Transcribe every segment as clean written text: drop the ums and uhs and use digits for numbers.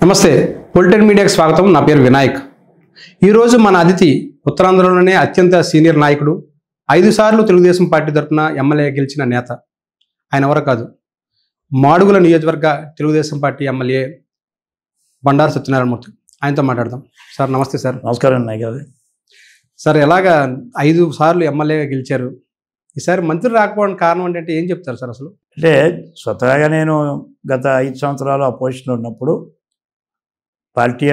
నమస్తే పొలిటికల్ మీడియాకి స్వాగతం. నా పేరు వినాయక్. ఈరోజు మన అతిథి ఉత్తరాంధ్రలోనే అత్యంత సీనియర్ నాయకుడు, 5 సార్లు తెలుగుదేశం పార్టీ తరఫున ఎమ్మెల్యే గెలిచిన నేత. ఆయన ఎవరో కాదు, మాడుగుల నియోజకవర్గ తెలుగుదేశం పార్టీ ఎమ్మెల్యే బండారు సత్యనారాయణమూర్తి. ఆయనతో మాట్లాడదాం. సార్ నమస్తే. సార్ నమస్కారం నాయక్ గారు. సార్ ఎలాగా 5 సార్లు ఎమ్మెల్యేగా గెలిచారు, ఈసారి మంత్రి రాకపోవడానికి కారణం ఏంటంటే ఏం చెప్తారు సార్? అసలు అంటే స్వతహాగా నేను గత 5 సంవత్సరాలు అపోజిషన్లో ఉన్నప్పుడు పార్టీ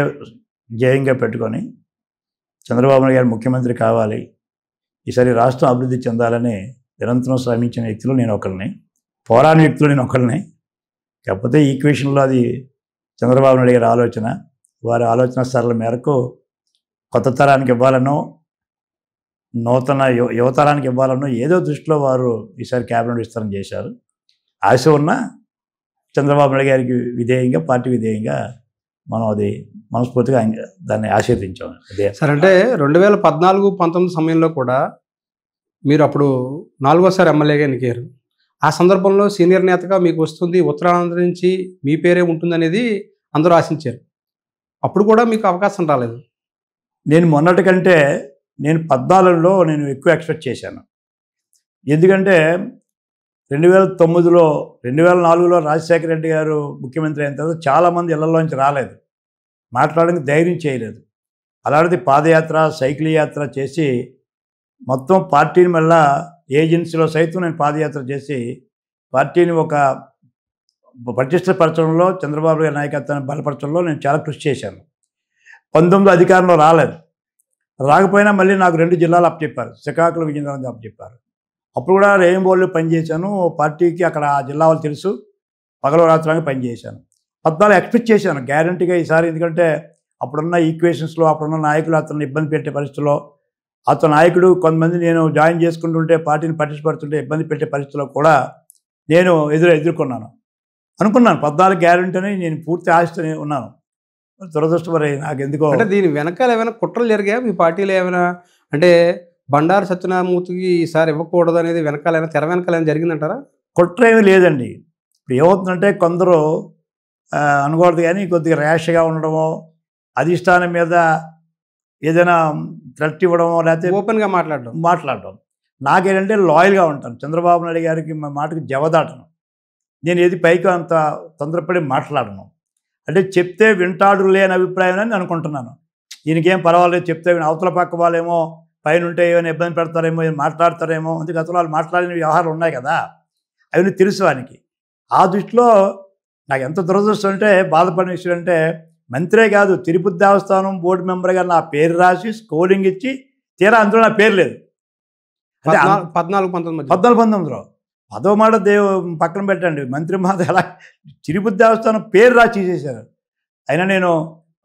జయంగా పెట్టుకొని చంద్రబాబు నాయుడు గారు ముఖ్యమంత్రి కావాలి, ఈసారి రాష్ట్రం అభివృద్ధి చెందాలని నిరంతరం శ్రమించిన వ్యక్తులు నేను ఒకరిని, పోరాని వ్యక్తులు నేను ఒకరిని. కాకపోతే ఈక్వేషన్లో అది చంద్రబాబు నాయుడు గారి ఆలోచన, వారి ఆలోచన సరళ మేరకు కొత్త తరానికి ఇవ్వాలనో నూతన యువతరానికి ఇవ్వాలనో ఏదో దృష్టిలో వారు ఈసారి క్యాబినెట్ విస్తరణ చేశారు. ఆశ ఉన్న చంద్రబాబు నాయుడు గారికి విధేయంగా, పార్టీ విధేయంగా మనం అది మనస్ఫూర్తిగా దాన్ని ఆశీర్వదించాం. అదే సార్, అంటే 2014-19 సమయంలో కూడా మీరు అప్పుడు 4వసారి ఎమ్మెల్యేగా ఎన్నికారు. ఆ సందర్భంలో సీనియర్ నేతగా మీకు వస్తుంది, ఉత్తరాంధ్ర నుంచి మీ పేరే ఉంటుందనేది అందరూ ఆశించారు. అప్పుడు కూడా మీకు అవకాశం రాలేదు. నేను మొన్నటి కంటే నేను 14లో నేను ఎక్కువ ఎక్స్పెక్ట్ చేశాను. ఎందుకంటే 2009లో 2004లో రాజశేఖర రెడ్డి గారు ముఖ్యమంత్రి అయిన తర్వాత చాలామంది ఇళ్లలోంచి రాలేదు, మాట్లాడడానికి ధైర్యం చేయలేదు. అలాంటిది పాదయాత్ర, సైకిల్ యాత్ర చేసి మొత్తం పార్టీని మళ్ళా ఏజెన్సీలో సైతం నేను పాదయాత్ర చేసి పార్టీని ఒక పటిష్టపరచడంలో, చంద్రబాబు గారి నాయకత్వాన్ని బలపరచడంలో నేను చాలా కృషి చేశాను. 19లో అధికారంలో రాలేదు, రాకపోయినా మళ్ళీ నాకు 2 జిల్లాలు అప్పచెప్పారు, శ్రీకాకుళం, విజయనగరం అప్పచెప్పారు. అప్పుడు కూడా రేయింబోల్లో పనిచేశాను. పార్టీకి అక్కడ ఆ జిల్లా వాళ్ళు తెలుసు, పగలు రాత్రంగా పనిచేశాను. 14 ఎక్స్పెక్ట్ చేశాను గ్యారంటీగా ఈసారి. ఎందుకంటే అప్పుడున్న ఈక్వేషన్స్లో అప్పుడున్న నాయకులు అతను ఇబ్బంది పెట్టే పరిస్థితుల్లో, అతను నాయకుడు కొంతమంది నేను జాయిన్ చేసుకుంటుంటే పార్టీని పట్టించుపడుతుంటే ఇబ్బంది పెట్టే పరిస్థితుల్లో కూడా నేను ఎదుర్కొన్నాను. అనుకున్నాను 14 గ్యారంటీ అని నేను పూర్తి ఆశతో ఉన్నాను. దురదృష్టం మరి నాకు ఎందుకో. అంటే దీని వెనకాల ఏమైనా కుట్రలు జరిగాయా మీ పార్టీలో? ఏమైనా అంటే బండారు సత్యనారాయణమూర్తికి ఈసారి ఇవ్వకూడదు అనేది వెనకాల తెర వెనకాల ఏమైనా జరిగిందంటారా? కుట్ర ఏమీ లేదండి. ఇప్పుడు ఏమవుతుందంటే కొందరు అనకూడదు కానీ కొద్దిగా ర్యాష్గా ఉండడమో, అధిష్టానం మీద ఏదైనా థ్రెట్ ఇవ్వడమో, లేకపోతే ఓపెన్గా మాట్లాడడం. నాకేంటంటే లాయల్గా ఉంటాను. చంద్రబాబు నాయుడు గారికి మా మాటకి జవదాటను. నేను ఏది పైకి అంత తొందరపడి మాట్లాడను. అంటే చెప్తే వింటాడు లేని అభిప్రాయం అని అనుకుంటున్నాను. ఈయనకేం పర్వాలేదు చెప్తే, అవతల పక్క వాళ్ళేమో పైన ఉంటే ఏమైనా ఇబ్బంది పెడతారేమో, ఏమైనా మాట్లాడతారేమో, అందుకే అసలు వాళ్ళు మాట్లాడిన వ్యవహారాలు ఉన్నాయి కదా, అవన్నీ తెలుసు ఆయనకి. ఆ దృష్టిలో నాకు ఎంత దురదృష్టం అంటే, బాధపడిన విషయం అంటే, మంత్రే కాదు తిరుపతి దేవస్థానం బోర్డు మెంబర్గా నా పేరు రాసి స్కోరింగ్ ఇచ్చి తీరా అందులో నా పేరు లేదు. అంటే 14-19లో పదో మాట పక్కన పెట్టండి, మంత్రి మాట ఎలా తిరుపతి దేవస్థానం పేరు రాసి చేశారు. అయినా నేను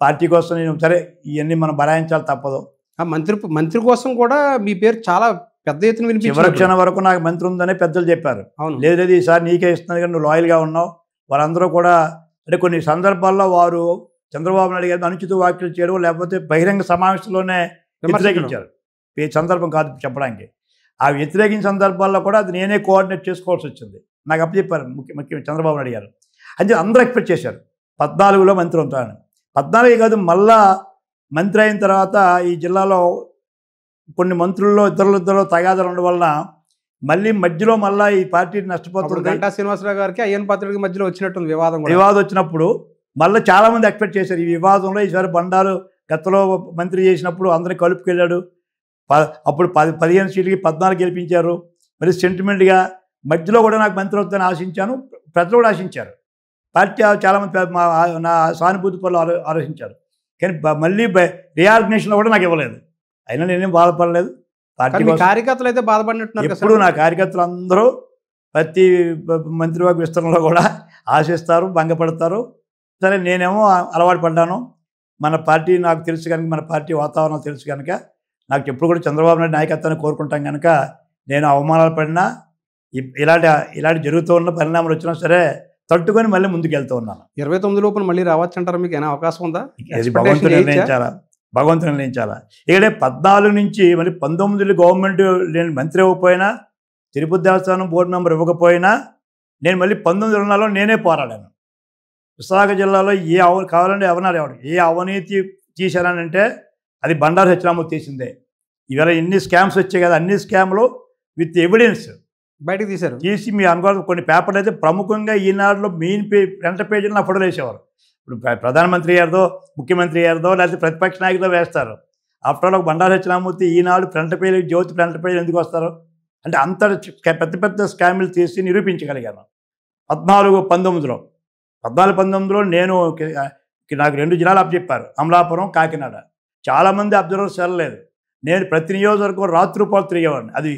పార్టీ కోసం నేను సరే ఇవన్నీ మనం భరాయించాలి, తప్పదు. మంత్రి కోసం కూడా మీ పేరు చాలా పెద్ద ఎత్తున వినిపించింది. చివరి క్షణం వరకు నాకు మంత్రి ఉందనే పెద్దలు చెప్పారు. లేదు లేదు ఈసారి నీకే ఇస్తున్నాను కానీ నువ్వు లాయల్గా ఉన్నావు. వారందరూ కూడా అంటే కొన్ని సందర్భాల్లో వారు చంద్రబాబు నాయుడు గారిని అనుచిత వ్యాఖ్యలు చేయడం, లేకపోతే బహిరంగ సమావేశంలోనే వ్యతిరేకించారు. ఈ సందర్భం కాదు చెప్పడానికి. ఆ వ్యతిరేకించిన సందర్భాల్లో కూడా అది నేనే కోఆర్డినేట్ చేసుకోవాల్సి వచ్చింది. నాకు అప్పచెప్పారు ముఖ్యమంత్రి చంద్రబాబు నాయుడు గారు. అంటే అందరూ ఎక్స్పెక్ట్ చేశారు 14లో మంత్రి ఉంటానని. 14 కాదు, మళ్ళా మంత్రి అయిన తర్వాత ఈ జిల్లాలో కొన్ని మంత్రుల్లో ఇద్దరు తగాదాలు ఉండడం వలన మళ్ళీ మధ్యలో మళ్ళీ ఈ పార్టీ నష్టపోతుంది. గంటా శ్రీనివాసరావు గారికి అయ్యన్ పాత్రుడికి మధ్యలో వచ్చినట్టుంది వివాదం వచ్చినప్పుడు మళ్ళీ చాలామంది ఎక్స్పెక్ట్ చేశారు ఈ వివాదంలో ఈసారి బండారు గతంలో మంత్రి చేసినప్పుడు అందరినీ కలుపుకెళ్ళాడు. అప్పుడు 15 సీట్లకి 14 గెలిపించారు. మరి సెంటిమెంట్గా మధ్యలో కూడా నాకు మంత్రి అవుతుందని ఆశించాను, ప్రజలు కూడా ఆశించారు. పార్టీ చాలామంది నా సానుభూతి పనులు ఆలోచించారు. కానీ మళ్ళీ రీఆర్గనైజేషన్లో కూడా నాకు ఇవ్వలేదు. అయినా నేనేం బాధపడలేదు. పార్టీ కార్యకర్తలు అయితే బాధపడినట్టున్నారు. ఎప్పుడు నా కార్యకర్తలు అందరూ ప్రతి మంత్రివర్గ విస్తరణలో కూడా ఆశిస్తారు, భంగపడతారు. సరే నేనేమో అలవాటు పడ్డాను. మన పార్టీ నాకు తెలుసు కనుక, మన పార్టీ వాతావరణం తెలుసు కనుక, నాకు ఎప్పుడు కూడా చంద్రబాబు నాయుడు నాయకత్వాన్ని కోరుకుంటాం కనుక నేను అవమానాలు పడినా ఇలాంటి జరుగుతూ ఉన్న పరిణామాలు వచ్చినా సరే తట్టుకొని మళ్ళీ ముందుకు వెళ్తూ ఉన్నాను. 29 లోపల మళ్ళీ రావచ్చు అంటారా? మీకు ఏమైనా అవకాశం ఉందా? భగవంతుడు నిర్ణయించాలా. ఇక్కడ 14 నుంచి మరి 19 గవర్నమెంట్ నేను మంత్రి ఇవ్వకపోయినా, తిరుపతి దేవస్థానం బోర్డు మెంబర్ ఇవ్వకపోయినా, నేను మళ్ళీ 19 నేనే పోరాడాను. విశాఖ జిల్లాలో కావాలంటే ఎవరన్నారు ఎవరు ఏ అవినీతి తీశారనంటే అది బండారు సత్యనారాయణ తీసిందే. ఇవాళ ఎన్ని స్కామ్స్ వచ్చాయి కదా, అన్ని స్కామ్లు విత్ ఎవిడెన్స్ బయటకు తీశారు. తీసి మీ అనుకోవడం కొన్ని పేపర్లు అయితే ప్రముఖంగా ఈనాడులో మెయిన్ ఫ్రంట్ పేజీలో నా ఫోటోలు వేసేవారు. ఇప్పుడు ప్రధానమంత్రి గారిదో, ముఖ్యమంత్రి గారిదో, లేకపోతే ప్రతిపక్ష నాయకుడితో వేస్తారు. ఆఫ్టర్ ఆల్ ఒక బండారు సత్యనారాయణ ఈనాడు ఫ్రంట్ పేజీ, జ్యోతి ఫ్రంట్ పేజీ ఎందుకు వస్తారు అంటే అంత పెద్ద పెద్ద స్కామ్లు తీసి నిరూపించగలిగాను. 14-19లో నేను నాకు 2 జిల్లాలు అప్పచెప్పారు, అమలాపురం, కాకినాడ. చాలామంది అబ్జర్వర్స్ వెళ్ళలేదు. నేను ప్రతి నియోజకవర్గం రాత్రిపాలు తిరిగేవాడిని. అది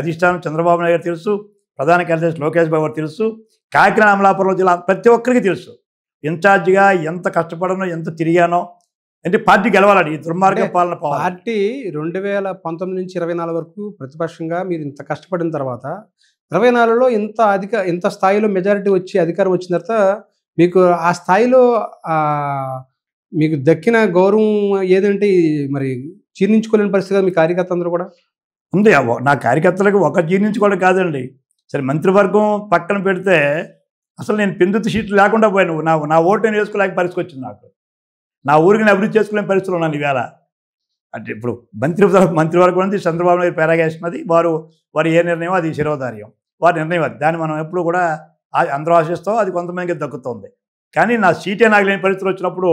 అధిష్టానం చంద్రబాబు నాయుడు గారు తెలుసు, ప్రధాన కార్యదర్శి లోకేష్ బాబు గారు తెలుసు, కాకినాడ అమలాపురం జిల్లా ప్రతి ఒక్కరికి తెలుసు. ఇన్ఛార్జిగా ఎంత కష్టపడానో, ఎంత తిరిగానో. అంటే పార్టీ గెలవాలని, ఈ దుర్మార్గ పాలన పోవాలి. పార్టీ 2019 నుంచి 24 వరకు ప్రతిపక్షంగా మీరు ఇంత కష్టపడిన తర్వాత 24లో ఇంత స్థాయిలో మెజారిటీ వచ్చి అధికారం వచ్చిన తర్వాత మీకు ఆ స్థాయిలో మీకు దక్కిన గౌరవం ఏదంటే మరి జీర్ణించుకోలేని పరిస్థితి మీ కార్యకర్త అందరూ కూడా ఉంది. నా కార్యకర్తలకు ఒక జీర్ణించుకోవడం కాదండి, సరే మంత్రివర్గం పక్కన పెడితే అసలు నేను పెందుతు సీట్లు లేకుండా పోయాను. నా ఓటు నేను వేసుకోలేక పరిస్థితి వచ్చింది. నా ఊరికి నేను అభివృద్ధి చేసుకోలేని పరిస్థితులు ఉన్నాను ఈవేళ. అంటే ఇప్పుడు మంత్రివర్గం అనేది చంద్రబాబు నాయుడు పేరాగేసినది, వారు ఏ నిర్ణయం అది శిరోధార్యం, వారి నిర్ణయం అది. దాన్ని మనం ఎప్పుడు కూడా అందరూ ఆశిస్తాం, అది కొంతమందికి దక్కుతుంది. కానీ నా సీటే నాకు లేని పరిస్థితులు వచ్చినప్పుడు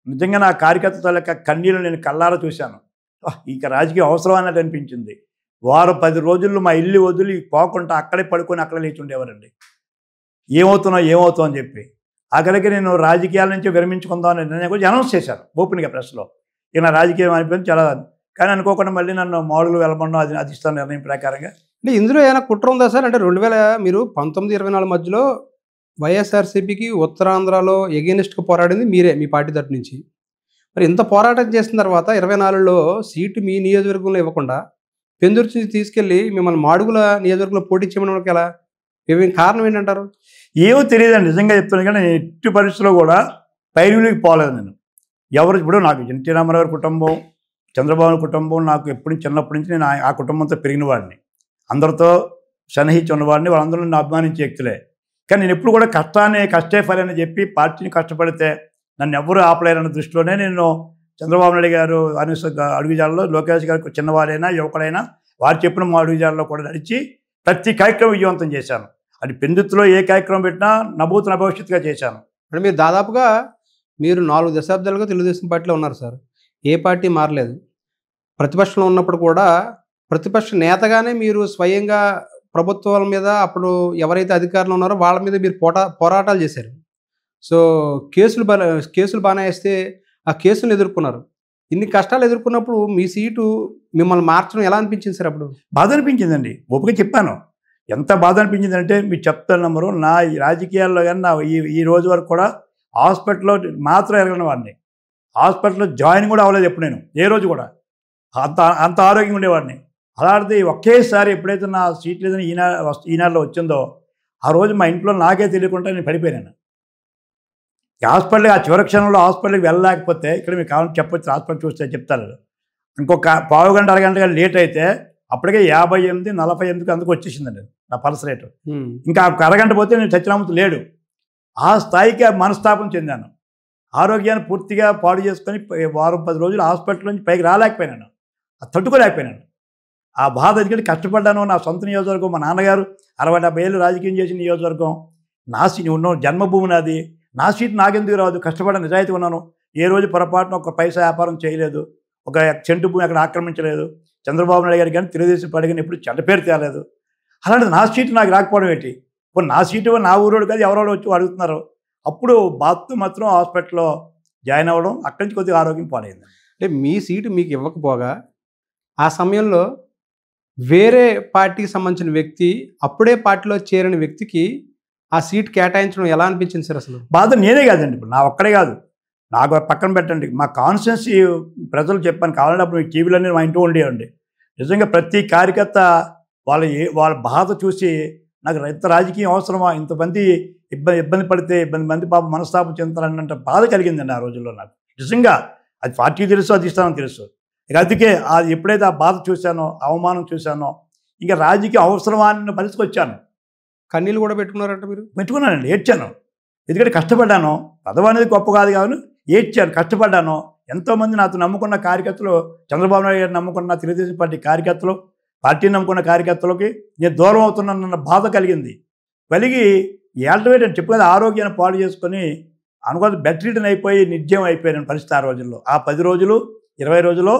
నిజంగా నా కార్యకర్తల యొక్క కన్నీళ్ళు నేను కళ్ళారా చూశాను. ఇక రాజకీయం అవసరం అన్నట్టు అనిపించింది. వారు 10 రోజుల్లో మా ఇల్లు వదిలి పోకుండా అక్కడే పడుకొని అక్కడే లేచి ఉండేవారండి. ఏమవుతాం అని చెప్పి. ఆఖరికి నేను రాజకీయాల నుంచి విరమించుకుందామని నిర్ణయం కూడా అనౌన్స్ చేశాను ఓపెన్గా ప్రెస్లో. ఇక నా రాజకీయం అనిపించింది చాలా. కానీ అనుకోకుండా మళ్ళీ నన్ను మోడల్ వెళ్ళమన్నా అది అధిష్టాన నిర్ణయం ప్రకారంగా. అంటే ఇందులో ఏమైనా కుట్ర ఉందా సార్? అంటే 2000 19-24 మధ్యలో వైఎస్ఆర్సీపీకి ఉత్తరాంధ్రలో ఎగెనిస్ట్గా పోరాడింది మీరే, మీ పార్టీ తరపు నుంచి. మరి ఇంత పోరాటం చేసిన తర్వాత 24లో సీటు మీ నియోజకవర్గంలో ఇవ్వకుండా పెందుర్తి నుంచి తీసుకెళ్ళి మిమ్మల్ని మాడుగుల నియోజకవర్గంలో పోటీ చేయడం ఎలా? కారణం ఏంటంటారు? ఏమో తెలియదండి, నిజంగా చెప్తాను. కానీ నేను ఎట్టి పరిస్థితుల్లో కూడా పైరులకు పోలేదు నేను. ఇప్పుడు నాకు ఎన్టీ రామారావు గారి కుటుంబం, చంద్రబాబు కుటుంబం నాకు ఎప్పుడు చిన్నప్పటి నుంచి నేను ఆ కుటుంబంతో పెరిగిన వాడిని, అందరితో సన్నిహించి ఉన్నవాడిని, వాళ్ళందరూ నన్ను అభిమానించే వ్యక్తులే. కానీ నేను ఎప్పుడు కూడా కష్టే ఫలని చెప్పి పార్టీని కష్టపడితే నన్ను ఎవరు ఆపలేరన్న దృష్టిలోనే నేను చంద్రబాబు నాయుడు గారు అడుగుజాడలో, లోకేష్ గారికి చిన్నవారైనా యువకుడైనా వారు చెప్పిన మా అడుగుజాడలో కూడా నడిచి ప్రతి కార్యక్రమం విజయవంతం చేశాను. అది పెందుతులో ఏ కార్యక్రమం పెట్టినా నభూతన భవిష్యత్తుగా చేశాను. అంటే మీరు దాదాపుగా 4 దశాబ్దాలుగా తెలుగుదేశం పార్టీలో ఉన్నారు సార్. ఏ పార్టీ మారలేదు. ప్రతిపక్షంలో ఉన్నప్పుడు కూడా ప్రతిపక్ష నేతగానే మీరు స్వయంగా ప్రభుత్వాల మీద, అప్పుడు ఎవరైతే అధికారంలో ఉన్నారో వాళ్ళ మీద మీరు పోరాటాలు చేశారు. సో కేసులు బాగా వేస్తే ఆ కేసులను ఎదుర్కొన్నారు. ఇన్ని కష్టాలు ఎదుర్కొన్నప్పుడు మీ సీటు మిమ్మల్ని మార్చడం ఎలా అనిపించింది సార్? అప్పుడు బాధ అనిపించిందండి, ఒప్పుగా చెప్పాను. ఎంత బాధ అనిపించిందంటే మీరు చెప్తాను నమ్మరు. నా రాజకీయాల్లో కానీ ఈ రోజు వరకు కూడా హాస్పిటల్లో మాత్రం ఎరగని వాడిని, హాస్పిటల్లో జాయిన్ కూడా అవ్వలేదు ఎప్పుడు నేను, ఏ రోజు కూడా. అంత ఆరోగ్యంగా ఉండేవాడిని. అలాంటిది ఒకేసారి ఎప్పుడైతే నా సీట్ లేదని ఈనాడులో వచ్చిందో ఆ రోజు మా ఇంట్లో నాకే తెలియకుండా నేను పడిపోయాను. హాస్పిటల్కి ఆ చివరి క్షణంలో హాస్పిటల్కి వెళ్ళలేకపోతే, ఇక్కడ మీకు కావాలని చెప్పొచ్చు, హాస్పిటల్ చూస్తే చెప్తారు, ఇంకొక పావు గంట అరగంటగా లేట్ అయితే అప్పటికే 58, 48 అందుకు వచ్చేసిందండి నా పల్స్ రేటు. ఇంకా అరగంట పోతే నేను సత్యనారాయణ లేడు. ఆ స్థాయికి మనస్తాపం చెందాను. ఆరోగ్యాన్ని పూర్తిగా పాడు చేసుకొని వారం 10 రోజులు హాస్పిటల్ నుంచి పైకి రాలేకపోయినాను, తట్టుకోలేకపోయినాను. ఆ బాధ ఎందుకంటే కష్టపడ్డాను. నా సొంత నియోజకవర్గం, మా నాన్నగారు 60-70 ఏళ్ళు రాజకీయం చేసిన నియోజకవర్గం, నా సీట్ ఉన్న జన్మభూమి నాది, నా సీట్ నాకెందుకు రాదు? కష్టపడ్డ నిజాయితీ ఉన్నాను. ఏ రోజు పొరపాటున ఒక పైసా వ్యాపారం చేయలేదు, ఒక చెంటు భూమి అక్కడ ఆక్రమించలేదు. చంద్రబాబు నాయుడు గారికి కానీ తెలుగుదేశం పార్టీ కానీ ఎప్పుడు చెడ్డ పేరు తేలేదు. అలాంటిది నా సీటు నాకు రాకపోవడం ఏంటి? ఇప్పుడు నా సీటు నా ఊరోడు కాదు, ఎవరో వచ్చి అడుగుతున్నారు. అప్పుడు బాధతో మాత్రం హాస్పిటల్లో జాయిన్ అవ్వడం, అక్కడి నుంచి కొద్దిగా ఆరోగ్యం పాడైంది. అంటే మీ సీటు మీకు ఇవ్వకపోగా ఆ సమయంలో వేరే పార్టీకి సంబంధించిన వ్యక్తి, అప్పుడే పార్టీలో చేరిన వ్యక్తికి ఆ సీట్ కేటాయించడం ఎలా అనిపించింది సార్? అసలు బాధ నేనే కాదండి, ఇప్పుడు నా ఒక్కడే కాదు, నాకు పక్కన పెట్టండి, మా కాన్స్టిట్యున్సీ ప్రజలు చెప్పాను, కావాలంటే అప్పుడు మీ టీవీలన్నీ మా ఇంట్లో ఉండేవండి. నిజంగా ప్రతి కార్యకర్త వాళ్ళ బాధ చూసి నాకు ఇంత రాజకీయం అవసరమా, ఇంతమంది ఇబ్బంది పడితే 8 మంది పాపం మనస్తాపం చెందుతారన్నంత బాధ కలిగిందండి ఆ రోజుల్లో నాకు. నిజంగా అది పార్టీ తెలుసు, అధిష్టానం తెలుసు. ఇక అందుకే అది ఎప్పుడైతే ఆ బాధ చూశానో, అవమానం చూశానో, ఇంకా రాజకీయ అవసరమా అన్న పరిస్థితికి వచ్చాను. కన్నీళ్ళు కూడా పెట్టుకున్నారంట మీరు? పెట్టుకున్నానండి, ఏడ్చాను. ఎందుకంటే కష్టపడ్డాను. పదవి అనేది గొప్ప కాదు కాదు, ఏడ్చాను, కష్టపడ్డాను. ఎంతోమంది నాతో నమ్ముకున్న కార్యకర్తలు, చంద్రబాబు నాయుడు గారు నమ్ముకున్న తెలుగుదేశం పార్టీ కార్యకర్తలు, పార్టీ నమ్ముకున్న కార్యకర్తలకి నేను దూరం అవుతున్నానన్న బాధ కలిగింది. కలిగి ఏళ్ళవేట్ అని చెప్పు కదా, ఆరోగ్యాన్ని పాడు చేసుకొని అనుకోని బెడ్ రిటర్న్ అయిపోయి నిర్జయం అయిపోయాను పరిస్థితి ఆ రోజుల్లో. ఆ 10 రోజులు 20 రోజుల్లో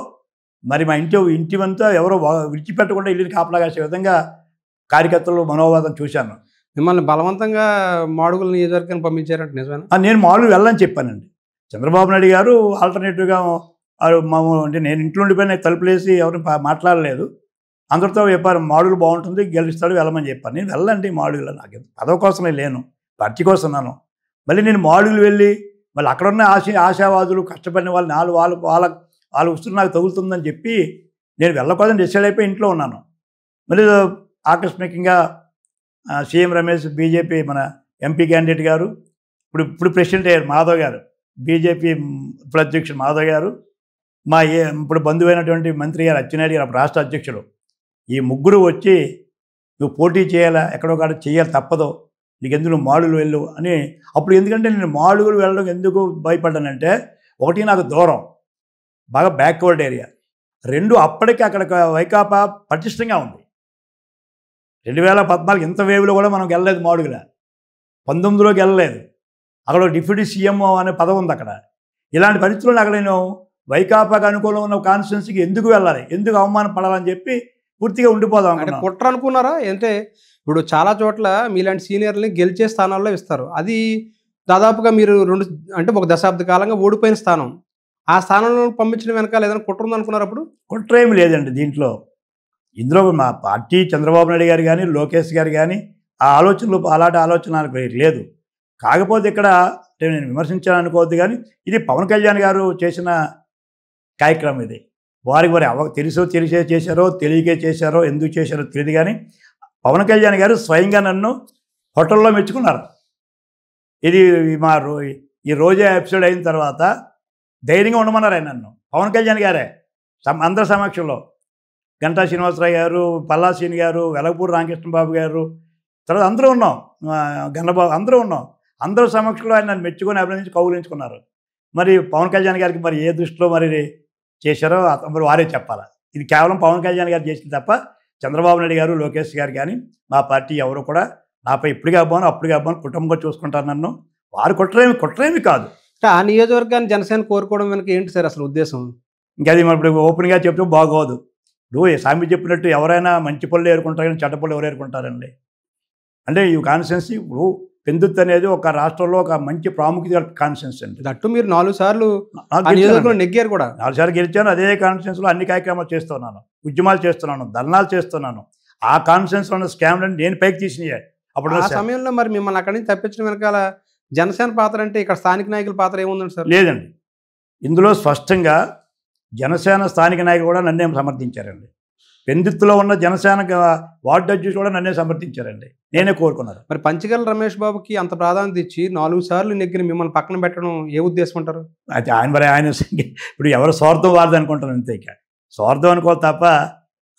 మరి మా ఇంటి అంతా ఎవరో విడిచిపెట్టకుండా ఇల్లుని కాపలా కాసే విధంగా కార్యకర్తలు మనోవాదం చూశాను. మిమ్మల్ని బలవంతంగా మాడుగుల నియోజకవర్గానికి పంపించారంటే నిజమేనా? నేను మామూలు వెళ్ళని చెప్పానండి. చంద్రబాబు నాయుడు గారు ఆల్టర్నేటివ్గా అంటే నేను ఇంట్లో ఉండిపోయిన తలుపులేసి ఎవరిని మాట్లాడలేదు. అందరితో చెప్పారు మాడుగులు బాగుంటుంది, గెలుస్తాడు, వెళ్ళమని చెప్పాను. నేను వెళ్ళండి మాడుగులు, నాకు పదవి కోసమే లేను, పార్టీ కోసం ఉన్నాను. మళ్ళీ నేను మాడుగులు వెళ్ళి మళ్ళీ అక్కడున్న ఆశావాదులు కష్టపడిన వాళ్ళ ఉసురు నాకు తగులుతుందని చెప్పి నేను వెళ్ళకూడదని డిసైడ్ అయిపోయి ఇంట్లో ఉన్నాను. మళ్ళీ ఆకస్మికంగా సీఎం రమేష్, బీజేపీ మన ఎంపీ క్యాండిడేట్ గారు, ఇప్పుడు ప్రెసిడెంట్ అయ్యారు మాధవ్ గారు, బీజేపీ ఇప్పుడు అధ్యక్షుడు మాధవ్ గారు, మా ఇప్పుడు బంధువైనటువంటి మంత్రి గారు అచ్చెన్నాయుడు గారు, అప్పుడు రాష్ట్ర అధ్యక్షుడు, ఈ ముగ్గురు వచ్చి నువ్వు పోటీ చేయాలా, ఎక్కడో కాడ చేయాలి, తప్పదు, నీకు ఎందుకు మాడుగులు వెళ్ళు అని. అప్పుడు ఎందుకంటే నేను మాడుగులు వెళ్ళడం ఎందుకు భయపడ్డానంటే, ఒకటి నాకు దూరం, బాగా బ్యాక్వర్డ్ ఏరియా. 2 అప్పటికి అక్కడ వైకాపా పటిష్టంగా ఉంది. 2014 ఇంత వేవ్లో కూడా మనం వెళ్ళలేదు మాడుగుల, 19లోకి వెళ్ళలేదు. అక్కడ డిప్యూటీ సీఎం అనే పదవి ఉంది అక్కడ. ఇలాంటి పరిస్థితుల్లో అక్కడ నేను వైకాపాకు అనుకూలంగా ఉన్న కాన్స్టిట్యున్సీకి ఎందుకు వెళ్ళాలి, ఎందుకు అవమానం పడాలని చెప్పి పూర్తిగా ఉండిపోదాం. అంటే కుట్ర అనుకున్నారా? అంటే ఇప్పుడు చాలా చోట్ల మీలాంటి సీనియర్ని గెలిచే స్థానాల్లో ఇస్తారు. అది దాదాపుగా మీరు అంటే ఒక దశాబ్ద కాలంగా ఓడిపోయిన స్థానం. ఆ స్థానంలో పంపించడం వెనకాల ఏదైనా కుట్ర ఉందనుకున్నారు అప్పుడు? కుట్ర ఏమి లేదండి దీంట్లో. ఇందులో మా పార్టీ చంద్రబాబు నాయుడు గారు కానీ, లోకేష్ గారు కానీ ఆ ఆలోచనలు అలాంటి ఆలోచన నాకు లేదు. కాకపోతే ఇక్కడ నేను విమర్శించాను అనుకోవద్దు, కానీ ఇది పవన్ కళ్యాణ్ గారు చేసిన కార్యక్రమం. ఇది వారికి తెలిసే చేశారో తెలియకే చేశారో, ఎందుకు చేశారో తెలియదు, కానీ పవన్ కళ్యాణ్ గారు స్వయంగా నన్ను హోటల్లో మెచ్చుకున్నారు. ఇది ఈ రోజా ఎపిసోడ్ అయిన తర్వాత ధైర్యంగా ఉండమన్నారు ఆయన నన్ను, పవన్ కళ్యాణ్ గారే అందరి సమక్షంలో. గంటా శ్రీనివాసరావు గారు, పల్లా శ్రీని గారు, వెలగపూడి రామకృష్ణబాబు గారు, తర్వాత అందరూ ఉన్నాం, గన్నబాబు, అందరూ ఉన్నాం. అందరూ సమక్షంలో ఆయన నన్ను మెచ్చుకొని అభినందించి కౌగులించుకున్నారు. మరి పవన్ కళ్యాణ్ గారికి మరి ఏ దృష్టిలో మరి చేశారో మరి వారే చెప్పాలి. ఇది కేవలం పవన్ కళ్యాణ్ గారు చేసింది తప్ప చంద్రబాబు నాయుడు గారు, లోకేష్ గారు కానీ మా పార్టీ ఎవరు కూడా నాపై ఇప్పటికే అబ్బాను అప్పటికే అబ్బాను కుటుంబంగా చూసుకుంటారు నన్ను. వారు కుట్రేమి కాదు. ఆ నియోజకవర్గాన్ని జనసేన కోరుకోవడం వెనక ఏంటి సార్ అసలు ఉద్దేశం? ఇంకా అది మరి ఇప్పుడు ఓపెన్గా చెప్తే బాగోదు. ఇప్పుడు సామి చెప్పినట్టు ఎవరైనా మంచి పనులు ఏరుకుంటారు కానీ చెడ్డ పనులు ఎవరు ఏరుకుంటారండి? అంటే ఈ కాన్స్టిట్యున్సీ ఇప్పుడు పెందుతు అనేది ఒక రాష్ట్రంలో ఒక మంచి ప్రాముఖ్యత కాన్స్టిట్యున్సీ అండి. అట్టు మీరు 4 సార్లు నెగ్గారు కూడా. 4 సార్లు గెలిచాను. అదే కాన్స్టిట్యున్సీలో అన్ని కార్యక్రమాలు చేస్తున్నాను, ఉద్యమాలు చేస్తున్నాను, ధర్నాలు చేస్తున్నాను. ఆ కాన్స్టిట్యున్సీలో ఉన్న స్కామ్లను నేను పైకి తీసినాయి. అప్పుడు ఆ సమయంలో మరి మిమ్మల్ని అక్కడి నుంచి తప్పించడం వెనకాల జనసేన పాత్ర అంటే ఇక్కడ స్థానిక నాయకుల పాత్ర ఏముందండి సార్? లేదండి, ఇందులో స్పష్టంగా జనసేన స్థానిక నాయకులు కూడా నన్నే సమర్థించారండి. పెందుత్తులో ఉన్న జనసేన వార్డు అధ్యక్షులు కూడా నన్నే సమర్థించారండి, నేనే కోరుకున్నారు. మరి పంచగల రమేష్ బాబుకి అంత ప్రాధాన్యత ఇచ్చి 4 సార్లు నెగ్గిన మిమ్మల్ని పక్కన పెట్టడం ఏ ఉద్దేశం అంటారు? అయితే ఆయన ఇప్పుడు ఎవరు స్వార్థం వారదు అనుకుంటాను అంతే. ఇక స్వార్థం అనుకోవాలి తప్ప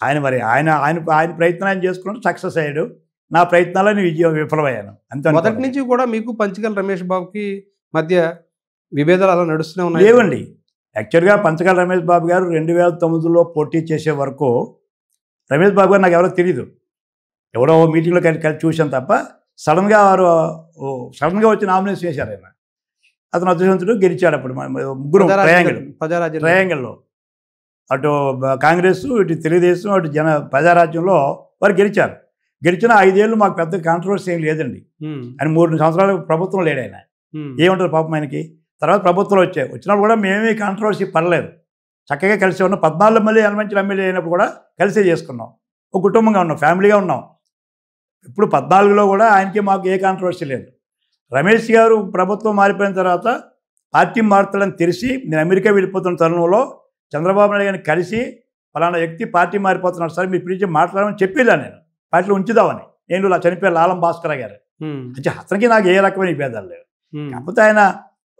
ఆయన ప్రయత్నం ఆయన చేసుకున్నాడు, సక్సెస్ అయ్యాడు. నా ప్రయత్నాలను విఫలమయ్యాను అంతే. మొదటి నుంచి కూడా మీకు పంచగల రమేష్ బాబుకి మధ్య విభేదాలు అలా నడుస్తూనే ఉన్నాయి? లేవండి. యాక్చువల్గా పంచగల రమేష్ బాబు గారు 2009లో పోటీ చేసే వరకు రమేష్ బాబు గారు నాకు ఎవరో తెలియదు. ఎవరో మీటింగ్లో కలిసి చూశాను తప్ప సడన్గా సడన్గా వచ్చి నామినేషన్ చేశారు ఆయన. అతను అదృష్టవంతుడు, గెలిచాడు. అప్పుడు ముగ్గురు ట్రయాంగిల్లో అటు కాంగ్రెస్, ఇటు తెలుగుదేశం, అటు ప్రజారాజ్యంలో వారు గెలిచారు. గెలిచిన 5 ఏళ్ళు మాకు పెద్ద కాంట్రవర్సీ ఏం లేదండి. ఆయన 3 సంవత్సరాలు ప్రభుత్వం లేడు ఆయన, ఏముంటుంది పాపం ఆయనకి. తర్వాత ప్రభుత్వాలు వచ్చినప్పుడు కూడా మేమీ కాంట్రవర్సీ పడలేదు, చక్కగా కలిసి ఉన్నాం. 14 మళ్ళీ ఎలమంచి ఎమ్మెల్యే అయినప్పుడు కూడా కలిసే చేసుకున్నాం, ఒక కుటుంబంగా ఉన్నాం, ఫ్యామిలీగా ఉన్నాం. ఇప్పుడు 14లో కూడా ఆయనకి మాకు ఏ కాంట్రవర్సీ లేదు. రమేష్ గారు ప్రభుత్వం మారిపోయిన తర్వాత పార్టీ మారుతాడని తెలిసి నేను అమెరికా వెళ్ళిపోతున్న తరుణంలో చంద్రబాబు నాయుడు గారిని కలిసి ఫలానా వ్యక్తి పార్టీ మారిపోతున్నాడు సార్, మీరు పిలిచి మాట్లాడమని చెప్పేలా నేను పార్టీలో ఉంచుదామని. నేను చనిపోయారు లాలం భాస్కర్ గారు, అంటే అతనికి నాకు ఏ రకమైన భేదాలు లేవు. కాకపోతే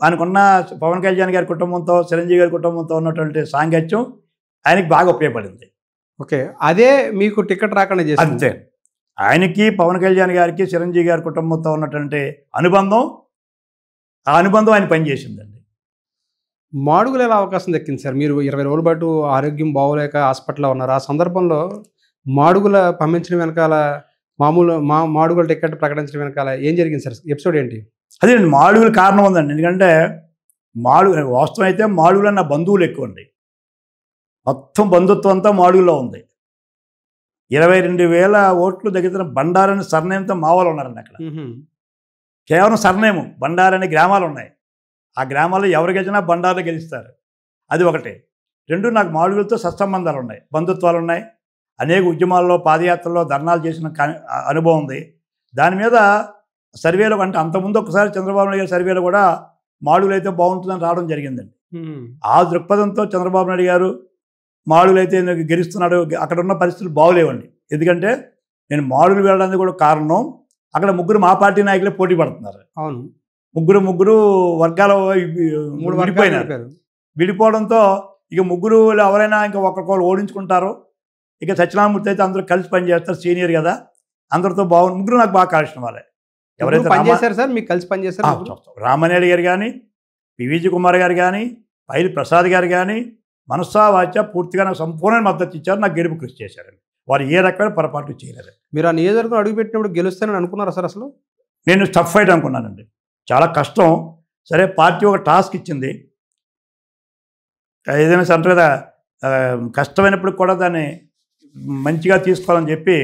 ఆయనకున్న పవన్ కళ్యాణ్ గారి కుటుంబంతో, చిరంజీవి గారి కుటుంబంతో ఉన్నటువంటి సాంగత్యం ఆయనకి బాగా ఉపయోగపడింది. ఓకే, అదే మీకు టికెట్ రాకుండా చేసింది అంతే. ఆయనకి పవన్ కళ్యాణ్ గారికి చిరంజీవి గారి కుటుంబంతో ఉన్నటువంటి అనుబంధం ఆ అనుబంధం ఆయన పనిచేసిందండి. మాడుగులు ఎలా అవకాశం దక్కింది సార్? మీరు 20 రోజుల పాటు ఆరోగ్యం బాగోలేక హాస్పిటల్‌లో ఉన్నారు. ఆ సందర్భంలో మాడుగుల పంపించడం వెనకాల మాడుగుల టికెట్ ప్రకటించడం వెనకాల ఏం జరిగింది సార్? ఎపిసోడ్ ఏంటి? అదేనండి, మాడుగుల కారణం ఉందండి. ఎందుకంటే వాస్తవం అయితే మాడుగులు నా బంధువులు ఎక్కువండి. మొత్తం బంధుత్వం అంతా మాడుగులో ఉంది. 22,000 ఓట్లు దగ్గర బండారని సర్నేమ్‌తో మా వాళ్ళు ఉన్నారండి అక్కడ. కేవలం సర్నేము బండారని గ్రామాలు ఉన్నాయి. ఆ గ్రామాల్లో ఎవరు గెలిచినా బండారులో గెలుస్తారు. అది ఒకటి. 2, నాకు మాడుగులతో సత్సంబంధాలు ఉన్నాయి, బంధుత్వాలు ఉన్నాయి. అనేక ఉద్యమాల్లో, పాదయాత్రల్లో ధర్నాలు చేసిన అనుభవం ఉంది. దాని మీద సర్వేలో అంటే అంతకుముందు ఒకసారి చంద్రబాబు నాయుడు గారి సర్వేలో కూడా మాడుగులు అయితే బాగుంటుందని రావడం జరిగిందండి. ఆ దృక్పథంతో చంద్రబాబు నాయుడు గారు మాడుగులు అయితే గెలుస్తున్నాడు, అక్కడ ఉన్న పరిస్థితులు బాగోలేవండి. ఎందుకంటే నేను మాడుగులు వెళ్ళడానికి కూడా కారణం, అక్కడ ముగ్గురు మా పార్టీ నాయకులే పోటీ పడుతున్నారు. అవును. ముగ్గురు వర్గాలు విడిపోయినారు. విడిపోవడంతో ఇక ముగ్గురు ఎవరైనా ఇంకా ఒకరికొకరు ఓడించుకుంటారు. ఇక సత్యనారాయణమూర్తి అయితే అందరూ కలిసి పనిచేస్తారు, సీనియర్ కదా, అందరితో బాగుంది. ముగ్గురు నాకు బాగా కలిసిన వాళ్ళే. ఎవరైతే పనిచేశారు సార్, మీకు కలిసి పనిచేశారు? రామనాయుడు గారు కానీ, పివిజి కుమార్ గారు కానీ, పైలి ప్రసాద్ గారు కానీ మనసా వాచ పూర్తిగా నాకు సంపూర్ణ మద్దతు ఇచ్చారు. నాకు గెలుపు కృషి చేశారండి. వారు ఏ రకమైన పొరపాటు చేయలేదు. మీరు ఆ నియోజకవర్గం అడుగుపెట్టినప్పుడు గెలుస్తానని అనుకున్నారా సార్ అసలు? నేను టఫ్ ఫైట్ అనుకున్నానండి. చాలా కష్టం. సరే, పార్టీ ఒక టాస్క్ ఇచ్చింది. ఏదైనా సెంటర్ కదా, కష్టమైనప్పుడు కూడా దాన్ని మంచిగా తీసుకోవాలని చెప్పి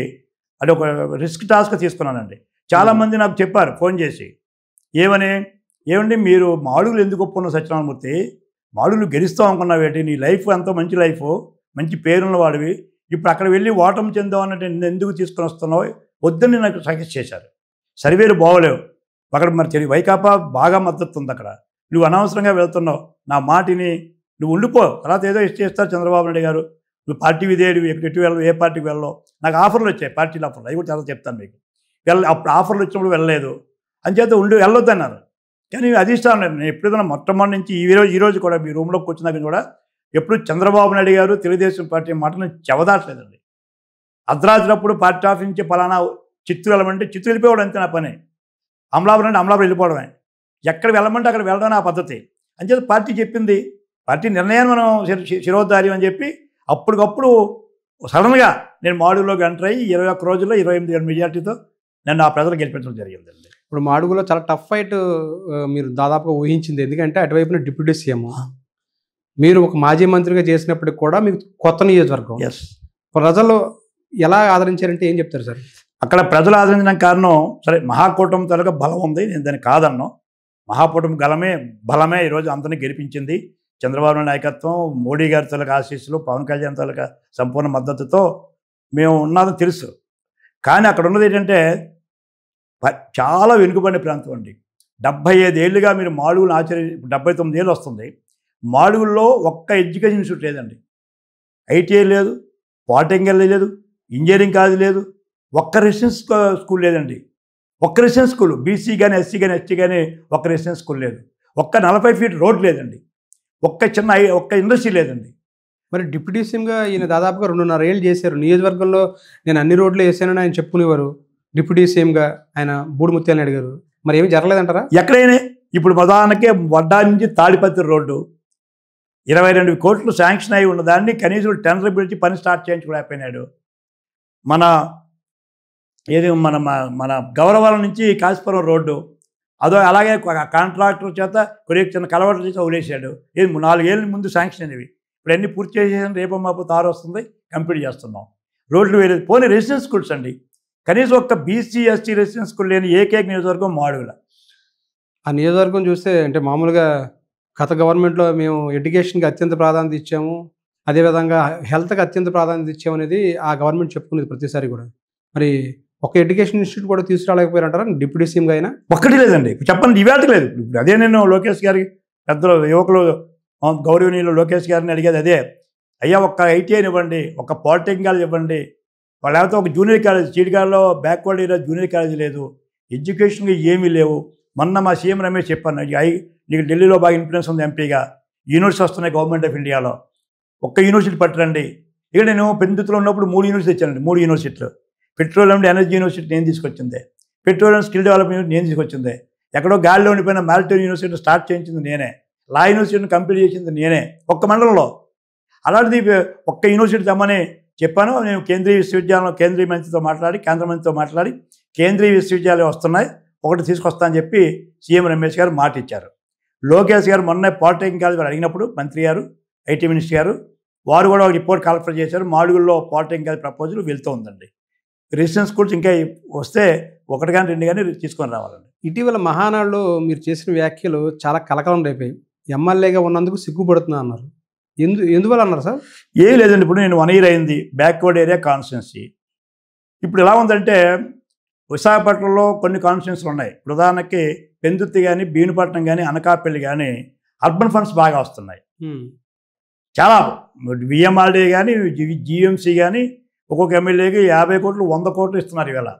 అది ఒక రిస్క్ టాస్క్ తీసుకున్నానండి. చాలామంది నాకు చెప్పారు ఫోన్ చేసి, ఏమండి మీరు మాడుగులు ఎందుకు ఒప్పుకున్నావు సత్యనారాయణమూర్తి, మాడుగులు గెలుస్తాం అనుకున్నావేంటి, నీ లైఫ్ ఎంతో మంచి లైఫ్, మంచి పేరున్న వాడివి, ఇప్పుడు అక్కడ వెళ్ళి ఓటమి చెందావు అన్నట్టు ఎందుకు తీసుకొని వస్తున్నావు, వద్దని నాకు సజెస్ట్ చేశారు. సర్వేలు బాగోలేవు అక్కడ, మరి వైకాపా బాగా మద్దతు ఉంది అక్కడ, నువ్వు అనవసరంగా వెళ్తున్నావు, నా మాటిని నువ్వు ఉండిపో, తర్వాత ఏదో చేస్తారు చంద్రబాబు నాయుడు గారు, నువ్వు పార్టీ విధేయుడు, ఎటు వెళ్ళవు, ఏ పార్టీకి వెళ్ళవు. నాకు ఆఫర్లు వచ్చాయి, పార్టీల ఆఫర్లు, అవి కూడా చాలా చెప్తాను మీకు. అప్పుడు ఆఫర్లు వచ్చినప్పుడు వెళ్ళలేదు, అంచేత వెళ్ళొద్దన్నారు. కానీ అధిష్టానం నేను ఎప్పుడైనా మొట్టమొదటి నుంచి ఈ రోజు కూడా మీ రూమ్లోకి వచ్చినాక కూడా ఎప్పుడు చంద్రబాబు నాయుడు గారు తెలుగుదేశం పార్టీ మాటను చెవదాట్లేదండి. అర్ధరాత్రినప్పుడు పార్టీ ఆఫీస్ నుంచి పలానా చిత్తూరు వెళ్ళమంటే చిత్తూరు వెళ్ళిపోవడం అంతే నా పని, అమలాపురం అంటే అమలాపురం వెళ్ళిపోవడమే, ఎక్కడ వెళ్ళమంటే అక్కడ వెళ్ళడం నా పద్ధతి. అంచేత పార్టీ చెప్పింది, పార్టీ నిర్ణయాన్ని మనం శిరోధార్యం అని చెప్పి అప్పటికప్పుడు సడన్గా నేను మాడుగులోకి ఎంటర్ అయ్యి 21 రోజుల్లో 28 మెజార్టీతో నన్ను ఆ ప్రజలు గెలిపించడం జరిగిందండి. ఇప్పుడు మాడుగులో చాలా టఫ్ ఫైట్ మీరు దాదాపుగా ఊహించింది. ఎందుకంటే అటువైపున డిప్యూటీ సీఎం, మీరు ఒక మాజీ మంత్రిగా చేసినప్పటికి కూడా మీకు కొత్త నియోజకవర్గం. ప్రజలు ఎలా ఆదరించారంటే ఏం చెప్తారు సార్? అక్కడ ప్రజలు ఆదరించడానికి కారణం, సరే మహాకూటమి తాలూకా బలం ఉంది, నేను దాన్ని కాదన్నాను. మహాకూటమి బలమే ఈరోజు అందరినీ గెలిపించింది. చంద్రబాబు నాయుడు నాయకత్వం, మోడీ గారి తాలూకా ఆశీస్సులు, పవన్ కళ్యాణ్ తాలూకా సంపూర్ణ మద్దతుతో మేము ఉన్నదని తెలుసు. కానీ అక్కడ ఉన్నది ఏంటంటే చాలా వెనుకబడిన ప్రాంతం అండి. 75 ఏళ్ళుగా మీరు మాడుగులు 79 ఏళ్ళు వస్తుంది. మాడుగుల్లో ఒక్క ఎడ్యుకేషన్ ఇన్స్టిట్యూట్ లేదండి. ఐటీఐ లేదు, పాలిటెక్నికల్ లేదు, ఇంజనీరింగ్ కాలేజ్ లేదు, ఒక్క రెసిడెన్స్ స్కూల్ లేదండి. ఒక్క రెసిడెన్స్ స్కూల్, బీసీ కానీ, ఎస్సీ కానీ, ఎస్టీ కానీ ఒక్క రెసిడెన్స్ స్కూల్ లేదు. ఒక్క 40 ఫీట్ రోడ్ లేదండి. ఒక్క ఇండస్ట్రీ లేదండి. మరి డిప్యూటీ సీఎంగా ఈయన దాదాపుగా 2.5 ఏళ్ళు చేశారు. నియోజకవర్గంలో నేను అన్ని రోడ్లు వేసానని ఆయన చెప్పుకునేవారు. డిప్యూటీ సీఎంగా ఆయన బూడిముత్యాలని అడిగారు, మరి ఏమీ జరగలేదంటారా? ఎక్కడైనా ఇప్పుడు ఉదాహరణకే వడ్డా నుంచి తాడిపత్రి రోడ్డు 22 కోట్లు శాంక్షన్ అయి ఉన్నదాన్ని కనీసం టెండర్ పిలిచి పని స్టార్ట్ చేయించుకోలేకపోయినాడు. మన మన గౌరవాల నుంచి కాశీపురం రోడ్డు అలాగే కాంట్రాక్టర్ చేత కొన్ని చిన్న కలవట్లు చేసి వదిలేశాడు. 4 ఏళ్ళ ముందు శాంక్షన్ అనేవి ఇప్పుడు అన్నీ పూర్తి చేసేసాను. రేపు మాపు తారు వస్తుంది, కంప్లీట్ చేస్తున్నాం. రోడ్లు వేరే పోనీ రెసిడెన్స్ స్కూల్స్ అండి, కనీసం ఒక్క బీసీ ఎస్టీ రెసిడెన్స్ స్కూల్ లేని ఏకైక నియోజకవర్గం మాడుగుల. ఆ నియోజకవర్గం చూస్తే అంటే మామూలుగా గత గవర్నమెంట్లో మేము ఎడ్యుకేషన్కి అత్యంత ప్రాధాన్యత ఇచ్చాము, అదేవిధంగా హెల్త్కి అత్యంత ప్రాధాన్యత ఇచ్చాము అనేది ఆ గవర్నమెంట్ చెప్పుకునేది ప్రతిసారి కూడా. మరి ఒక ఎడ్యుకేషన్ ఇన్స్టిట్యూట్ కూడా తీసుకురాలేకపోయారంటారా డిప్యూటీ సీఎంగా అయినా? ఒక్కటి లేదండి, చెప్పండి, ఇవాళ లేదు. ఇప్పుడు అదే నేను లోకేష్ గారికి, పెద్దలు యువకులు గౌరవనీయులు లోకేష్ గారిని అడిగేది అదే, అయ్యా ఒక్క ఐటీఐని ఇవ్వండి, ఒక పాలిటెక్నిక్ కాలేజ్ ఇవ్వండి, లేకపోతే ఒక జూనియర్ కాలేజ్, చీడిగాల్లో బ్యాక్వర్డ్ ఏరియా జూనియర్ కాలేజ్ లేదు, ఎడ్యుకేషన్కి ఏమీ లేవు. మొన్న మా సీఎం రమేష్ చెప్పాను, నీకు ఢిల్లీలో బాగా ఇన్ఫ్లుయెన్స్ ఉంది ఎంపీగా, యూనివర్సిటీ వస్తున్నాయి గవర్నమెంట్ ఆఫ్ ఇండియాలో, ఒక్క యూనివర్సిటీ పట్టరండి. ఇక నేను పెందుతులో ఉన్నప్పుడు 3 యూనివర్సిటీ ఇచ్చానండి. 3 యూనివర్సిటీలు, పెట్రోలియం అండ్ ఎనర్జీ యూనివర్సిటీ నేను తీసుకొచ్చింది, పెట్రోలియం స్కిల్ డెవలప్మెంట్ నేను తీసుకొచ్చింది, ఎక్కడో గాలిలో ఉండిపోయిన మాల్టోన్ యూనివర్సిటీ స్టార్ట్ చేయించింది నేనే, లా యూనివర్సిటీని కంప్లీట్ చేసింది నేనే ఒక్క మండలంలో. అలాంటిది ఒక్క యూనివర్సిటీ తెమ్మని చెప్పాను. నేను కేంద్రీయ విశ్వవిద్యాలయం కేంద్రీయ మంత్రితో మాట్లాడి, కేంద్ర మంత్రితో మాట్లాడి కేంద్రీయ విశ్వవిద్యాలయం వస్తున్నాయి, ఒకటి తీసుకొస్తా అని చెప్పి సీఎం రమేష్ గారు మాట ఇచ్చారు. లోకేష్ గారు మొన్న పాలిటెక్నిక్ కాలేజ్ అడిగినప్పుడు మంత్రి గారు, ఐటీ మినిస్టర్ గారు, వారు కూడా ఒక రిపోర్ట్ కాల్ఫర్ చేశారు. మాడుగుల్లో పాలిటెక్నిక్ కాలేజ్ ప్రపోజల్ వెళ్తూ ఉందండి. రెసిడెన్స్ స్కూల్స్ ఇంకా వస్తే 1 కానీ 2 కానీ తీసుకొని రావాలండి. ఇటీవల మహానాడులో మీరు చేసిన వ్యాఖ్యలు చాలా కలకలం రేపాయి. ఎమ్మెల్యేగా ఉన్నందుకు సిగ్గుపడుతున్నా అన్నారు. ఎందువల్ల అన్నారు సార్? ఏం లేదండి, ఇప్పుడు నేను 1 year అయింది బ్యాక్వర్డ్ ఏరియా కాన్స్టిట్యున్సీ. ఇప్పుడు ఎలా ఉందంటే విశాఖపట్నంలో కొన్ని కాన్స్టిట్యున్సీలు ఉన్నాయి. ఉదాహరణకి పెందుర్తి కానీ, భీమునిపట్నం కానీ, అనకాపల్లి కానీ అర్బన్ ఫండ్స్ బాగా వస్తున్నాయి. చాలా విఎంఆర్డీ కానీ, జిఎంసీ కానీ ఒక్కొక్క ఎమ్మెల్యేకి 50 కోట్లు 100 కోట్లు ఇస్తున్నారు ఇవాళ.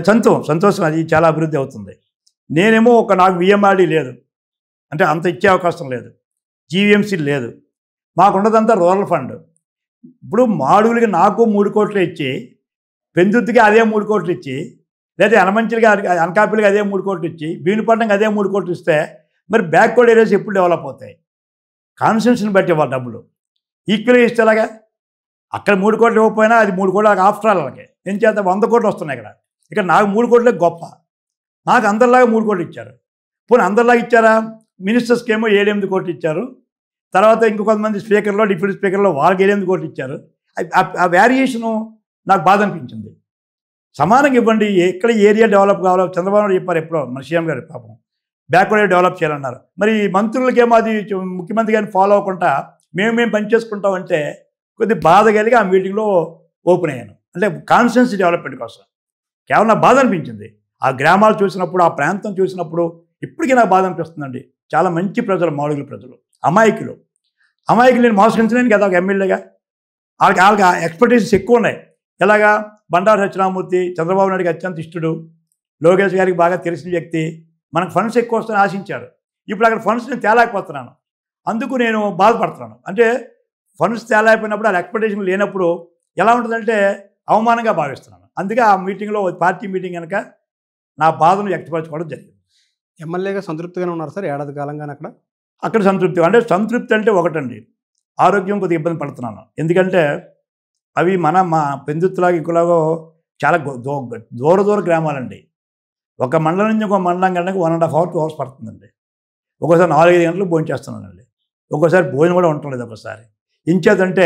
సంతోషం, అది చాలా అభివృద్ధి అవుతుంది. నేనేమో నాకు విఎంఆర్డీ లేదు, అంటే అంత ఇచ్చే అవకాశం లేదు, జీవీఎంసీ లేదు, మాకున్నదంతా రూరల్ ఫండ్. ఇప్పుడు మాడుగులకి నాకు 3 కోట్లు ఇచ్చి, పెందుర్తికి అదే 3 కోట్లు ఇచ్చి, లేదా యనమంచిలికి అనకాపల్లికి అదే 3 కోట్లు ఇచ్చి, భీమునిపట్నంకి అదే 3 కోట్లు ఇస్తే మరి బ్యాక్వర్డ్ ఏరియాస్ ఎప్పుడు డెవలప్ అవుతాయి? కాన్స్టిట్యూన్సీని బట్టి ఇవ్వాలి డబ్బులు. ఈక్వల్గా ఇస్తే ఎలాగా? అక్కడ 3 కోట్లు ఇవ్వకపోయినా అది 3 కోట్లు ఆఫ్టర్ ఆల్ వాళ్ళకి. ఏం చేత 100 కోట్లు వస్తున్నాయి ఇక్కడ నాకు 3 కోట్లే గొప్ప. నాకు అందరిలాగా 3 కోట్లు ఇచ్చారు. పోనీ అందరిలాగా ఇచ్చారా? మినిస్టర్స్కి ఏమో 7-8 కోట్లు ఇచ్చారు. తర్వాత ఇంకొంతమంది స్పీకర్లో, డిప్యూటీ స్పీకర్లో వాళ్ళకి 7-8 కోట్లు ఇచ్చారు. ఆ వేరియేషను నాకు బాధ అనిపించింది. సమానంగా ఇవ్వండి. ఎక్కడ ఏరియా డెవలప్ కావాలో చంద్రబాబు నాయుడు చెప్పారు ఎప్పుడో, మన సీఎం గారు పాపం బ్యాక్వర్డ్ డెవలప్ చేయాలన్నారు. మరి మంత్రులకేమో అది ముఖ్యమంత్రి గారిని ఫాలో అవ్వకుండా మేము పనిచేసుకుంటామంటే కొద్దిగా బాధ కలిగి ఆ మీటింగ్లో ఓపెన్ అయ్యాను. అంటే కాన్స్టిట్యున్సీ డెవలప్మెంట్ కోసం కేవలం నాకు బాధ అనిపించింది. ఆ గ్రామాలు చూసినప్పుడు, ఆ ప్రాంతం చూసినప్పుడు ఇప్పటికీ నాకు బాధ అనిపిస్తుందండి. చాలా మంచి ప్రజలు, మాడుగుల ప్రజలు, అమాయకులు నేను మోసగించలేను కదా ఒక ఎమ్మెల్యేగా. వాళ్ళకి ఎక్స్పెక్టేషన్స్ ఎక్కువ ఉన్నాయి. ఎలాగా? బండారు సత్యనారాయణమూర్తి చంద్రబాబు నాయుడికి అత్యంత ఇష్టడు, లోకేష్ గారికి బాగా తెలిసిన వ్యక్తి, మనకు ఫండ్స్ ఎక్కువ వస్తాయని ఆశించారు. ఇప్పుడు అక్కడ ఫండ్స్ నేను తేలేకపోతున్నాను, అందుకు నేను బాధపడుతున్నాను. అంటే ఫండ్స్ తేలేకపోయినప్పుడు, ఆ ఎక్స్పెక్టేషన్ లేనప్పుడు ఎలా ఉంటుందంటే అవమానంగా భావిస్తున్నాను. అందుకే ఆ మీటింగ్లో, పార్టీ మీటింగ్ కనుక నా బాధను వ్యక్తపరచుకోవడం జరిగింది. ఎమ్మెల్యేగా సంతృప్తిగానే ఉన్నారు సార్ ఏడాది కాలంగానే అక్కడ సంతృప్తి అంటే ఒకటండి, ఆరోగ్యం కొద్దిగా ఇబ్బంది పడుతున్నాను. ఎందుకంటే అవి మా పెందుత్తులాగా ఇంకోలాగో చాలా దూర గ్రామాలండి. ఒక మండలం నుంచి ఒక మండలం గంటకు 1.5 hours 2 hours పడుతుందండి. ఒక్కోసారి 4-5 గంటలు భోజనం చేస్తున్నానండి. ఒక్కోసారి భోజనం కూడా ఉండలేదు. ఒకసారి ఇంచేదంటే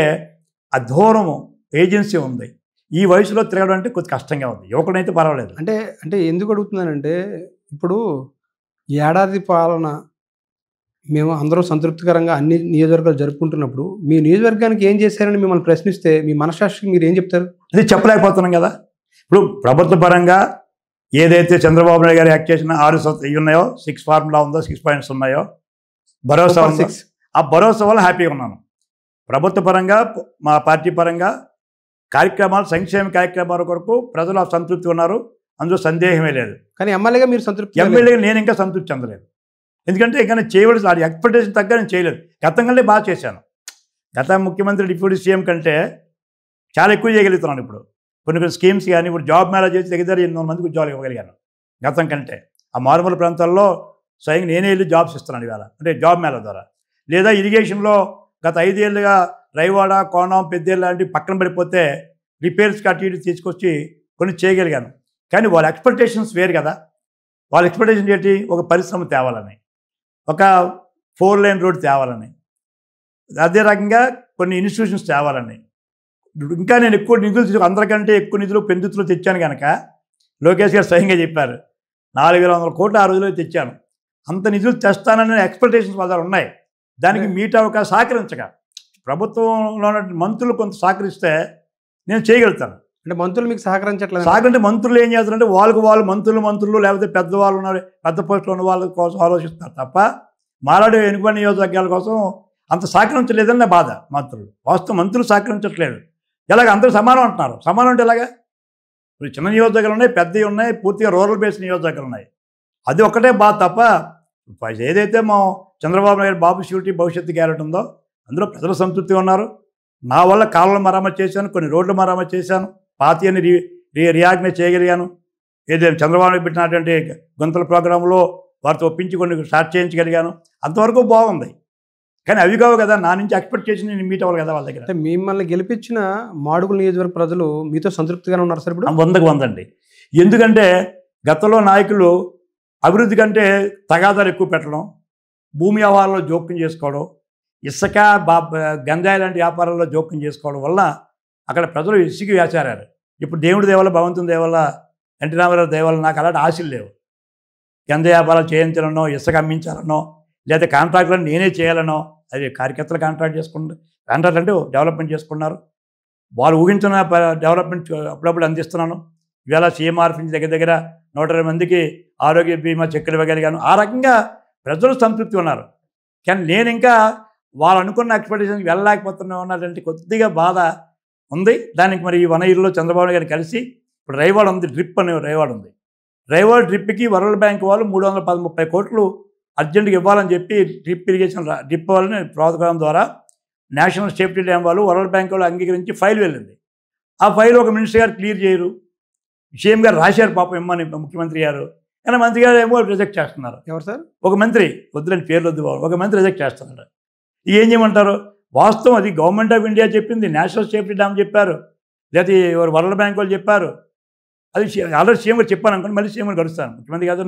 ఆ దూరము ఏజెన్సీ ఉంది. ఈ వయసులో తిరగడం అంటే కొద్ది కష్టంగా ఉంది. యువకుడైతే పర్వాలేదు. అంటే ఎందుకు అడుగుతున్నానంటే, ఇప్పుడు ఏడాది పాలన మేము అందరూ సంతృప్తికరంగా అన్ని నియోజకవర్గాలు జరుపుకుంటున్నప్పుడు మీ నియోజకవర్గానికి ఏం చేశారని మిమ్మల్ని ప్రశ్నిస్తే మీ మనస్సాక్షికి మీరు ఏం చెప్తారు? అది చెప్పలేకపోతున్నాం కదా. ఇప్పుడు ప్రభుత్వ పరంగా ఏదైతే చంద్రబాబు నాయుడు గారు యాక్ట్ చేసిన 6 ఉన్నాయో, 6 ఫార్ములా ఉందో, 6 points ఉన్నాయో, భరోసా ఉందో, ఆ భరోసా వల్ల హ్యాపీగా ఉన్నాను. ప్రభుత్వ పరంగా, మా పార్టీ పరంగా కార్యక్రమాలు, సంక్షేమ కార్యక్రమాల కొరకు ప్రజలు సంతృప్తి ఉన్నారు, అందులో సందేహమే లేదు. కానీ ఎమ్మెల్యేగా మీరు సంతృప్తి? ఎమ్మెల్యేగా నేను ఇంకా సంతృప్తి చెందలేదు. ఎందుకంటే ఇంకా నేను చేయవలసిన అది ఎక్స్పెక్టేషన్ తగ్గ నేను చేయలేదు. గతం కంటే బాగా చేశాను. గత ముఖ్యమంత్రి, డిప్యూటీ సీఎం కంటే చాలా ఎక్కువ చేయగలుగుతున్నాను. ఇప్పుడు కొన్ని స్కీమ్స్ కానీ, ఇప్పుడు జాబ్ మేళా చేసి దగ్గర 800 మందికి ఉద్యోగాలు ఇవ్వగలిగాను గతం కంటే. ఆ మారుమూల ప్రాంతాల్లో స్వయంగా నేనే వెళ్ళి జాబ్స్ ఇస్తున్నాను ఇవాళ, అంటే జాబ్ మేళా ద్వారా. లేదా ఇరిగేషన్లో గత 5 ఏళ్ళుగా రైవాడ, కోణం, పెద్దేళ్ళ లాంటి పక్కన పడిపోతే రిపేర్స్కి అటు ఇటు తీసుకొచ్చి కొన్ని చేయగలిగాను. కానీ వాళ్ళ ఎక్స్పెక్టేషన్స్ వేరు కదా. వాళ్ళ ఎక్స్పెక్టేషన్ ఏంటి? ఒక పరిశ్రమ తేవాలని, ఒక 4 lane రోడ్ తేవాలని, అదే రకంగా కొన్ని ఇన్స్టిట్యూషన్స్ తేవాలని. ఇంకా నేను ఎక్కువ నిధులు, అందరికంటే ఎక్కువ నిధులు పెందుతులు తెచ్చాను కనుక లోకేష్ గారు స్వయంగా చెప్పారు 4,100 కోట్లు ఆ రోజులో తెచ్చాను. అంత నిధులు తెస్తాననే ఎక్స్పెక్టేషన్స్ వాళ్ళ ఉన్నాయి. దానికి మీట్ అవ్వక సహకరించగా ప్రభుత్వంలో మంత్రులు కొంత సహకరిస్తే నేను చేయగలుగుతాను. అంటే మంత్రులు మీకు సహకరించట్లేదు? సహకరించే మంత్రులు ఏం చేస్తారంటే వాళ్ళు మంత్రులు లేకపోతే పెద్దవాళ్ళు ఉన్నారు, పెద్ద పోస్టులు ఉన్న వాళ్ళ కోసం ఆలోచిస్తారు తప్ప మాలాడు వెనుకబడిన నియోజకవర్గాల కోసం అంత సహకరించలేదని నా బాధ. వాస్తవం మంత్రులు సహకరించట్లేదు. ఎలాగ అందరూ సమానం అంటున్నారు. సమానం అంటే ఎలాగా? ఇప్పుడు చిన్న నియోజకవర్గాలు ఉన్నాయి, పెద్దవి ఉన్నాయి, పూర్తిగా రూరల్ బేస్డ్ నియోజకవర్గాలు ఉన్నాయి. అది ఒక్కటే బాధ తప్ప ఏదైతే మా చంద్రబాబు నాయుడు బాబు షూరిటీ భవిష్యత్తు గ్యారెంటీ ఉందో అందులో ప్రజలు సంతృప్తిగా ఉన్నారు. నా వల్ల కాలువలు మరమ్మతు చేశాను, కొన్ని రోడ్లు మరమ్మతు చేశాను, పాతిని రీఆర్గనైజ్ చేయగలిగాను. ఏదైనా చంద్రబాబు నాయుడు పెట్టినటువంటి గొంతుల ప్రోగ్రాంలో వారితో ఒప్పించి కొన్ని స్టార్ట్ చేయించగలిగాను, అంతవరకు బాగుంది. కానీ అవి కావు కదా, నా నుంచి ఎక్స్పెక్ట్ చేసి నేను మీట్ అవ్వాలి కదా వాళ్ళ దగ్గర. అంటే మిమ్మల్ని గెలిపించిన మాడుగుల నియోజకవర్గ ప్రజలు మీతో సంతృప్తిగానే ఉన్నారు సార్ ఇప్పుడు? 100కి 100 అండి. ఎందుకంటే గతంలో నాయకులు అభివృద్ధి కంటే తగాదాలు ఎక్కువ పెట్టడం, భూమి వ్యవహారాల్లో జోక్యం చేసుకోవడం, ఇసుక గంజాయి లాంటి వ్యాపారాల్లో జోక్యం చేసుకోవడం వల్ల అక్కడ ప్రజలు ఇసుకి వేసారారు. ఇప్పుడు దేవుడి దేవల్ల, భగవంతుని దేవల్ల, ఎన్టీ రామారావు దేవల్ల నాకు అలాంటి ఆశలు లేవు. గంజాయి వ్యాపారాలు చేయించాలనో, ఇసుక అమ్మించాలనో, లేదా కాంట్రాక్టులను నేనే చేయాలనో, అది కార్యకర్తలు కాంట్రాక్ట్ చేసుకుంటారు. కాంట్రాక్ట్ అంటే డెవలప్మెంట్ చేసుకున్నారు. వాళ్ళు ఊహించిన డెవలప్మెంట్ అప్పుడప్పుడు అందిస్తున్నాను. ఇవాళ సీఎంఆర్ఎఫ్ నుంచి దగ్గర 120 మందికి ఆరోగ్య బీమా చెక్కులు ఇవ్వగలిగాను. ఆ రకంగా ప్రజలు సంతృప్తి ఉన్నారు. కానీ నేను ఇంకా వాళ్ళు అనుకున్న ఎక్స్పెక్టేషన్కి వెళ్ళలేకపోతున్నా ఉన్నటువంటి కొద్దిగా బాధ ఉంది. దానికి మరి ఈ 1 ఇయర్లో చంద్రబాబు గారిని కలిసి ఇప్పుడు రైవాడ్ ఉంది, డ్రిప్ అనే రైవాడ్ ఉంది. రైవాడ్ డ్రిప్కి వరల్డ్ బ్యాంక్ వాళ్ళు 330 కోట్లు అర్జెంట్గా ఇవ్వాలని చెప్పి డ్రిప్ ఇరిగేషన్ డ్రిప్ వాళ్ళని ప్రోగ్రాం ద్వారా నేషనల్ సేఫ్టీ డ్యామ్ వాళ్ళు వరల్డ్ బ్యాంక్ వాళ్ళు అంగీకరించి ఫైల్ వెళ్ళింది. ఆ ఫైల్ ఒక మినిస్టర్ గారు క్లియర్ చేయరు, సీఎం గారు రాశారు పాపం ఇమ్మని ముఖ్యమంత్రి గారు. కానీ మంత్రి గారు ఏమో రిజెక్ట్ చేస్తున్నారు. ఎవరు సార్? ఒక మంత్రి, వద్దులని పేర్లు వద్దు, ఒక మంత్రి రిజెక్ట్ చేస్తున్నాడు. ఏం చేయమంటారు? వాస్తవం అది గవర్నమెంట్ ఆఫ్ ఇండియా చెప్పింది, నేషనల్ సేఫ్టీ డ్యామ్ చెప్పారు, లేకపోతే వరల్డ్ బ్యాంక్ వాళ్ళు చెప్పారు. అది ఆల్రెడీ సీఎం గారు చెప్పాను అనుకోండి, మళ్ళీ సీఎం గారు గడుస్తాను ముఖ్యమంత్రి గారు.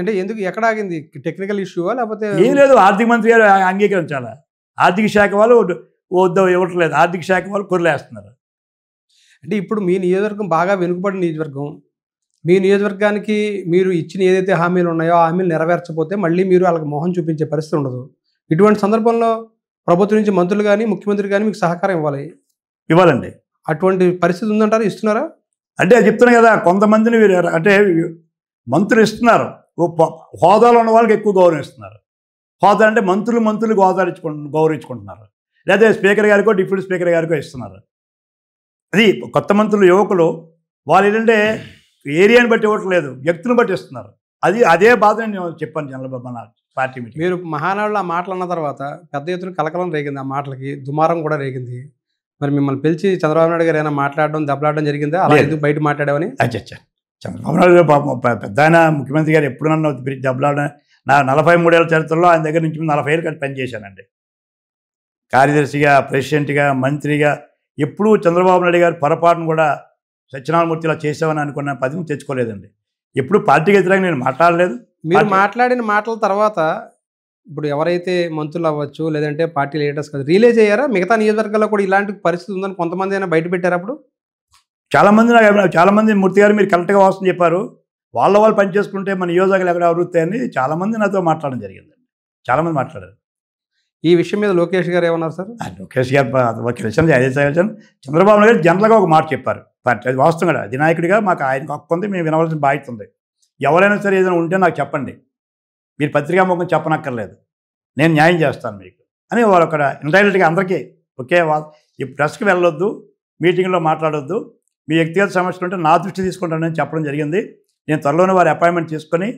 అంటే ఎందుకు ఎక్కడ ఆగింది? టెక్నికల్ ఇష్యూవా లేకపోతే? ఏం లేదు, ఆర్థిక మంత్రి గారు అంగీకరించాలి. ఆర్థిక శాఖ వాళ్ళు వద్ద ఇవ్వట్లేదు, ఆర్థిక శాఖ వాళ్ళు కొరలేస్తున్నారు. అంటే ఇప్పుడు మీ నియోజకవర్గం బాగా వెనుకబడిన నియోజకవర్గం, మీ నియోజకవర్గానికి మీరు ఇచ్చిన ఏదైతే హామీలు ఉన్నాయో ఆ హామీలు నెరవేర్చకపోతే మళ్ళీ మీరు వాళ్ళకి మొహం చూపించే పరిస్థితి ఉండదు. ఇటువంటి సందర్భంలో ప్రభుత్వం నుంచి మంత్రులు కానీ ముఖ్యమంత్రి కానీ మీకు సహకారం ఇవ్వాలండి. అటువంటి పరిస్థితి ఉందంటారు? ఇస్తున్నారా? అంటే చెప్తున్నా కదా, కొంతమందిని అంటే మంత్రులు ఇస్తున్నారు, హోదాలో ఉన్న వాళ్ళకి ఎక్కువ గౌరవం ఇస్తున్నారు. హోదా అంటే మంత్రులు గౌరవించుకుంటున్నారు, లేదా స్పీకర్ గారికో డిప్యూటీ స్పీకర్ గారికో ఇస్తున్నారు. అది కొత్త మంత్రులు యువకులు వాళ్ళు ఏంటంటే ఏరియాని బట్టి ఇవ్వట్లేదు, వ్యక్తిని బట్టి ఇస్తున్నారు. అదే బాధ నేను చెప్పాను చంద్రబాబు మన పార్టీ మీటింగ్. మీరు మహానాడులో ఆ మాటలు అన్న తర్వాత పెద్ద ఎత్తున కలకలం రేగింది, ఆ మాటలకి దుమారం కూడా రేగింది. మరి మిమ్మల్ని పిలిచి చంద్రబాబు నాయుడు గారు ఏమైనా మాట్లాడడం దెబ్బలాడడం జరిగిందా? అలా ఎందుకు బయట మాట్లాడామని? అచ్చా, చంద్రబాబు నాయుడు గారు పాపం పెద్ద ఆయన ముఖ్యమంత్రి గారు ఎప్పుడు నన్ను దెబ్బలాడడం, నా 43 ఏళ్ళ చరిత్రలో ఆయన దగ్గర నుంచి 40 ఏళ్ళు కలిసి పనిచేశానండి. కార్యదర్శిగా, ప్రెసిడెంట్గా, మంత్రిగా ఎప్పుడూ చంద్రబాబు నాయుడు గారు పొరపాటును కూడా సత్యనారాయణమూర్తిలా చేసామని అనుకున్న పదవి తెచ్చుకోలేదండి. ఎప్పుడు పార్టీకి వ్యతిరేకంగా నేను మాట్లాడలేదు. మీరు మాట్లాడిన మాటల తర్వాత ఇప్పుడు ఎవరైతే మంత్రులు అవ్వచ్చు, లేదంటే పార్టీ లీడర్స్ కదా రిలీజ్ అయ్యారా? మిగతా నియోజకవర్గాల్లో కూడా ఇలాంటి పరిస్థితి ఉందని కొంతమంది అయినా బయట పెట్టారు. అప్పుడు చాలామంది మూర్తి గారు మీరు కరెక్ట్గా వస్తుంది చెప్పారు, వాళ్ళు పని చేసుకుంటే మన నియోజకవర్గాలు ఎక్కడ అభివృద్ధి అని చాలామంది నాతో మాట్లాడడం జరిగిందండి. చాలామంది మాట్లాడారు. ఈ విషయం మీద లోకేష్ గారు ఏమన్నారు సార్? లోకేష్ గారు కలిసాను, చంద్రబాబు నాయుడు జనరల్గా ఒక మాట చెప్పారు. పార్టీ అది వాస్తవం కదా, అధినాయకుడిగా మాకు ఆయనకు హక్కు ఉంది, మేము వినవలసిన బాధ్యత ఉంది. ఎవరైనా సరే ఏదైనా ఉంటే నాకు చెప్పండి, మీరు పత్రికాముఖం చెప్పనక్కర్లేదు, నేను న్యాయం చేస్తాను మీకు అని వాళ్ళు అక్కడ ఇండైరెక్ట్గా అందరికీ ఒకే ఈ ప్రెస్కి వెళ్ళొద్దు, మీటింగ్లో మాట్లాడొద్దు, మీ వ్యక్తిగత సమస్యలు ఉంటే నా దృష్టి తీసుకుంటానని చెప్పడం జరిగింది. నేను త్వరలోనే వారి అపాయింట్మెంట్ తీసుకొని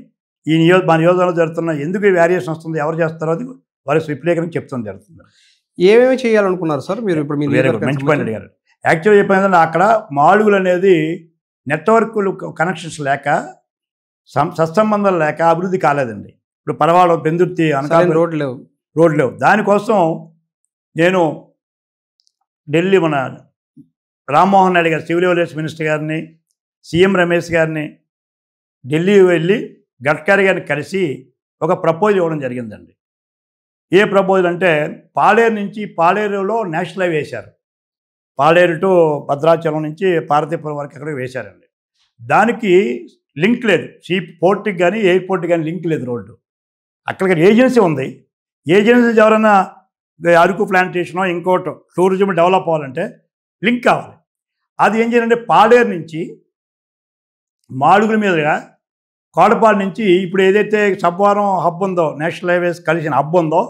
ఈ మా నియోజకవర్గంలో జరుగుతున్న ఎందుకు ఈ వేరియేషన్ వస్తుంది, ఎవరు చేస్తారో అది వారి విప్లవీకరణ చెప్తాం జరుగుతుంది. ఏమేమి చేయాలనుకున్నారు సార్ మీరు? ఇప్పుడు మీరు మంచి పని అడిగారు. యాక్చువల్గా చెప్పిన అక్కడ మాడుగులు అనేది నెట్వర్క్లు కనెక్షన్స్ లేక, సత్సంబంధాలు లేక అభివృద్ధి కాలేదండి. ఇప్పుడు పరవాడ, బెందుర్తి, అనకాపల్లి రోడ్లు లేవు. దానికోసం నేను ఢిల్లీ మన రామ్మోహన్ నాయుడు గారు, సివిల్ ఏవియేషన్ మినిస్టర్ గారిని, సీఎం రమేష్ గారిని ఢిల్లీ వెళ్ళి గడ్కరీ గారిని కలిసి ఒక ప్రపోజల్ ఇవ్వడం జరిగిందండి. ఏ ప్రపోజల్ అంటే పాడేరులో నేషనల్ హైవే వేశారు. పాడేరు టు భద్రాచలం నుంచి పార్వతీపురం వరకు అక్కడ వేశారండి. దానికి లింక్ లేదు, పోర్ట్కి కానీ ఎయిర్పోర్ట్కి కానీ లింక్ లేదు రోడ్డు. అక్కడికి ఏజెన్సీ ఉంది, ఏజెన్సీ ఎవరైనా అరకు ప్లాంటేషనో ఇంకోటో టూరిజం డెవలప్ అవ్వాలంటే లింక్ కావాలి. అది ఏం చేయాలంటే పాడేరు నుంచి మాడుగుల మీదుగా కోడపాడు నుంచి ఇప్పుడు ఏదైతే సబ్వారం హబ్ ఉందో, నేషనల్ హైవేస్ కలిసిన హబ్ ఉందో,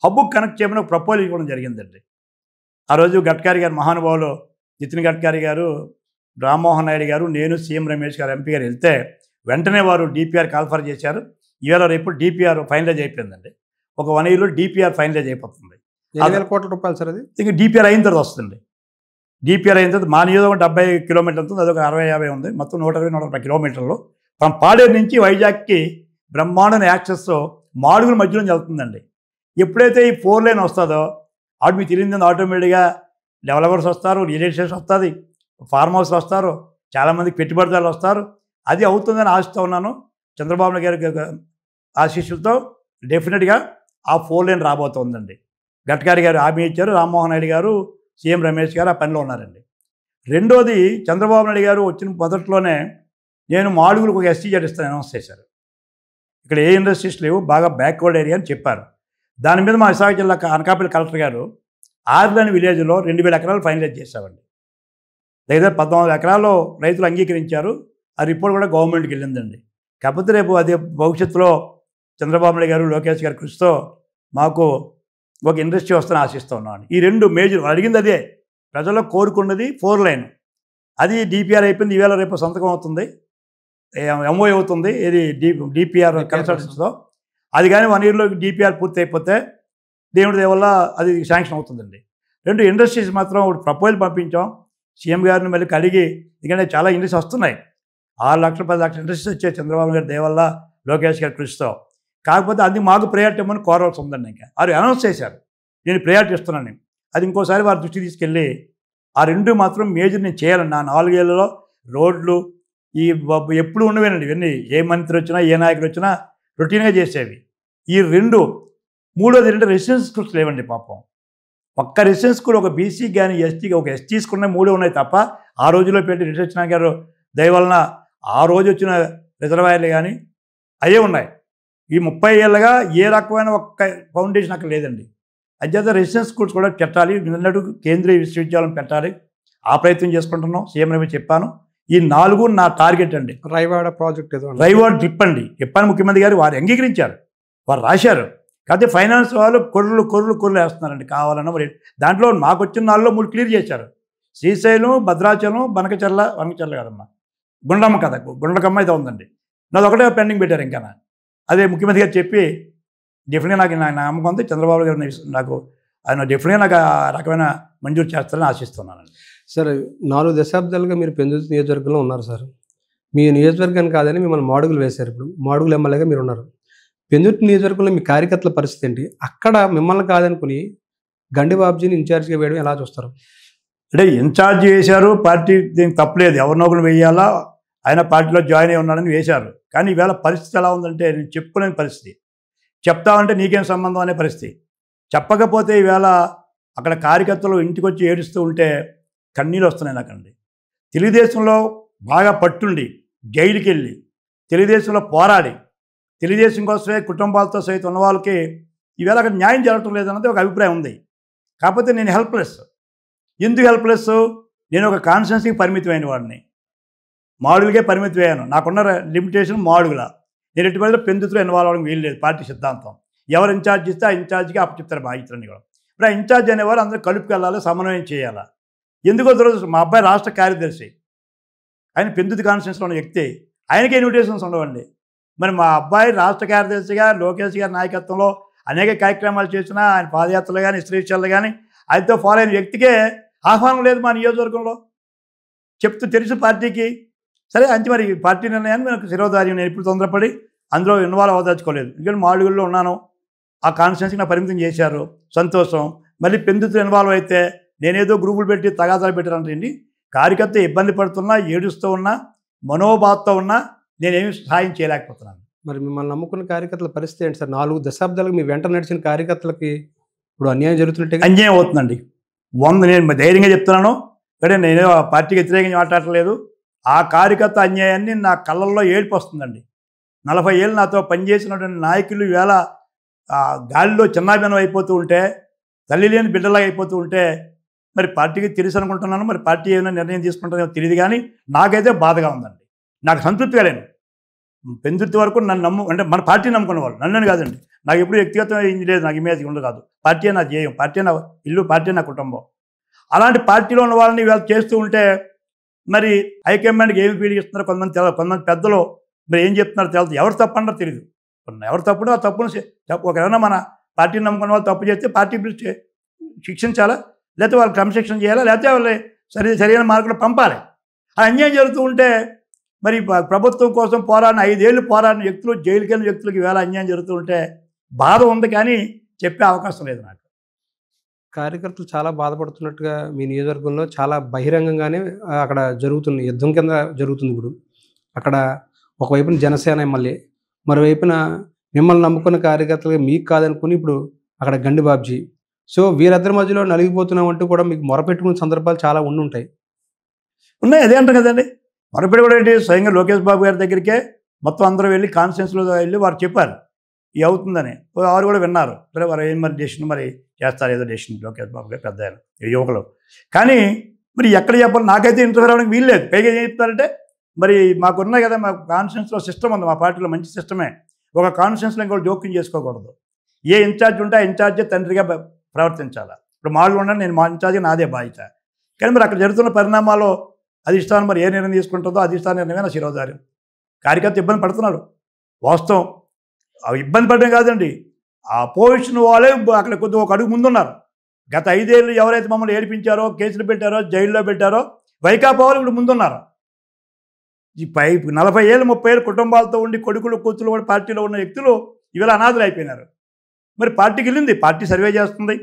హబ్కు కనెక్ట్ చేయమని ఒక ప్రపోజల్ ఇవ్వడం జరిగిందండి. ఆ రోజు గడ్కరీ గారు, మహానుభావులు నితిన్ గడ్కరీ గారు, రామ్మోహన్ నాయుడు గారు, నేను, సీఎం రమేష్ గారు, ఎంపీ గారు వెళ్తే వెంటనే వారు డిపిఆర్ కాల్ఫర్ చేశారు. ఇవాళ రేపు డిపిఆర్ ఫైనలైజ్ అయిపోయిందండి. ఒక 1 ఇయర్లో డిపిఆర్ ఫైనలైజ్ అయిపోతుంది. 7,000 కోట్ల రూపాయలు సార్ అది. ఇక డిపిఆర్ అయిన తర్వాత వస్తుంది. డిపిఆర్ అయిన తర్వాత మా నియోజకవర్గం 70 కిలోమీటర్లు ఉంటుంది, అదొక 60-50 ఉంది, మొత్తం 120-130 కిలోమీటర్లు. ఫ్రమ్ పాడేరు నుంచి వైజాగ్కి బ్రహ్మాండమైన యాక్సెస్ మాడుగుల మధ్యలో వెళ్తుందండి. ఎప్పుడైతే ఈ 4 లైన్ వస్తుందో అటు మీకు తెలియదు, ఆటోమేటిక్గా డెవలపర్స్ వస్తారు, రియల్ ఎస్టేట్ వస్తుంది, ఫార్మ్ హౌస్ వస్తారు, చాలామందికి పెట్టుబడిదారులు వస్తారు. అది అవుతుందని ఆశిస్తూ ఉన్నాను. చంద్రబాబు నాయుడు గారి ఆశీస్సులతో డెఫినెట్గా ఆ 4 లైన్ రాబోతుందండి. గడ్కరీ గారు హామీ ఇచ్చారు, రామ్మోహన్ నాయుడు గారు, సీఎం రమేష్ గారు ఆ పనిలో ఉన్నారండి. రెండోది, చంద్రబాబు నాయుడు గారు వచ్చిన మొదట్లోనే నేను మాడుగులకు ఒక SEZ ఇస్తాను అనౌన్స్ చేశారు. ఇక్కడ ఏ ఇండస్ట్రీస్ లేవు, బాగా బ్యాక్వర్డ్ ఏరియా అని చెప్పారు. దాని మీద మా విశాఖ జిల్లా అనకాపల్లి కలెక్టర్ గారు ఆర్లని విలేజ్లో 2000 ఎకరాలు ఫైనలైజ్ చేశామండి. దగ్గర 14 ఎకరాల్లో రైతులు అంగీకరించారు. ఆ రిపోర్ట్ కూడా గవర్నమెంట్కి వెళ్ళిందండి. కాకపోతే రేపు అదే భవిష్యత్తులో చంద్రబాబు నాయుడు గారు, లోకేష్ గారి కృషితో మాకు ఒక ఇండస్ట్రీ వస్తుందని ఆశిస్తూ ఉన్నాను. ఈ 2 మేజర్ అడిగింది అదే, ప్రజల్లో కోరుకున్నది 4 లైన్. అది డిపిఆర్ అయిపోయింది, ఈవేళ రేపు సంతకం అవుతుంది, ఎంఓఏ అవుతుంది. ఇది డిపిఆర్ కన్సల్టెన్సీతో. అది కానీ 1 ఇయర్లో డిపిఆర్ పూర్తి అయిపోతే దేవుడి దేవల్ల అది శాంక్షన్ అవుతుందండి. 2 ఇండస్ట్రీస్ మాత్రం ఒకటి ప్రపోజల్ పంపించాం సీఎం గారిని, మళ్ళీ కడిగి, ఎందుకంటే చాలా ఇండస్ట్రీస్ వస్తున్నాయి. 6 లక్షలు 10 లక్షల ఇండస్ట్రీస్ వచ్చాయి చంద్రబాబు గారి దేవల్ల, లోకేష్ గారి కృషితో. కాకపోతే అది మాకు ప్రయారిటీ ఇవ్వమని కోరవలసి ఉందండి. ఇంకా వారు అనౌన్స్ చేశారు, నేను ప్రయారిటీ ఇస్తున్నాను. అది ఇంకోసారి వారి దృష్టికి తీసుకెళ్ళి ఆ 2 మాత్రం మేజర్ నేను చేయాలండి. నా 4 ఏళ్లలో రోడ్లు ఈ ఎప్పుడు ఉండవేనండి ఇవన్నీ. ఏ మంత్రి వచ్చినా, ఏ నాయకుడు వచ్చినా రొటీన్గా చేసేవి. ఈ 2. మూడోది ఏంటంటే రెసిడెన్స్ స్కూల్స్ లేవండి పాపం. ఒక్క రెసిడెన్స్ స్కూల్ ఒక బీసీకి కానీ ఎస్టీకి, ఒక ఎస్టీస్కి ఉన్నాయి 3 ఉన్నాయి తప్ప, ఆ రోజుల్లో పెట్టి రిసెప్షన్ గారు దయవలన ఆ రోజు వచ్చిన రిజర్వాయర్లు కానీ అవే ఉన్నాయి. ఈ 30 ఏళ్ళగా ఏ రకమైన ఒక్క ఫౌండేషన్ అక్కడ లేదండి. అధ్యత రెసిడెన్స్ స్కూల్స్ కూడా పెట్టాలి, నిన్నట్టు కేంద్రీయ విశ్వవిద్యాలయం పెట్టాలి. ఆ ప్రయత్నం చేసుకుంటున్నాం. సీఎం రవి చెప్పాను. ఈ 4 నా టార్గెట్ అండి. రైవాడ ప్రాజెక్ట్ ఏదో రైవాడ ట్రిప్ అండి చెప్పాను. ముఖ్యమంత్రి గారు వారు అంగీకరించారు, వారు రాశారు. కాకపోతే ఫైనాన్స్ వాళ్ళు కొర్రలు వేస్తున్నారండి కావాలన్నా. మరి దాంట్లో మాకు వచ్చిన 4లో 3 క్లియర్ చేశారు. శ్రీశైలం, భద్రాచలం, వనకచెర్ల కదమ్మా, గుండమ్మ కథ, గుండకమ్మ అయితే ఉందండి. నాది ఒకటే పెండింగ్ పెట్టారు. ఇంకా అదే ముఖ్యమంత్రి గారు చెప్పి డెఫినెట్గా నాకు నమ్మకం ఉంది. చంద్రబాబు గారు నాకు ఆయన డెఫినెట్గా నాకు ఆ రకమైన మంజూరు చేస్తారని ఆశిస్తున్నానండి. సార్, 4 దశాబ్దాలుగా మీరు పెందుర్తి నియోజకవర్గంలో ఉన్నారు సార్. మీ నియోజకవర్గాన్ని కాదని మిమ్మల్ని మాడుగులు వేశారు. ఇప్పుడు మాడుగులు ఎమ్మెల్యేగా మీరు ఉన్నారు. పెందుర్తి నియోజకవర్గంలో మీ కార్యకర్తల పరిస్థితి ఏంటి? అక్కడ మిమ్మల్ని కాదనుకుని గండి బాబ్జీని ఇన్ఛార్జ్గా వేయడం ఎలా చూస్తారు? అంటే ఇన్ఛార్జ్ వేశారు, పార్టీ దీనికి తప్పలేదు, ఎవరినో ఒకరు వేయాలా, ఆయన పార్టీలో జాయిన్ అయి ఉన్నాడని వేశారు. కానీ ఈవేళ పరిస్థితి ఎలా ఉందంటే నేను చెప్పుకోలేని పరిస్థితి. చెప్తామంటే నీకేం సంబంధం అనే పరిస్థితి. చెప్పకపోతే ఈవేళ అక్కడ కార్యకర్తలు ఇంటికి వచ్చి ఏడుస్తూ ఉంటే కన్నీళ్ళు వస్తున్నాయి నాకండి. తెలుగుదేశంలో బాగా పట్టుండి జైలుకి వెళ్ళి తెలుగుదేశంలో పోరాడి తెలుగుదేశం కోసమే కుటుంబాలతో సైతం ఉన్న వాళ్ళకి ఈవేళ అక్కడ న్యాయం జరగటం లేదన్నది ఒక అభిప్రాయం ఉంది. కాకపోతే నేను హెల్ప్లెస్. ఎందుకు హెల్ప్లెస్? నేను ఒక కాన్స్టిట్యున్సీకి పరిమితమైన వాడిని, మాడుగులకే పరిమితమయ్యాను. నాకున్న లిమిటేషన్ మాడుగుల. నేను ఎటువంటి పెందుతులో ఇన్వాల్వ్ అవ్వడం వీలు లేదు. పార్టీ సిద్ధాంతం ఎవరు ఇన్ఛార్జ్ ఇస్తే ఆ ఇన్ఛార్జ్కి అప్పచెప్తారు బాధ్యతలన్నీ కూడా. ఇప్పుడు ఆ ఇన్ఛార్జ్ అనేవారు అందరూ కలుపుకెళ్ళాలి, సమన్వయం చేయాలా. ఎందుకో దురదృష్టం, మా అబ్బాయి రాష్ట్ర కార్యదర్శి, ఆయన పెందుతి కాన్స్టిట్యున్సీలో ఉన్న వ్యక్తి, ఆయనకే ఇన్విటేషన్స్ ఉండవండి. మరి మా అబ్బాయి రాష్ట్ర కార్యదర్శిగా లోకేష్ గారి నాయకత్వంలో అనేక కార్యక్రమాలు చేసినా, ఆయన పాదయాత్రలు కానీ శ్రీశైలు కానీ ఆయనతో ఫాలో అయిన వ్యక్తికే ఆహ్వానం లేదు మా నియోజకవర్గంలో. చెప్తూ తెలుసు పార్టీకి. సరే అంతే, మరి పార్టీ నిర్ణయాన్ని నాకు శిరోధార్యం. నేను ఇప్పుడు తొందరపడి అందులో ఇన్వాల్వ్ అవదలుచుకోలేదు. ఎందుకంటే మాడుగుల్లో ఉన్నాను, ఆ కాన్స్టిట్యున్సీకి నా పరిమితం చేశారు, సంతోషం. మళ్ళీ పెందుతో ఇన్వాల్వ్ అయితే నేనేదో గ్రూపులు పెట్టి తగాదాలు పెట్టారంటండి. కార్యకర్త ఇబ్బంది పడుతున్నా, ఏడుస్తూ ఉన్నా, మనోబాధతో ఉన్నా నేనేమి సహాయం చేయలేకపోతున్నాను. మరి మిమ్మల్ని నమ్ముకున్న కార్యకర్తల పరిస్థితి ఏంటి సార్? 4 దశాబ్దాలకు మీ వెంట నడిచిన కార్యకర్తలకి ఇప్పుడు అన్యాయం జరుగుతున్నట్టే. అన్యాయం అవుతుందండి. నేను ధైర్యంగా చెప్తున్నాను. కానీ నేను ఆ పార్టీకి వ్యతిరేకంగా మాట్లాడలేదు. ఆ కార్యకర్త అన్యాయాన్ని నా కళ్ళల్లో ఏడుపు వస్తుందండి. 40 ఏళ్ళు నాతో పనిచేసినటువంటి నాయకులు ఈవేళ గాలిలో చిన్నాభిన్నం అయిపోతూ ఉంటే, తల్లి లేని బిడ్డలాగా అయిపోతూ ఉంటే, మరి పార్టీకి తెలుసు అనుకుంటున్నాను. మరి పార్టీ ఏమైనా నిర్ణయం తీసుకుంటుందో తెలియదు, కానీ నాకైతే బాధగా ఉందండి. నాకు సంతృప్తిగా లేను. పెందుర్తి వరకు నన్ను అంటే మన పార్టీ నమ్ముకున్న వాళ్ళు, నన్ను కాదండి. నాకు ఎప్పుడు వ్యక్తిగతం ఏం లేదు, నాకు ఇమేజ్ ఉండదు కాదు. పార్టీ నా ధ్యేయం, పార్టీ నా ఇల్లు, పార్టీ నా కుటుంబం. అలాంటి పార్టీలో ఉన్న వాళ్ళని వీళ్ళు చేస్తూ ఉంటే మరి హైకమాండ్కి ఏమి ఫీల్ ఇస్తున్నారో కొంతమంది పెద్దలు మరి ఏం చెప్తున్నారో తెలియదు. ఎవరు తప్పు అన్నారో తెలియదు. ఎవరు తప్పుడో ఆ తప్పును ఒకరైనా మన పార్టీని నమ్ముకున్న వాళ్ళు తప్పు చేస్తే పార్టీ శిక్షించాలా, లేకపోతే వాళ్ళు క్రమశిక్షణ చేయాలా, లేకపోతే వాళ్ళు సరైన మార్గంలో పంపాలి. ఆ అన్యాయం జరుగుతూ ఉంటే మరి ప్రభుత్వం కోసం పోరాడిన 5 ఏళ్ళు పోరాడిన వ్యక్తులు, జైలుకి వెళ్ళిన వ్యక్తులకి ఈవేళ అన్యాయం జరుగుతూ ఉంటే బాధ ఉంది, కానీ చెప్పే అవకాశం లేదు నాకు. కార్యకర్తలు చాలా బాధపడుతున్నట్టుగా మీ నియోజకవర్గంలో చాలా బహిరంగంగానే అక్కడ జరుగుతుంది. యుద్ధం కింద జరుగుతుంది ఇప్పుడు. అక్కడ ఒకవైపున జనసేన ఎమ్మెల్యే, మరోవైపున మిమ్మల్ని నమ్ముకున్న కార్యకర్తలు మీకు కాదనుకుని ఇప్పుడు అక్కడ గండి బాబ్జీ. సో వీరిద్దరి మధ్యలో నలిగిపోతున్నామంటూ కూడా మీకు మొరపెట్టుకునే సందర్భాలు చాలా ఉండుంటాయి. ఉన్నాయి, అదే అంటారు కదండి. మరొకటి కూడా ఏంటి, స్వయంగా లోకేష్ బాబు గారి దగ్గరికే మొత్తం అందరూ వెళ్ళి కాన్ఫరెన్స్లో వెళ్ళి వారు చెప్పారు ఇది అవుతుందని. వారు కూడా విన్నారు. సరే వారు ఏం మరి డెసిషన్ మరి చేస్తారు, ఏదో డెసిషన్ లోకేష్ బాబు గారు పెద్ద ఆయన యువకులు. కానీ మరి ఎక్కడ చెప్పాలి, నాకైతే ఇంటర్వ్యూ అవ్వడానికి వీల్లేదు. పైగా ఏం చెప్తారంటే మరి మాకున్నాయి కదా, మాకు కాన్ఫరెన్స్లో సిస్టమ్ ఉంది, మా పార్టీలో మంచి సిస్టమే. ఒక కాన్ఫరెన్స్లో ఇంకోటి జోక్యం చేసుకోకూడదు. ఏ ఇన్ఛార్జ్ ఉంటే ఆ ఇన్ఛార్జే తండ్రిగా ప్రవర్తించాలి. ఇప్పుడు మాళ్ళు ఉండండి, నేను మా ఇన్ఛార్జి, నాదే బాధ్యత. కానీ మరి అక్కడ జరుగుతున్న పరిణామాలు అధిష్టానం మరి ఏ నిర్ణయం తీసుకుంటుందో అధిష్టాన నిర్ణయమే నా శిరోధార్యం. కార్యకర్త ఇబ్బంది పడుతున్నారు, వాస్తవం. ఇబ్బంది పడడం కాదండి, ఆ అపోజిషన్ వాళ్ళే అక్కడ కొద్దిగా ఒక అడుగు ముందున్నారు. గత 5 ఏళ్ళు ఎవరైతే మమ్మల్ని ఏడిపించారో, కేసులు పెట్టారో, జైల్లో పెట్టారో వైకాపా వాళ్ళు ఇప్పుడు ముందున్నారు. ఈ 40 ఏళ్ళు 30 ఏళ్ళు కుటుంబాలతో ఉండి కొడుకులు కూతురు కూడా పార్టీలో ఉన్న వ్యక్తులు ఇవాళ అనాథలు అయిపోయినారు. మరి పార్టీకి వెళ్ళింది, పార్టీ సర్వే చేస్తుంది,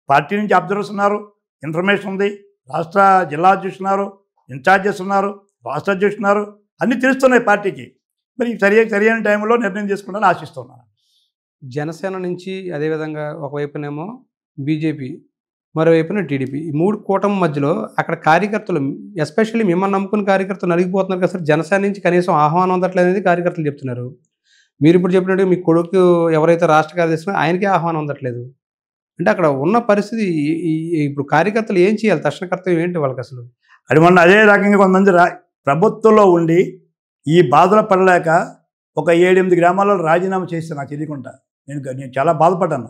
పార్టీ నుంచి అబ్జర్వర్స్ ఉన్నారు, ఇన్ఫర్మేషన్ ఉంది, రాష్ట్ర జిల్లా అధ్యక్షులు ఉన్నారు, ఇన్ఛార్జెస్ ఉన్నారు, రాష్ట్ర అధ్యక్షులు ఉన్నారు, అన్నీ తెలుస్తున్నాయి పార్టీకి. మరి సరైన టైంలో నిర్ణయం తీసుకుంటారని ఆశిస్తున్నాను. జనసేన నుంచి అదేవిధంగా ఒకవైపునేమో బీజేపీ, మరోవైపున టీడీపీ, ఈ 3 కూటమి మధ్యలో అక్కడ కార్యకర్తలు, ఎస్పెషల్లీ మిమ్మల్ని నమ్ముకున్న కార్యకర్తలు నలిగిపోతున్నారు కదా సార్. జనసేన నుంచి కనీసం ఆహ్వానం అందట్లేదు అనేది కార్యకర్తలు చెప్తున్నారు. మీరు ఇప్పుడు చెప్పినట్టు మీ కొడుకు ఎవరైతే రాష్ట్ర కార్యదర్శి ఆయనకే ఆహ్వానం అందట్లేదు అంటే అక్కడ ఉన్న పరిస్థితి. ఇప్పుడు కార్యకర్తలు ఏం చేయాలి, తక్షణ కర్తవ్యం ఏంటి వాళ్ళకి అసలు? అది మొన్న అదే రకంగా కొంతమంది ప్రభుత్వంలో ఉండి ఈ బాధలు పడలేక ఒక 7-8 గ్రామాల్లో రాజీనామా చేస్తే నాకు తెలియకుండా నేను చాలా బాధపడ్డాను.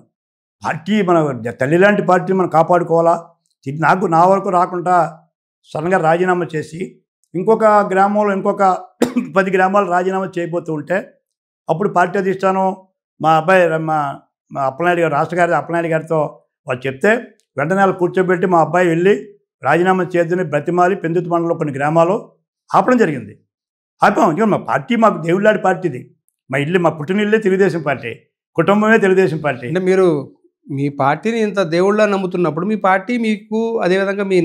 పార్టీ మన తల్లి లాంటి పార్టీని మనం కాపాడుకోవాలా, నా వరకు రాకుండా సడన్గా రాజీనామా చేసి ఇంకొక గ్రామంలో ఇంకొక 10 గ్రామాలు రాజీనామా చేయబోతూ ఉంటే అప్పుడు పార్టీ అధిష్టానం మా అబ్బాయి మా అప్పలనాయుడు గారు, రాష్ట్ర గారి అప్పలనాయుడు గారితో వాళ్ళు చెప్తే వెంటనే వాళ్ళు కూర్చోబెట్టి మా అబ్బాయి వెళ్ళి రాజీనామా చేద్దని బ్రతిమాలి పెందుతు మండలంలో కొన్ని గ్రామాలు ఆపడం జరిగింది. ఆపాం. మా పార్టీ మాకు దేవుళ్ళాడి పార్టీది, మా పుట్టినిల్లే తెలుగుదేశం పార్టీ, కుటుంబమే తెలుగుదేశం పార్టీ. అంటే మీరు మీ పార్టీని ఇంత దేవుళ్ళ నమ్ముతున్నప్పుడు మీ పార్టీ మీకు అదేవిధంగా మీ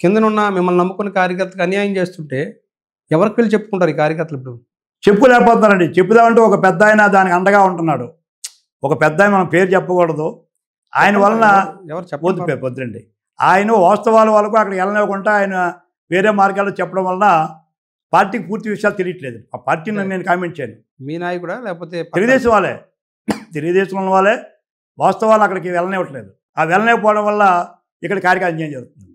కిందనున్న మిమ్మల్ని నమ్ముకున్న కార్యకర్తకు అన్యాయం చేస్తుంటే ఎవరికి వెళ్ళి చెప్పుకుంటారు ఈ కార్యకర్తలు? ఇప్పుడు చెప్పులేకపోతున్నారండి. చెప్పుదామంటే ఒక పెద్ద ఆయన దానికి అండగా ఉంటున్నాడు. ఒక పెద్ద ఆయన మనం పేరు చెప్పకూడదు, ఆయన వలన ఎవరు చెప్పొద్దు పొద్దుండి ఆయన వాస్తవాల వరకు అక్కడికి వెళ్ళనివ్వకుండా ఆయన వేరే మార్గాల్లో చెప్పడం వలన పార్టీకి పూర్తి విషయాలు తెలియట్లేదు. ఆ పార్టీని నేను కామెంట్ చేయను. మీ నాయకుడా లేకపోతే తెలుగుదేశం వాళ్ళే, తెలుగుదేశం వాళ్ళే వాస్తవాలు అక్కడికి వెళ్ళనివ్వట్లేదు. ఆ వెళ్ళనివ్వకపోవడం వల్ల ఇక్కడ కార్యకర్త అన్యాయం జరుగుతుంది.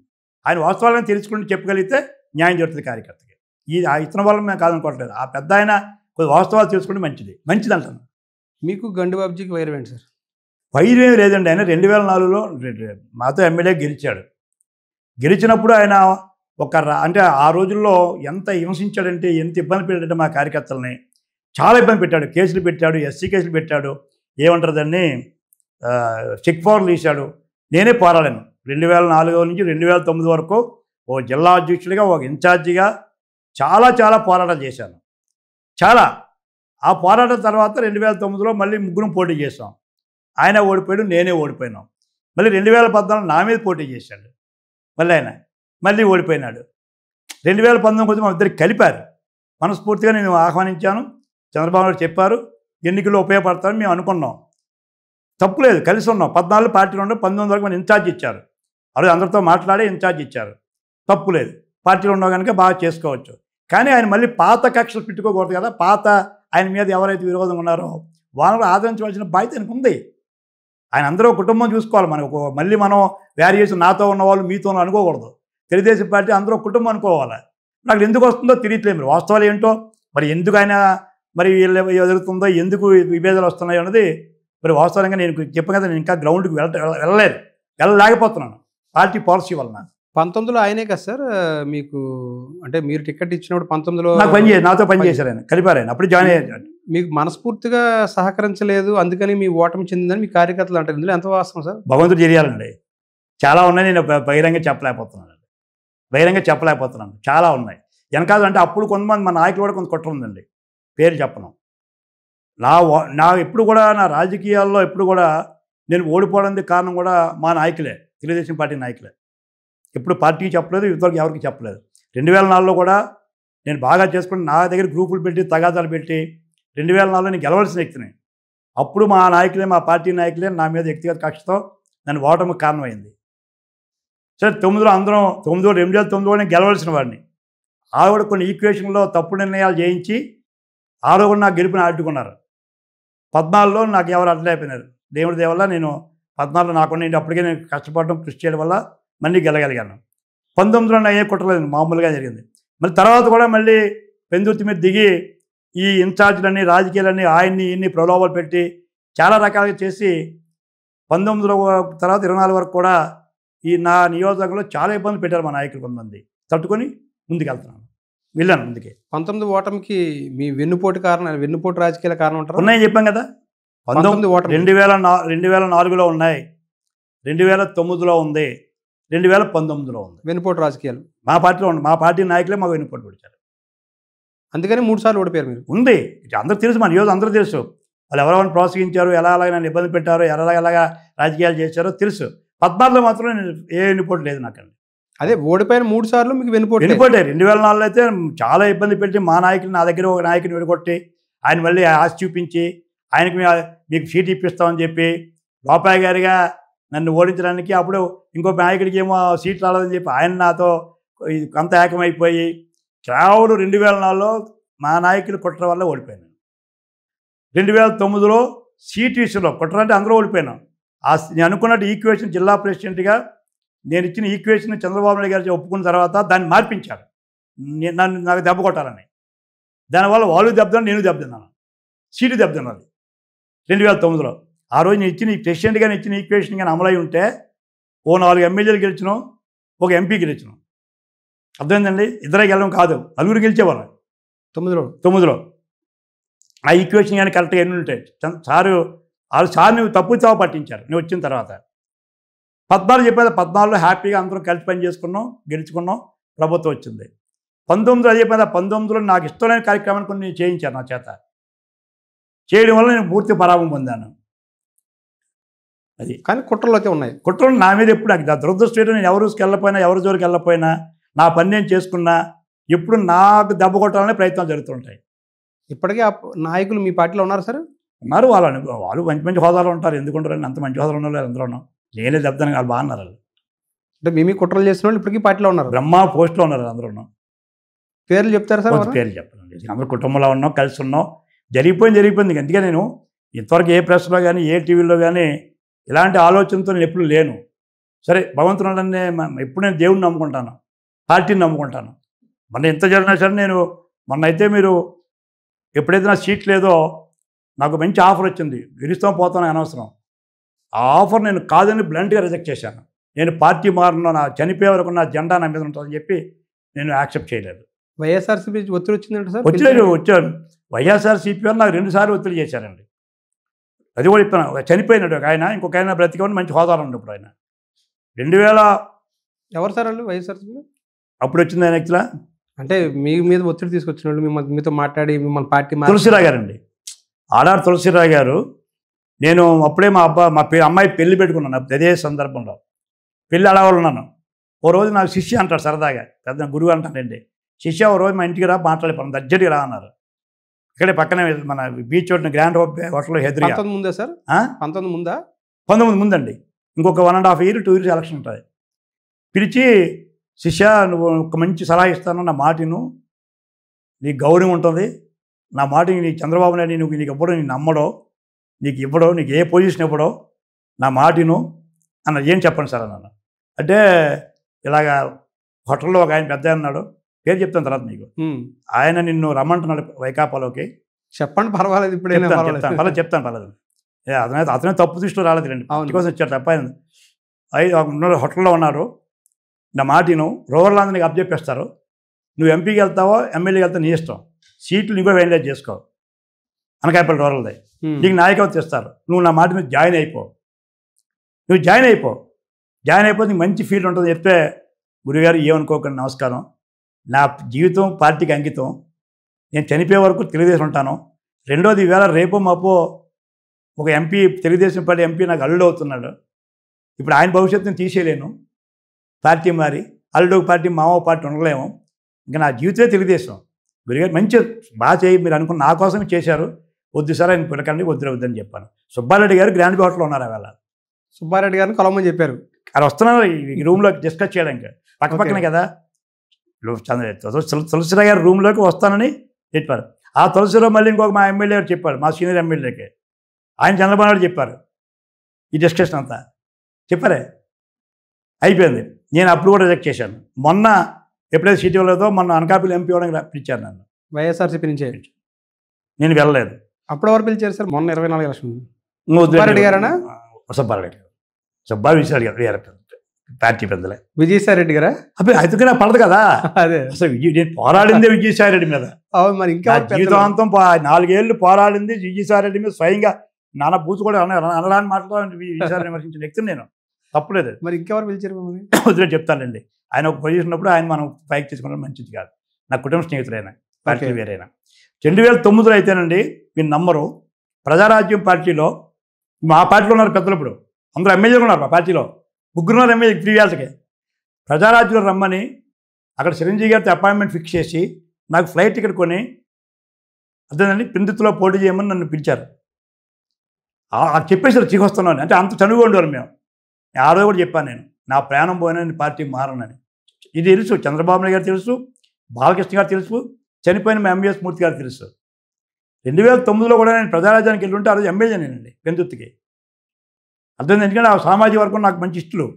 ఆయన వాస్తవాలను తెలుసుకుంటూ చెప్పగలిగితే న్యాయం జరుగుతుంది కార్యకర్తకి. ఆ ఇతని వల్ల మేము కాదనుకోవట్లేదు. ఆ పెద్ద ఆయన కొద్ది వాస్తవాలు తెలుసుకుంటే మంచిది అంటాను. అంటే గండి బాబ్జీకి వైరం ఏంటి సార్? వైరం లేదండి. ఆయన 2004లో మాతో ఎమ్మెల్యే గెలిచాడు. గెలిచినప్పుడు ఆయన అంటే ఆ రోజుల్లో ఎంత హింసించాడంటే, ఎంత ఇబ్బంది పెట్టాడంటే మా కార్యకర్తలని చాలా ఇబ్బంది పెట్టాడు. కేసులు పెట్టాడు, ఎస్సీ కేసులు పెట్టాడు, ఏమంటారు దాన్ని, చెక్ పవర్లు తీశాడు. నేనే పోరాడాను 2004 నుంచి 2009 వరకు ఓ జిల్లా అధ్యక్షుడిగా, ఒక ఇన్ఛార్జిగా చాలా పోరాటం చేశాను. ఆ పోరాటం తర్వాత 2009లో మళ్ళీ ముగ్గురం పోటీ చేశాం. ఆయన ఓడిపోయాడు, నేనే ఓడిపోయినాం. మళ్ళీ 2014 నా మీద పోటీ చేశాడు, మళ్ళీ ఓడిపోయినాడు. 2019 కొంచెం మా ఇద్దరికి కలిపారు. మనస్ఫూర్తిగా నేను ఆహ్వానించాను. చంద్రబాబు నాయుడు చెప్పారు ఎన్నికల్లో ఉపయోగపడతారని మేము అనుకున్నాం. తప్పులేదు, కలిసి ఉన్నాం. 14 పార్టీలు ఉండవు, 19 వరకు మన ఇన్ఛార్జ్ ఇచ్చారు. అదే అందరితో మాట్లాడి ఇన్ఛార్జ్ ఇచ్చారు. తప్పులేదు, పార్టీలు ఉండవు కనుక బాగా చేసుకోవచ్చు. కానీ ఆయన మళ్ళీ పాత కక్షలు పెట్టుకోకూడదు కదా. ఆయన మీద ఎవరైతే విరోధంగా ఉన్నారో వాళ్ళని ఆదరించవలసిన బాధ్యత ఆయనకు ఉంది. ఆయన అందరూ కుటుంబం చూసుకోవాలి. మనకు మళ్ళీ మనం వేరియేషన్ నాతో ఉన్నవాళ్ళు మీతో అనుకోకూడదు. తెలుగుదేశం పార్టీ అందరూ కుటుంబం అనుకోవాలి. నాకు ఎందుకు వస్తుందో తెలియట్లేదు. మరి వాస్తవాలు ఏంటో, మరి ఎందుకు ఆయన మరి ఎదుగుతుందో, ఎందుకు విభేదాలు వస్తున్నాయో అన్నది మరి వాస్తవంగా నేను చెప్పాను కదా, నేను ఇంకా గ్రౌండ్కి వెళ్ళలేకపోతున్నాను పార్టీ పాలసీ వలన. 19లో ఆయనే కదా సార్ మీకు, అంటే మీరు టికెట్ ఇచ్చినప్పుడు 19లో నాతో పనిచేశారు ఆయన, కలిపారు ఆయన, అప్పుడు జాయిన్ అయ్యారు. మీకు మనస్ఫూర్తిగా సహకరించలేదు, అందుకని మీ ఓటమి చెందిందని మీ కార్యకర్తలు అంటారు. ఇందులో ఎంత వాస్తవం సార్? భగవంతుడు చేయాలండి, చాలా ఉన్నాయి, నేను బహిరంగ చెప్పలేకపోతున్నాను. బహిరంగ చెప్పలేకపోతున్నాను. చాలా ఉన్నాయి వెనకాల. అంటే అప్పుడు కొంతమంది మా నాయకులు కూడా కొంత కుట్ర ఉందండి, పేరు చెప్పను. నా ఎప్పుడు కూడా నా రాజకీయాల్లో ఎప్పుడు కూడా నేను ఓడిపోవడానికి కారణం కూడా మా నాయకులే, తెలుగుదేశం పార్టీ నాయకులే. ఎప్పుడు పార్టీకి చెప్పలేదు, ఇతరులకు ఎవరికి చెప్పలేదు. 2004లో కూడా నేను బాగా చేసుకుని నా దగ్గర గ్రూపులు పెట్టి తగాదాలు పెట్టి 2004లో నేను గెలవలసిన వ్యక్తిని. అప్పుడు మా నాయకులే, మా పార్టీ నాయకులే నా మీద వ్యక్తిగత కక్షతో నన్ను ఓటమికి కారణమైంది. సరే 9లో అందరం 2009లో నేను గెలవలసిన వాడిని. ఆవిడ కొన్ని ఈక్వేషన్లో తప్పుడు నిర్ణయాలు చేయించి కూడా నాకు గెలుపుని అడ్డుకున్నారు. 14లో నాకు ఎవరు అడ్డలేకపోయినారు. దేవుడి దయ వల్ల నేను 14లో నాకున్న అప్పటికే నేను కష్టపడడం, కృషి చేయడం వల్ల మళ్ళీ గెలగలిగాను. 19లో నా ఏ కుట్రలేదు, మామూలుగా జరిగింది. మళ్ళీ తర్వాత కూడా మళ్ళీ పెందుర్తి మీద దిగి ఈ ఇన్ఛార్జీలన్నీ, రాజకీయాలన్నీ ఆయన్ని ఇన్ని ప్రలోభాలు పెట్టి చాలా రకాలుగా చేసి 19లో తర్వాత 24 వరకు కూడా ఈ నా నియోజకవర్గంలో చాలా ఇబ్బందులు పెట్టారు మా నాయకులు. కొంతమంది తట్టుకొని ముందుకెళ్తున్నాను, వెళ్ళాను ముందుకే. 19 ఓటమికి మీ వెన్నుపోటు కారణాలు, వెన్నుపోటు రాజకీయాల కారణం ఉంటారు ఉన్నాయని చెప్పాం కదా. 19 2004లో ఉన్నాయి, 2009లో ఉంది, 2019లో ఉంది. వెన్నుపోటు రాజకీయాలు మా పార్టీలో ఉంది. మా పార్టీ నాయకులే మాకు వెన్నుపోటు పొడిచారు. అందుకని 3 సార్లు ఓడిపోయారు మీరు. ఉంది, అందరూ తెలుసు, మన యోజన అందరూ తెలుసు. వాళ్ళు ఎవరెవరిని ప్రోత్సహించారు, అలాగే నన్ను ఇబ్బంది పెట్టారు, ఎలాగా రాజకీయాలు చేశారో తెలుసు. 14లో మాత్రం నేను ఏ వెన్నుపోటు లేదు నాకండి. అదే ఓడిపోయిన 3 సార్లు మీకు వెన్నుపోటే. 2004లో అయితే చాలా ఇబ్బంది పెట్టి మా నాయకులు, నా దగ్గర ఒక నాయకుని విడగొట్టి ఆయన మళ్ళీ ఆశ చూపించి ఆయనకి మీకు సీట్ ఇప్పిస్తామని చెప్పి లోపాయి గారిగా నన్ను ఓడించడానికి, అప్పుడు ఇంకో నాయకుడికి ఏమో సీట్ రాలేదని చెప్పి ఆయన నాతో కొంత ఏకమైపోయి కేవలం 2004లో మా నాయకులు కుట్ర వల్ల ఓడిపోయాను. 2009లో సీట్ విషయంలో కుట్ర అంటే అందరూ ఓడిపోయాను. నేను అనుకున్నట్టు ఈక్వేషన్ జిల్లా ప్రెసిడెంట్గా నేను ఇచ్చిన ఈక్వేషన్ చంద్రబాబు నాయుడు గారు ఒప్పుకున్న తర్వాత దాన్ని మార్పించారు, నాకు దెబ్బ కొట్టాలని. దానివల్ల వాళ్ళు దెబ్బతిన్నాను, నేను దెబ్బతిన్నాను, సీటు దెబ్బతిన్నది 2009లో. ఆ రోజు నేను ఇచ్చిన ప్రెసిడెంట్గా ఇచ్చిన ఈక్వేషన్ కానీ అమలై ఉంటే ఓ 4 ఎమ్మెల్యేలు గెలిచినాం, ఒక ఎంపీ గెలిచినాం. అర్థమైందండి. ఇద్దరే గెలవం కాదు, నలుగురు గెలిచేవాళ్ళం 9లో. ఆ ఈక్వేషన్ కానీ కరెక్ట్గా ఎన్ని ఉంటాయి. సార్ నువ్వు తప్పు చావు పట్టించారు నువ్వు వచ్చిన తర్వాత. 14 చెప్పేది, 14లో హ్యాపీగా అందరం కలిసి పని చేసుకున్నాం, గెలుచుకున్నాం, ప్రభుత్వం వచ్చింది. 19లో చెప్పేది, 19లో నాకు ఇష్టమైన కార్యక్రమాన్ని కొన్ని చేయించారు నా చేత. చేయడం వల్ల నేను పూర్తి పరాభం పొందాను. అది కానీ కుట్రలు అయితే ఉన్నాయి. కుట్రలు నా మీద ఎప్పుడు నాకు దురదృష్టం. నేను ఎవరు వెళ్ళకపోయినా, ఎవరి జోలికి వెళ్ళకపోయినా, నా పని నేను చేసుకున్నా ఎప్పుడు నాకు దెబ్బ కొట్టాలనే ప్రయత్నాలు జరుగుతుంటాయి. ఇప్పటికీ ఆ నాయకులు మీ పార్టీలో ఉన్నారు సార్? ఉన్నారు. వాళ్ళు మంచి హోదాలో ఉంటారు. ఎందుకుంటారు? అంత మంచి హోదాలో ఉన్నారు అందరూ. నేనే దెబ్బతాను, వాళ్ళు బాగున్నారు. అంటే మేము కుట్రలు చేసిన వాళ్ళు ఇప్పటికీ పార్టీలో ఉన్నారు, బ్రహ్మ పోస్ట్లో ఉన్నారు అందరూ. పేర్లు చెప్తారు సార్? పేర్లు చెప్పండి. అందరూ కుటుంబంలో ఉన్నాం, కలిసి ఉన్నాం. జరిగిపోయింది. అందుకే నేను ఇంతవరకు ఏ ప్రెస్లో కానీ, ఏ టీవీలో కానీ ఇలాంటి ఆలోచనతో నేను ఎప్పుడు లేను. సరే, భగవంతుని ఎప్పుడు నేను దేవుడిని నమ్ముకుంటాను, పార్టీని నమ్ముకుంటాను. మొన్న ఎంత జరిగినా సరే నేను మొన్నైతే మీరు ఎప్పుడైతే నా సీట్ లేదో నాకు మంచి ఆఫర్ వచ్చింది, గెలుస్తాం పోతాను అనవసరం. ఆ ఆఫర్ నేను కాదని బ్లంట్గా రిజెక్ట్ చేశాను. నేను పార్టీ మారిన నా చనిపోయే వరకు నా జెండా నా మీద ఉంటుందని చెప్పి నేను యాక్సెప్ట్ చేయలేదు. వైఎస్ఆర్సీపీ ఒత్తిడి వచ్చిందంటే సార్? వచ్చాను. వైఎస్ఆర్సీపీ వాళ్ళు నాకు 2 సార్లు ఒత్తిడి చేశారండి. అది కూడా చెప్పాను. చనిపోయినాడు ఒక ఆయన, ఇంకొక ఆయన బ్రతికమని మంచి హోదాలు ఉండే. ఇప్పుడు ఆయన 2000 ఎవరు సార్ వాళ్ళు వైఎస్ఆర్సీపీ? అప్పుడు వచ్చింది ఆయన వ్యక్తుల. అంటే మీ మీద ఒత్తిడి తీసుకొచ్చిన వాళ్ళు, మీతో మాట్లాడి మిమ్మల్ని పార్టీ తులసిరావు గారండి, ఆడారు తులసిరావు గారు. నేను అప్పుడే మా అమ్మాయి పెళ్లి పెట్టుకున్నాను. అదే సందర్భంలో పెళ్ళి అడవాళ్ళు ఉన్నాను. ఓ రోజు నాకు శిష్య అంటాడు సరదాగా, పెద్ద గురువు అంటానండి. శిష్య ఓ రోజు మా ఇంటికి రా, మాట్లాడిపోయాను, అర్జెంట్గా రా అన్నారు. ఇక్కడే పక్కనే మన బీచ్ రోడ్ని గ్రాండ్ హోటల్లో హెద్రి. 19 ముందా సార్? 19 ముందా? 19 ముందండి. ఇంకొక 1.5 year 2 years ఎలక్షన్ ఉంటుంది. పిలిచి, శిష్య నువ్వు ఒక మంచి సలహా ఇస్తాను, నా మాటను, నీకు గౌరవం ఉంటుంది, నా మాట నీకు చంద్రబాబు నాయుడు నీకు ఎప్పుడో నేను నమ్మడో, నీకు ఇవ్వడో, నీకు ఏ పొజిషన్ ఇవ్వడో, నా మాటను అన్న. ఏం చెప్పండి సార్ అన్నాను. అంటే ఇలాగా హోటల్లో ఒక ఆయన పెద్ద అన్నాడు, పేరు చెప్తాను తర్వాత నీకు, ఆయన నిన్ను రమ్మంటున్నాడు వైకాపాలోకి. చెప్పండి, పర్వాలేదు, ఇప్పుడు చెప్తాను పర్లేదు. అతనే తప్పు దృష్టిలో రాలేదు రండి, అందుకోసం వచ్చాడు తప్ప. హోటల్లో ఉన్నారు, నా మాటను రూరల్ ఆంధ్ర నీకు అప్పచెప్పేస్తారు, నువ్వు ఎంపీకి వెళ్తావో ఎమ్మెల్యేకి వెళ్తావు నీ ఇష్టం, సీట్లు నీకో వెండేజ్ చేసుకో, అనకాయపల్లి రూరల్ది, నీకు నాయకత్వం ఇస్తారు, నువ్వు నా మాట మీద జాయిన్ అయిపో, నువ్వు జాయిన్ అయిపోతే నీకు మంచి ఫీల్డ్ ఉంటుంది చెప్తే గురుగారు ఏమనుకోకండి, నమస్కారం. నా జీవితం పార్టీకి అంకితం. నేను చనిపోయే వరకు తెలుగుదేశం ఉంటాను. రెండోది, ఈవేళ రేపో మాపో ఒక ఎంపీ, తెలుగుదేశం పార్టీ ఎంపీ నాకు అల్లుడు అవుతున్నాడు. ఇప్పుడు ఆయన భవిష్యత్తుని తీసేయలేను. పార్టీ మారి అల్లుడు పార్టీ మామో పార్టీ ఉండలేము. ఇంకా నా జీవితమే తెలుగుదేశం. గురుగారు మంచి బాగా చేయి, మీరు అనుకున్న నా కోసమే చేశారు, వద్దు సార్ ఆయన పిలకండి, వద్దని చెప్పాను. సుబ్బారెడ్డి గారు గ్రాండ్ హోటల్లో ఉన్నారు. వేళ సుబ్బారెడ్డి గారిని కలవమని చెప్పారు. అలా వస్తున్నారు ఈ రూమ్లో డిస్కస్ చేయడానికి. పక్కనే కదా తులసిరావు గారు రూమ్లోకి వస్తానని చెప్పారు. ఆ తులసిరావు మళ్ళీ ఇంకొక మా ఎమ్మెల్యే గారు చెప్పారు, మా సీనియర్ ఎమ్మెల్యేకి. ఆయన చంద్రబాబు నాయుడు చెప్పారు. ఈ డిస్కషన్ అంతా చెప్పారే, అయిపోయింది. నేను అప్పుడు కూడా రిజెక్ట్ చేశాను. మొన్న ఎప్పుడైతే సీట్ ఇవ్వలేదో మొన్న అనకాపల్లి ఎంపీ ఇవ్వడానికి పిలిచారు నన్ను. వైఎస్ఆర్సీపీ నుంచి నేను వెళ్ళలేదు. అప్పుడు ఎవరు పిలిచారు సార్? మొన్న 24 ఎలక్షన్ సుబ్బారెడ్డి గారేనా? సుబ్బారెడ్డి గారు, సుబ్బారెడ్డి గారు వేరే పార్టీ పెద్దలే. విజయసాయి రెడ్డి గారా? అప్పుడు అయితే నాకు పడదు కదా. అదే అసలు నేను పోరాడిందే విజయసాయి రెడ్డి మీద. మరి ఇంకా జీవితాంతం 4 ఏళ్ళు పోరాడింది విజయసాయి రెడ్డి మీద. స్వయంగా నాన్న బూతు కూడా అనడాన్ని మాట్లాడాలని విజయసాయి విమర్శించిన వ్యక్తిని నేను. తప్పులేదు. మరి ఇంకెవరు పిలిచారు? వదిలే చెప్తానండి. ఆయన ఒక పొజిషన్ ఉన్నప్పుడు ఆయన మనం పైకి తీసుకున్నప్పుడు మంచిది కాదు. నా కుటుంబ స్నేహితులైనా, పార్టీ వేరైనా. 2009లో అయితేనండి, మీరు నమ్మరు, ప్రజారాజ్యం పార్టీలో మా పార్టీలో ఉన్నారు పెద్దలు. ఇప్పుడు అందరూ ఎమ్మెల్యేలు ఉన్నారు మా పార్టీలో. 3 ఎమ్మెల్యే 3 ఇయర్స్కి. ప్రజారాజ్యంలో రమ్మని అక్కడ చిరంజీవి గారితో అపాయింట్మెంట్ ఫిక్స్ చేసి నాకు ఫ్లైట్ టికెట్ కొని అదేనండి పెందుతులో పోటీ చేయమని నన్ను పిలిచారు. చెప్పేసారు చీకొస్తున్నాను అంటే అంత చనువుగా ఉండేవారు మేము. ఆ రోజు కూడా చెప్పాను, నేను నా ప్రాణం పోయినా నేను పార్టీ మారనని. ఇది తెలుసు, చంద్రబాబు నాయుడు గారు తెలుసు, బాలకృష్ణ గారు తెలుసు, చనిపోయిన మా ఎంబీఎస్ మూర్తి గారు తెలుసు. 2009లో కూడా నేను ప్రజారాజ్యానికి వెళ్ళి ఉంటే ఆ రోజు ఎమ్మెల్యే నేనండి పెందుత్తుకి. అర్థం. ఎందుకంటే ఆ సామాజిక వర్గం నాకు మంచి ఇష్టలు.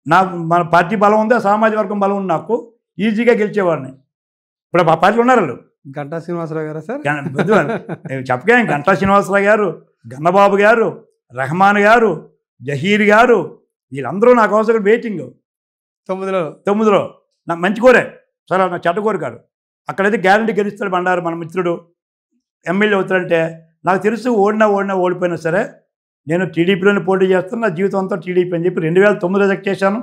నాకు మన పార్టీ బలం ఉంది, ఆ సామాజిక వర్గం బలం ఉంది, నాకు ఈజీగా గెలిచేవాడిని. ఇప్పుడు ఆ పార్టీలో ఉన్నారు వాళ్ళు. గంటా శ్రీనివాసరావు గారా సార్? చెప్పగా గంటా శ్రీనివాసరావు గారు, గన్నబాబు గారు, రెహమాన్ గారు, జహీర్ గారు, వీళ్ళందరూ నా కోసం వెయిటింగ్. 9లో నాకు మంచి కోరే, సరే నా చెడ్డ కోరు కాదు. అక్కడైతే గ్యారంటీ గెలుస్తాడు బండారు మన మిత్రుడు, ఎమ్మెల్యే అవుతాడంటే. నాకు తెలుసు ఓడిపోయినా సరే నేను టీడీపీలోనే పోటీ చేస్తాను, నా జీవితం అంతా టీడీపీ అని చెప్పి 2009 రిజెక్ట్ చేశాను,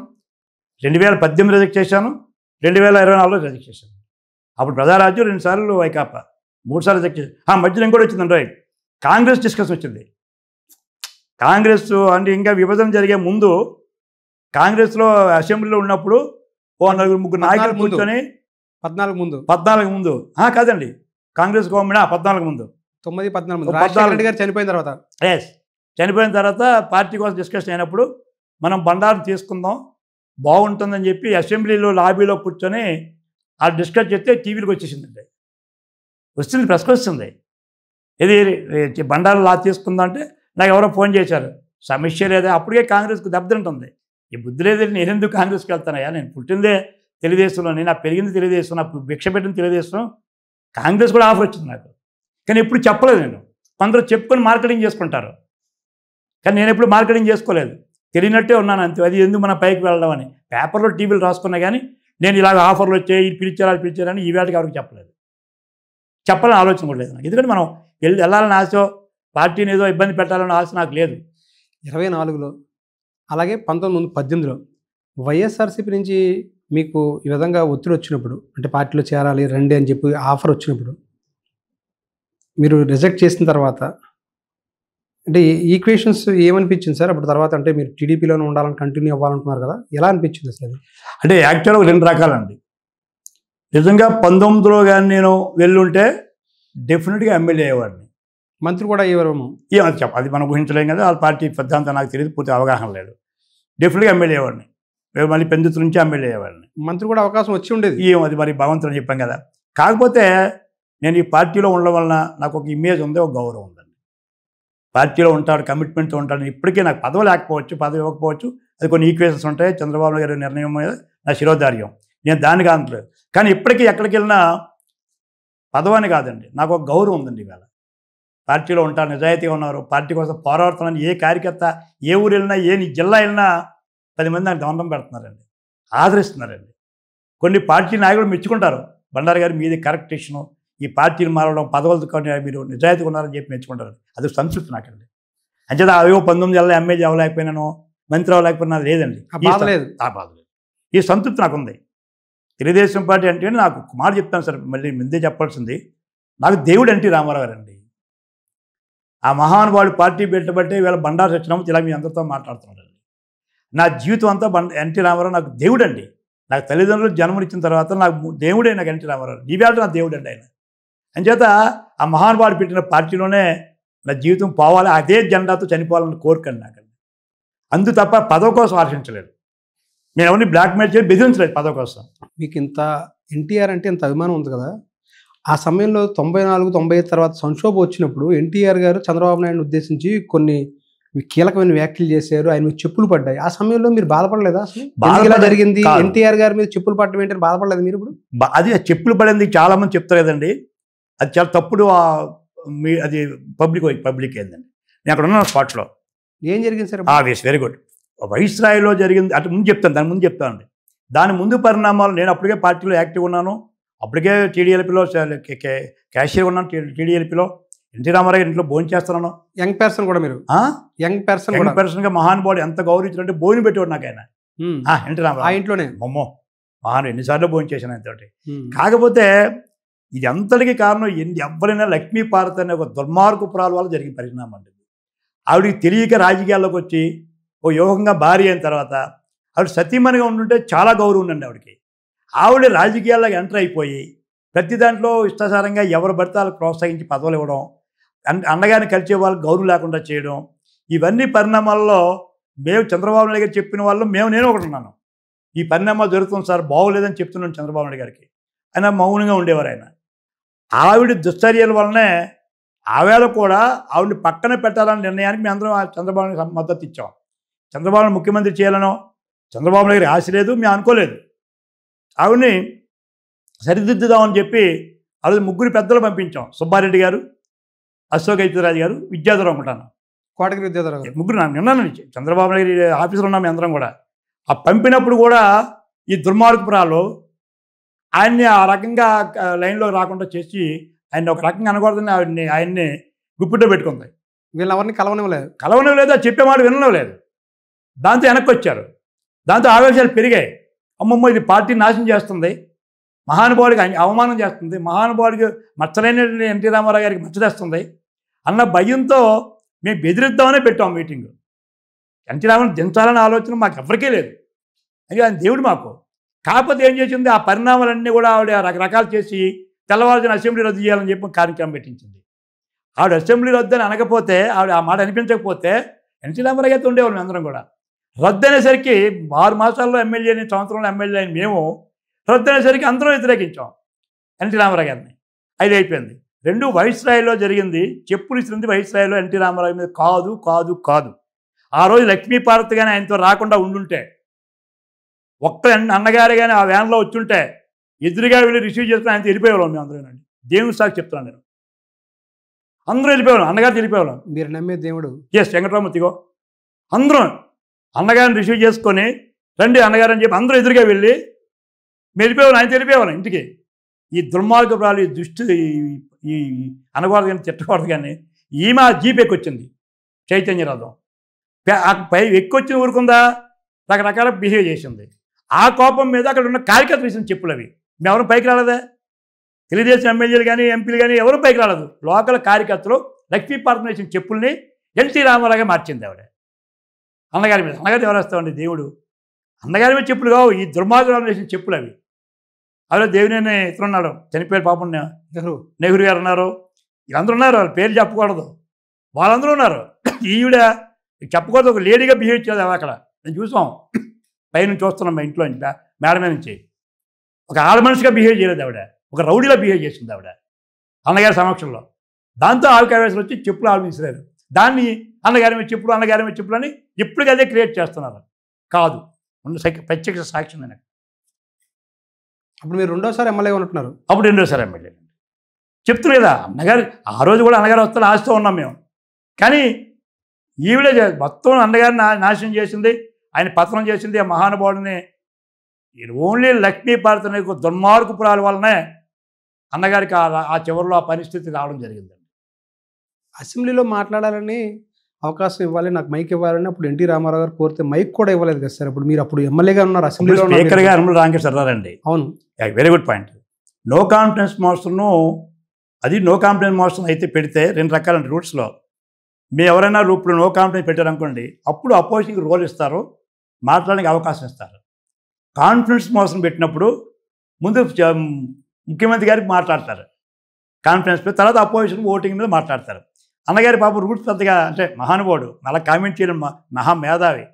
2018 రిజెక్ట్ చేశాను, 2024లో రిజెక్ట్ చేశాను. అప్పుడు ప్రజారాజ్యం 2 సార్లు, వైకాపా 3 సార్లు రిజెక్ట్ చేశాను. మధ్యలో ఇంకోటి వచ్చిందండి, కాంగ్రెస్ డిస్కషన్ వచ్చింది. కాంగ్రెస్ అంటే ఇంకా విభజన జరిగే ముందు కాంగ్రెస్లో అసెంబ్లీలో ఉన్నప్పుడు 4-3 నాయకులు కూర్చొని 14 ముందు కాదండి, కాంగ్రెస్ గవర్నమెంట్ 14 ముందు 14 గారు చనిపోయిన తర్వాత, చనిపోయిన తర్వాత పార్టీ కోసం డిస్కషన్ అయినప్పుడు మనం బండారు తీసుకుందాం బాగుంటుందని చెప్పి అసెంబ్లీలో లాబీలో కూర్చొని ఆ డిస్కస్ చేస్తే టీవీలకు వచ్చేసిందండి. వస్తుంది, ప్రెస్కి వస్తుంది. ఇది బండారు లా తీసుకుందాం అంటే నాకు ఎవరో ఫోన్ చేశారు, సమస్య లేదా. అప్పటికే కాంగ్రెస్కి దెబ్బతింటుంది. ఈ బుద్ధి లేదని నేను ఎందుకు కాంగ్రెస్కి వెళ్తానయ్యా, నేను పుట్టిందే తెలుగుదేశంలోని, నాకు పెరిగింది తెలుగుదేశం, నాకు భిక్ష పెట్టింది తెలుగుదేశం. కాంగ్రెస్ కూడా ఆఫర్ వచ్చింది నాకు, కానీ ఎప్పుడు చెప్పలేదు. నేను కొందరు చెప్పుకొని మార్కెటింగ్ చేసుకుంటారు, కానీ నేను ఎప్పుడు మార్కెటింగ్ చేసుకోలేదు, తెలియనట్టే ఉన్నాను అంతే. అది ఎందుకు మన పైకి వెళ్ళడం అని పేపర్లో టీవీలు రాసుకున్నా, కానీ నేను ఇలాగ ఆఫర్లు వచ్చాయి, ఇది పిలిచారు అది పిలిచారని ఈ వేళకి ఎవరికి చెప్పలేదు, చెప్పాలని ఆలోచన కూడా లేదు నాకు. ఎందుకంటే మనం వెళ్ళాలని ఆశ, పార్టీని ఏదో ఇబ్బంది పెట్టాలని ఆశ నాకు లేదు. 24లో అలాగే 1918లో వైఎస్ఆర్సీపీ నుంచి మీకు ఈ విధంగా ఒత్తిడి వచ్చినప్పుడు, అంటే పార్టీలో చేరాలి రండి అని చెప్పి ఆఫర్ వచ్చినప్పుడు మీరు రిజెక్ట్ చేసిన తర్వాత అంటే ఈక్వేషన్స్ ఏమనిపించింది సార్ అప్పుడు? తర్వాత అంటే మీరు టీడీపీలోనే ఉండాలని కంటిన్యూ అవ్వాలనుకున్నారు కదా, ఎలా అనిపించింది అసలు? అంటే యాక్చువల్గా 2 రకాలండి. నిజంగా 19లో కానీ నేను వెళ్ళుంటే డెఫినెట్గా ఎమ్మెల్యే అయ్యేవాడిని, మంత్రి కూడా అయ్యేవారేమో. అది మనం ఊహించలేం కదా, వాళ్ళ పార్టీ సిద్ధాంతం నాకు తెలియదు, పూర్తి అవగాహన లేదు. డెఫినెట్గా ఎమ్మెల్యే అయ్యేవాడిని, మళ్ళీ పెందుతు నుంచి ఎమ్మెల్యే అయ్యేవాడిని. మంత్రి కూడా అవకాశం వచ్చి ఉండేది. అది మరి భగవంతుని చెప్పాం కదా. కాకపోతే నేను ఈ పార్టీలో ఉండడం వలన నాకు ఒక ఇమేజ్ ఉంది, ఒక గౌరవం ఉందండి. పార్టీలో ఉంటాడు, కమిట్మెంట్తో ఉంటాడు. ఇప్పటికీ నాకు పదవి లేకపోవచ్చు, పదవి ఇవ్వకపోవచ్చు, అది కొన్ని ఈక్వేషన్స్ ఉంటాయి. చంద్రబాబు నాయుడు గారి నిర్ణయం మీద నా శిరోధార్యం, నేను దాన్ని కానట్లేదు. కానీ ఇప్పటికీ ఎక్కడికి వెళ్ళినా పదవాని కాదండి, నాకు ఒక గౌరవం ఉందండి. ఇవాళ పార్టీలో ఉంటారు, నిజాయితీగా ఉన్నారు, పార్టీ కోసం పోరాడుతున్నాను. ఏ కార్యకర్త ఏ ఊరు వెళ్ళినా, ఏ జిల్లా వెళ్ళినా 10 మంది నాకు దండం పెడుతున్నారండి, ఆదరిస్తున్నారండి. కొన్ని పార్టీ నాయకులు మెచ్చుకుంటారు, బండారు గారు మీది కరెక్ట్ ఇష్యూ, ఈ పార్టీని మారడం, పదవులతో మీరు నిజాయితీగా ఉన్నారని చెప్పి మెచ్చుకుంటారు. అది సంతృప్తి నాకండి. అంచేత 19 ఏళ్ళ ఎమ్మెల్యే అవ్వలేకపోయినాను, మంత్రి అవ్వలేకపోయినా లేదండి, బాధ లేదు. ఆ బాధ లేదు. ఈ సంతృప్తి నాకు ఉంది. తెలుగుదేశం పార్టీ అంటే నాకు ఒక మాట చెప్తాను సార్, మళ్ళీ ముందే చెప్పాల్సింది, నాకు దేవుడు ఎన్టీ రామారావు గారండి. ఆ మహానుభావుడు పార్టీ పెట్టబట్టే ఇవాళ బండారు సత్యనారాయణ ఇలా మీ అందరితో మాట్లాడుతున్నారండి. నా జీవితం అంతా ఎన్టీ రామారావు నాకు దేవుడు అండి. నాకు తల్లిదండ్రులు జన్మనిచ్చిన తర్వాత నాకు దేవుడే నాకు ఎన్టీ రామారావు. ఈవేళ నా దేవుడు అండి ఆయన. అంచేత ఆ మహానుభావుడు పెట్టిన పార్టీలోనే నా జీవితం పోవాలి, అదే జెండాతో చనిపోవాలని కోరికండి నాకండి. అందు తప్ప పదవి కోసం ఆశించలేదు. నేను ఎవరిని బ్లాక్మెయిల్ చేసి బెదిరించలేదు పదవి కోసం. మీకు ఇంత ఎన్టీఆర్ అంటే ఇంత అభిమానం ఉంది కదా, ఆ సమయంలో 94, 95 తర్వాత సంక్షోభం వచ్చినప్పుడు ఎన్టీఆర్ గారు చంద్రబాబు నాయుడుని ఉద్దేశించి కొన్ని కీలకమైన వ్యాఖ్యలు చేశారు, ఆయన మీద చెప్పులు పడ్డాయి. ఆ సమయంలో మీరు బాధపడలేదా? అసలు ఇలా జరిగింది, ఎన్టీఆర్ గారి మీద చెప్పులు పడడం ఏంటని బాధపడలేదు మీరు ఇప్పుడు? అది చెప్పులు పడింది చాలా మంది చెప్తారు కదండి, అది చాలా తప్పుడు. అది పబ్లిక్ ఏందండి. నేను అక్కడ ఉన్నాను స్పాట్లో. ఏం జరిగింది సార్? Very good. వైస్రాయ్లో జరిగింది అంటే ముందు చెప్తాను, దాని ముందు చెప్తానండి. దాని ముందు పరిణామాలు, నేను అప్పటికే పార్టీలో యాక్టివ్ ఉన్నాను, అప్పటికే టీడీఎల్పీలో క్యాషియర్ ఉన్నాను, టీడీఎల్పీలో ఎన్టీ రామారావు ఇంట్లో భోజనం చేస్తున్నాను. యంగ్ పర్సన్ కూడా మీరు? యంగ్ పర్సన్గా మహానుభావుడు ఎంత గౌరవించాలంటే భోజనం పెట్టేవాడు నాకు ఆయన, ఎన్టీ రామారావు. ఆ ఇంట్లోనే మమ్మో ఎన్నిసార్లు భోజనం చేశాను ఆయనతోటి. కాకపోతే ఇది అంతటికీ కారణం ఎవరైనా లక్ష్మీపార్వతి అనే ఒక దుర్మార్గపురాల వల్ల జరిగిన పరిణామం అండి. ఆవిడికి తెలియక రాజకీయాల్లోకి వచ్చి ఓ యోగంగా భార్య అయిన తర్వాత ఆవిడ సతీమణిగా ఉంటుంటే చాలా గౌరవం ఉండండి ఆవిడకి. ఆవిడ రాజకీయాల్లోకి ఎంటర్ అయిపోయి ప్రతి దాంట్లో ఇష్టాసారంగా ఎవరు పడితే వాళ్ళకి ప్రోత్సహించి పదవులు ఇవ్వడం, అండగానే కలిసే వాళ్ళకి గౌరవం లేకుండా చేయడం, ఇవన్నీ పరిణామాల్లో మేము చంద్రబాబు నాయుడు గారు చెప్పిన వాళ్ళు నేను ఒకటి ఉన్నాను. ఈ పరిణామాలు జరుగుతుంది సార్, బాగోలేదని చెప్తున్నాను చంద్రబాబు నాయుడు గారికి. ఆయన మౌనంగా ఉండేవారు. ఆయన ఆవిడ దుశ్చర్యల వల్లనే ఆవేళ కూడా ఆవిడని పక్కన పెట్టాలనే నిర్ణయానికి మేము అందరం చంద్రబాబు నాయుడు మద్దతు ఇచ్చాం. చంద్రబాబును ముఖ్యమంత్రి చేయాలనో చంద్రబాబు నాయుడు ఆశ లేదు, మేము అనుకోలేదు. ఆవిడని సరిదిద్దుదామని చెప్పి అది ముగ్గురు పెద్దలు పంపించాం. సుబ్బారెడ్డి గారు, అశోక్ ఐతిరాజు గారు, విద్యాధర్ అనుకుంటాను, కోటగిరి విద్యాధర్ ముగ్గురు నిన్నాను చంద్రబాబు నాయుడు ఆఫీసులో ఉన్నాం అందరం కూడా. ఆ పంపినప్పుడు కూడా ఈ దుర్మార్గపురాలు ఆయన్ని ఆ రకంగా లైన్లో రాకుండా చేసి ఆయన ఒక రకంగా అనకూడదని ఆయన్ని గుప్పిట్లో పెట్టుకుంది. వీళ్ళు ఎవరిని కలవనివ్వలేదు, చెప్పే మాట వినలేదు. దాంతో వెనక్కి వచ్చారు. దాంతో ఆవేశాలు పెరిగాయి. అమ్మమ్మ ఇది పార్టీ నాశనం చేస్తుంది, మహానుభావుడికి అవమానం చేస్తుంది, మహానుభావుడికి మచ్చలేని ఎన్టీ రామారావు గారికి మచ్చదేస్తుంది అన్న భయంతో మేము బెదిరిద్దామనే పెట్టాం మీటింగ్. ఎన్టీ రామారావు దించాలనే ఆలోచన మాకు ఎవరికీ లేదు. అది ఆయన దేవుడు మాకు. కాకపోతే ఏం చేసింది, ఆ పరిణామాలన్నీ కూడా ఆవిడ రకరకాలు చేసి తెల్లవారుజామున అసెంబ్లీ రద్దు చేయాలని చెప్పి కార్యక్రమం పెట్టించింది. ఆవిడ అసెంబ్లీ రద్దు అని అనకపోతే, ఆవిడ ఆ మాట అనిపించకపోతే ఎన్టీ రామారావు గారితో ఉండేవాళ్ళం అందరం కూడా. రద్దు అనేసరికి 6 మాసాల్లో ఎమ్మెల్యేని, సంవత్సరంలో ఎమ్మెల్యే అని మేము రద్దు అనేసరికి అందరం వ్యతిరేకించాం ఎన్టీ రామారావు గారిని. అది అయిపోయింది. 2 వైస్రాయ్లో జరిగింది. చెప్పులు ఇస్తుంది వైస్రాయ్లో ఎన్టీ రామారావు మీద కాదు కాదు కాదు. ఆ రోజు లక్ష్మీపార్వతి కానీ ఆయనతో రాకుండా ఉండుంటే, ఒక్క అన్నగారు కానీ ఆ వ్యాన్లో వచ్చుంటే ఎదురుగా వెళ్ళి రిసీవ్ చేసుకుని ఆయనతో వెళ్ళిపోయేవాళ్ళం మేము అందరం అండి. దేవుని సాక్షి చెప్తున్నాను నేను. అందరూ వెళ్ళిపోయేవాళ్ళం, అన్నగారు వెళ్ళిపోయేవాళ్ళం. మీరు నమ్మే దేవుడు? ఎస్, వెంకటరామూర్తిగో అందరం అన్నగారిని రిసీవ్ చేసుకొని రండి అన్నగారు అని చెప్పి అందరూ ఎదురుగా వెళ్ళి వెళ్ళిపోయేవాళ్ళం, ఆయన వెళ్ళిపోయేవాళ్ళం ఇంటికి. ఈ దుర్మార్గపురాలు, ఈ దుష్టి, ఈ అనకూడదు కానీ తిట్టకూడదు కానీ ఈమె జీప్ ఎక్కొచ్చింది చైతన్య రథం. పై ఎక్కొచ్చిన ఊరుకుందా, రకరకాల బిహేవ్ చేసింది. ఆ కోపం మీద అక్కడ ఉన్న కార్యకర్తలు వేసిన చెప్పులు అవి. మేమెవరూ పైకి రాలేదా? తెలుగుదేశం ఎమ్మెల్యేలు కానీ ఎంపీలు కానీ ఎవరూ పైకి రాలేదు. లోకల్ కార్యకర్తలు లక్ష్మీపార్వతి వేసిన చెప్పుల్ని ఎన్టీ రామారావుగా మార్చింది ఆవిడ అన్నగారి మీద. అన్నగారు ఎవరు వేస్తామండి, దేవుడు. అన్నగారి మీద చెప్పులు కావు, ఈ దుర్మార్గం వేసిన చెప్పులు అవి. అలా దేవుని ఇతరున్నాడు, చనిపోయారు పాపం, నెహ్రూ గారు ఉన్నారు, వీళ్ళందరూ ఉన్నారు. వాళ్ళ పేరు చెప్పకూడదు, వాళ్ళందరూ ఉన్నారు. ఈవిడ చెప్పకూడదు, ఒక లేడీగా బిహేవ్ చేయలేదు అక్కడ. నేను చూసాం, పైనుంచి చూస్తున్నాం మా ఇంట్లో మేడ మీద నుంచి. ఒక ఆడమనిషిగా బిహేవ్ చేయలేదు ఆవిడ, ఒక రౌడీలా బిహేవ్ చేసింది ఆవిడ అన్నగారి సమక్షంలో. దాంతో ఆవికావేశాలు వచ్చి చెప్పులు ఆవిస్తారు. దాన్ని అన్నగారి మీద చెప్పులు, అన్నగారి మీద చెప్పులు అని ఇప్పటికీ అదే క్రియేట్ చేస్తున్నారు. కాదు, ప్రత్యక్ష సాక్షి నేను. అప్పుడు మీరు 2వ సారి ఎమ్మెల్యే ఉంటున్నారు? అప్పుడు 2వ సారి ఎమ్మెల్యే. చెప్తున్నా కదా, అన్నగారు ఆ రోజు కూడా అన్నగారు వస్తే ఆశతో ఉన్నాం మేము. కానీ ఈవిడే మొత్తం అన్నగారిని నాశనం చేసింది, ఆయన పతనం చేసింది. ఆ మహానుభావుడిని ఓన్లీ లక్ష్మీపార్వతి అనే దుర్మార్గపురాల వల్లనే అన్నగారికి ఆ చివరిలో ఆ పరిస్థితి రావడం జరిగిందండి. అసెంబ్లీలో మాట్లాడాలని అవకాశం ఇవ్వాలి, నాకు మైక్ ఇవ్వాలని అప్పుడు ఎన్టీ రామారావు గారు కోరితే మైక్ కూడా ఇవ్వలేదు కదా సార్. అప్పుడు మీరు అప్పుడు ఎమ్మెల్యేగా ఉన్నారు, అసెంబ్లీలో ఉన్నారు. స్పీకర్గా యనమల రామకృష్ణరావు అండి. అవును, very good point. No confidence మోషన్ను, అది నో కాన్ఫిడెన్స్ మోషన్ అయితే పెడితే 2 రకాల రూట్స్లో. మీరు ఎవరైనా ఇప్పుడు నో కాన్ఫిడెన్స్ పెట్టారనుకోండి, అప్పుడు అపోజిషన్కి రోల్ ఇస్తారు, మాట్లాడడానికి అవకాశం ఇస్తారు. కాన్ఫిడెన్స్ మోషన్ పెట్టినప్పుడు ముందు ముఖ్యమంత్రి గారికి మాట్లాడతారు కాన్ఫిడెన్స్ మీద, తర్వాత అపోజిషన్ ఓటింగ్ మీద మాట్లాడతారు. అన్నగారి పాపం రూట్స్ పెద్దగా, అంటే మహానుభావుడు, అలా కామెంట్ చేయడం మహా మేధావి.